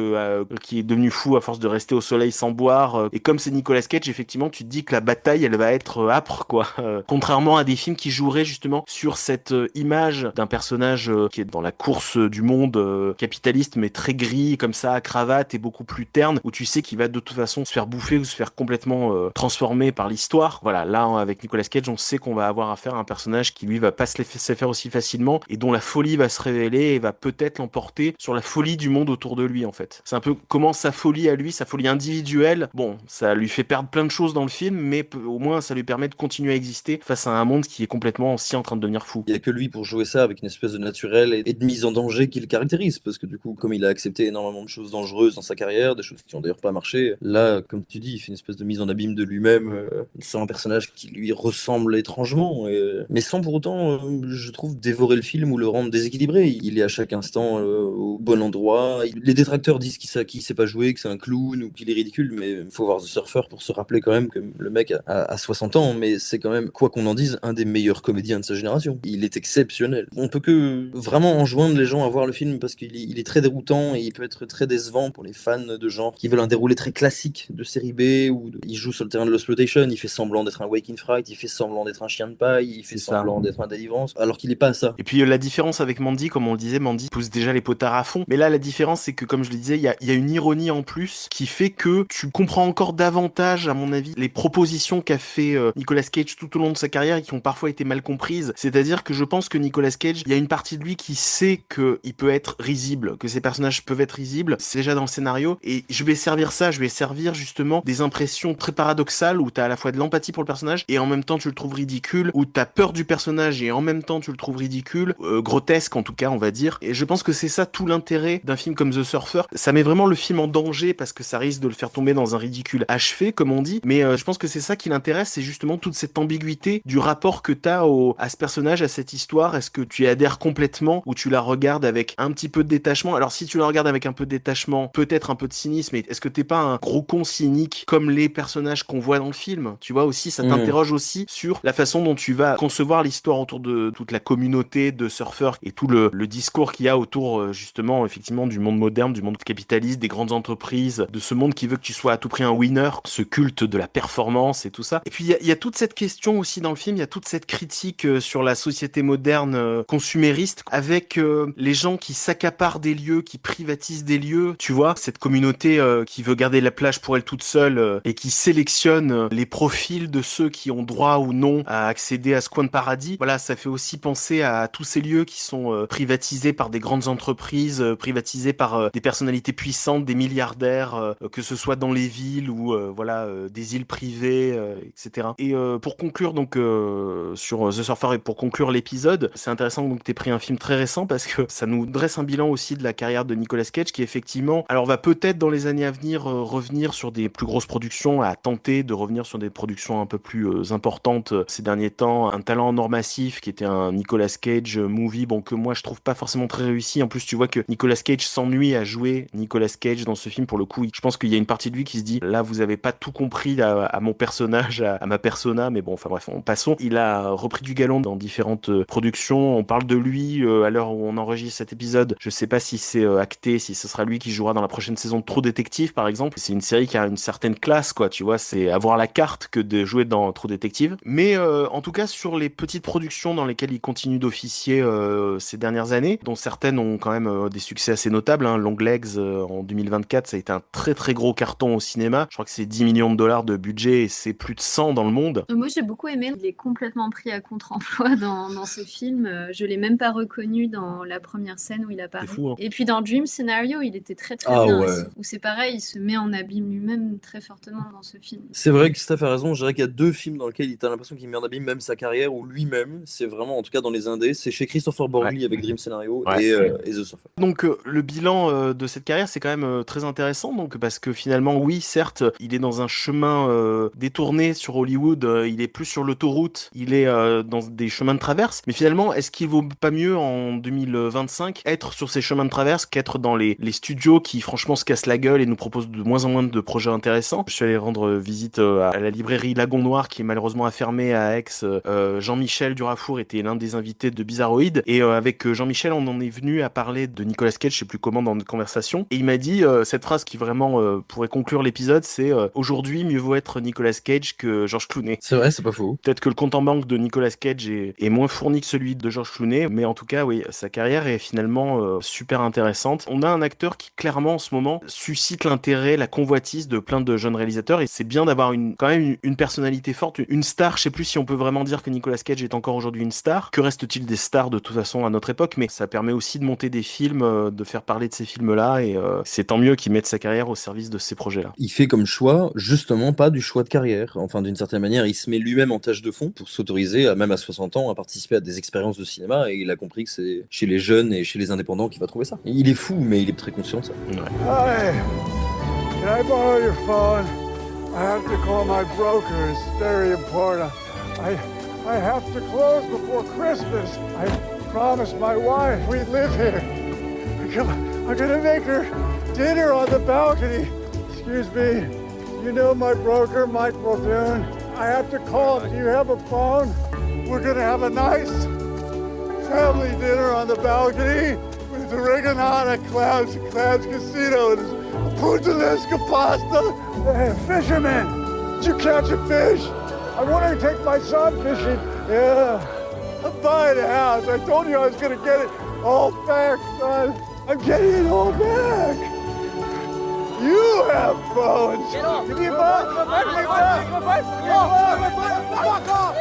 qui est devenu fou à force de rester au soleil sans boire. Et comme c'est Nicolas Cage, effectivement, tu te dis que la bataille, elle va être âpre, quoi. Contrairement à des films qui joueraient justement justement sur cette image d'un personnage qui est dans la course du monde capitaliste, mais très gris, comme ça, à cravate et beaucoup plus terne, où tu sais qu'il va de toute façon se faire bouffer ou se faire complètement transformer par l'histoire. Voilà, là, avec Nicolas Cage, on sait qu'on va avoir affaire à un personnage qui, lui, va pas se laisser faire aussi facilement et dont la folie va se révéler et va peut-être l'emporter sur la folie du monde autour de lui, en fait. C'est un peu comment sa folie à lui, sa folie individuelle, bon, ça lui fait perdre plein de choses dans le film, mais au moins, ça lui permet de continuer à exister face à un monde qui est complètement aussi en train de devenir fou. Il y a que lui pour jouer ça avec une espèce de naturel et de mise en danger qui le caractérise, parce que du coup, comme il a accepté énormément de choses dangereuses dans sa carrière, des choses qui ont d'ailleurs pas marché, là, comme tu dis, il fait une espèce de mise en abîme de lui-même, c'est un personnage qui lui ressemble étrangement, mais sans pour autant, je trouve, dévorer le film ou le rendre déséquilibré. Il est à chaque instant au bon endroit. Les détracteurs disent qu'il sait pas jouer, que c'est un clown ou qu'il est ridicule, mais il faut voir The Surfer pour se rappeler quand même que le mec a 60 ans, mais c'est quand même, quoi qu'on en dise, un des meilleurs comédiens de sa génération. Il est exceptionnel. On peut que vraiment enjoindre les gens à voir le film parce qu'il est très déroutant et il peut être très décevant pour les fans de genre qui veulent un déroulé très classique de série B il joue sur le terrain de l'exploitation, il fait semblant d'être un Wake in Fright, il fait semblant d'être un chien de paille, il fait semblant d'être un Deliverance, alors qu'il est pas ça. Et puis la différence avec Mandy, comme on le disait, Mandy pousse déjà les potards à fond, mais là la différence c'est que, comme je le disais, il y a une ironie en plus qui fait que tu comprends encore davantage, à mon avis, les propositions qu'a fait Nicolas Cage tout au long de sa carrière et qui ont parfois été mal comprises. C'est-à-dire que je pense que Nicolas Cage, il y a une partie de lui qui sait qu'il peut être risible, que ses personnages peuvent être risibles, c'est déjà dans le scénario, et je vais servir justement des impressions très paradoxales où t'as à la fois de l'empathie pour le personnage et en même temps tu le trouves ridicule, où t'as peur du personnage et en même temps tu le trouves ridicule, grotesque en tout cas on va dire, et je pense que c'est ça tout l'intérêt d'un film comme The Surfer. Ça met vraiment le film en danger parce que ça risque de le faire tomber dans un ridicule achevé comme on dit, mais je pense que c'est ça qui l'intéresse, c'est justement toute cette ambiguïté du rapport que t'as à ce personnage, à cette histoire. Est-ce que tu y adhères complètement ou tu la regardes avec un petit peu de détachement? Alors si tu la regardes avec un peu de détachement, peut-être un peu de cynisme, mais est-ce que t'es pas un gros con cynique comme les personnages qu'on voit dans le film? Tu vois aussi, ça t'interroge aussi sur la façon dont tu vas concevoir l'histoire autour de toute la communauté de surfeurs et tout le discours qu'il y a autour justement effectivement du monde moderne, du monde capitaliste, des grandes entreprises, de ce monde qui veut que tu sois à tout prix un winner, ce culte de la performance et tout ça. Et puis il y a toute cette question aussi dans le film, il y a toute cette critique sur la société moderne consumériste avec les gens qui s'accaparent des lieux, qui privatisent des lieux, tu vois, cette communauté qui veut garder la plage pour elle toute seule et qui sélectionne les profils de ceux qui ont droit ou non à accéder à ce coin de paradis. Voilà, ça fait aussi penser à tous ces lieux qui sont privatisés par des grandes entreprises, privatisés par des personnalités puissantes, des milliardaires, que ce soit dans les villes ou des îles privées, etc. Et pour conclure donc sur The Surfer et pour conclure l'épisode, c'est intéressant donc t'aies pris un film très récent parce que ça nous dresse un bilan aussi de la carrière de Nicolas Cage qui effectivement, alors va peut-être dans les années à venir revenir sur des plus grosses productions, à tenter de revenir sur des productions un peu plus importantes ces derniers temps. Un talent en or massif qui était un Nicolas Cage movie, bon que moi je trouve pas forcément très réussi. En plus tu vois que Nicolas Cage s'ennuie à jouer Nicolas Cage dans ce film. Pour le coup, je pense qu'il y a une partie de lui qui se dit là vous avez pas tout compris à mon personnage, à ma persona, mais bon enfin bref, passons. Il a repris du galon dans différentes productions. On parle de lui à l'heure où on enregistre cet épisode. Je sais pas si c'est acté, si ce sera lui qui jouera dans la prochaine saison de True Detective par exemple. C'est une série qui a une certaine classe quoi, tu vois, c'est avoir la carte que de jouer dans True Detective. Mais en tout cas sur les petites productions dans lesquelles il continue d'officier ces dernières années, dont certaines ont quand même des succès assez notables, hein. Long Legs en 2024, ça a été un très très gros carton au cinéma. Je crois que c'est 10 millions de dollars de budget et c'est plus de 100 dans le monde. Moi j'ai beaucoup aimé, il est complètement pris à contre-emploi dans ce film. Je l'ai même pas reconnu dans la première scène où il apparaît. C'est fou, hein. Et puis dans Dream Scenario, il était très très bien aussi. Où c'est pareil, il se met en abîme lui-même très fortement dans ce film. C'est vrai que Steph a raison, je dirais qu'il y a deux films dans lesquels il a l'impression qu'il met en abîme même sa carrière ou lui-même, c'est vraiment en tout cas dans les indés, c'est chez Christopher Borgli avec Dream Scenario et The Surfer. Donc le bilan de cette carrière c'est quand même très intéressant donc parce que finalement oui certes il est dans un chemin détourné sur Hollywood, il est plus sur l'autoroute, il est dans des chemins de traverse, mais finalement est-ce qu'il vaut pas mieux en 2025 être sur ces chemins de traverse qu'être dans les studios qui franchement se cassent la gueule et nous proposent de moins en moins de projets intéressants. Je suis allé rendre visite à la librairie Lagon Noir qui est malheureusement fermée à Aix. Jean-Michel Durafour était l'un des invités de Bizarroïd et avec Jean-Michel on en est venu à parler de Nicolas Cage, je sais plus comment dans notre conversation, et il m'a dit cette phrase qui vraiment pourrait conclure l'épisode, c'est aujourd'hui mieux vaut être Nicolas Cage que George Clooney. C'est vrai, c'est pas faux. Peut-être que le compte en banque de Nicolas Cage est moins fourni que celui de George Clooney, mais en tout cas, oui, sa carrière est finalement super intéressante. On a un acteur qui, clairement, en ce moment, suscite l'intérêt, la convoitise de plein de jeunes réalisateurs, et c'est bien d'avoir quand même une personnalité forte, une star. Je sais plus si on peut vraiment dire que Nicolas Cage est encore aujourd'hui une star. Que reste-t-il des stars de toute façon à notre époque? Mais ça permet aussi de monter des films, de faire parler de ces films-là, et c'est tant mieux qu'il mette sa carrière au service de ces projets-là. Il fait comme choix, justement, pas du choix de carrière. Enfin, d'une certaine manière, il se met lui-même en tâche de fond pour s'autoriser, même à 60 ans, à participer à des expériences de cinéma, et il a compris que c'est chez les jeunes et chez les indépendants qu'il va trouver ça. Il est fou, mais il est très conscient de ça. Ouais. Hi, can I borrow your phone? I have to call my broker. It's very important. I have to close before Christmas. I promised my wife we'd live here. I'm gonna make her dinner on the balcony. Excuse me. You know my broker, Mike Muldoon. I have to call him. Do you have a phone? We're gonna have a nice family dinner on the balcony with the Reganata Clouds Casino and puttanesca pasta. Hey, fisherman, did you catch a fish? I wanted to take my son fishing. Yeah, I'm buying a house. I told you I was gonna get it all back, son. I'm getting it all back. You have phones. Get off. Give me a phone. Fuck off.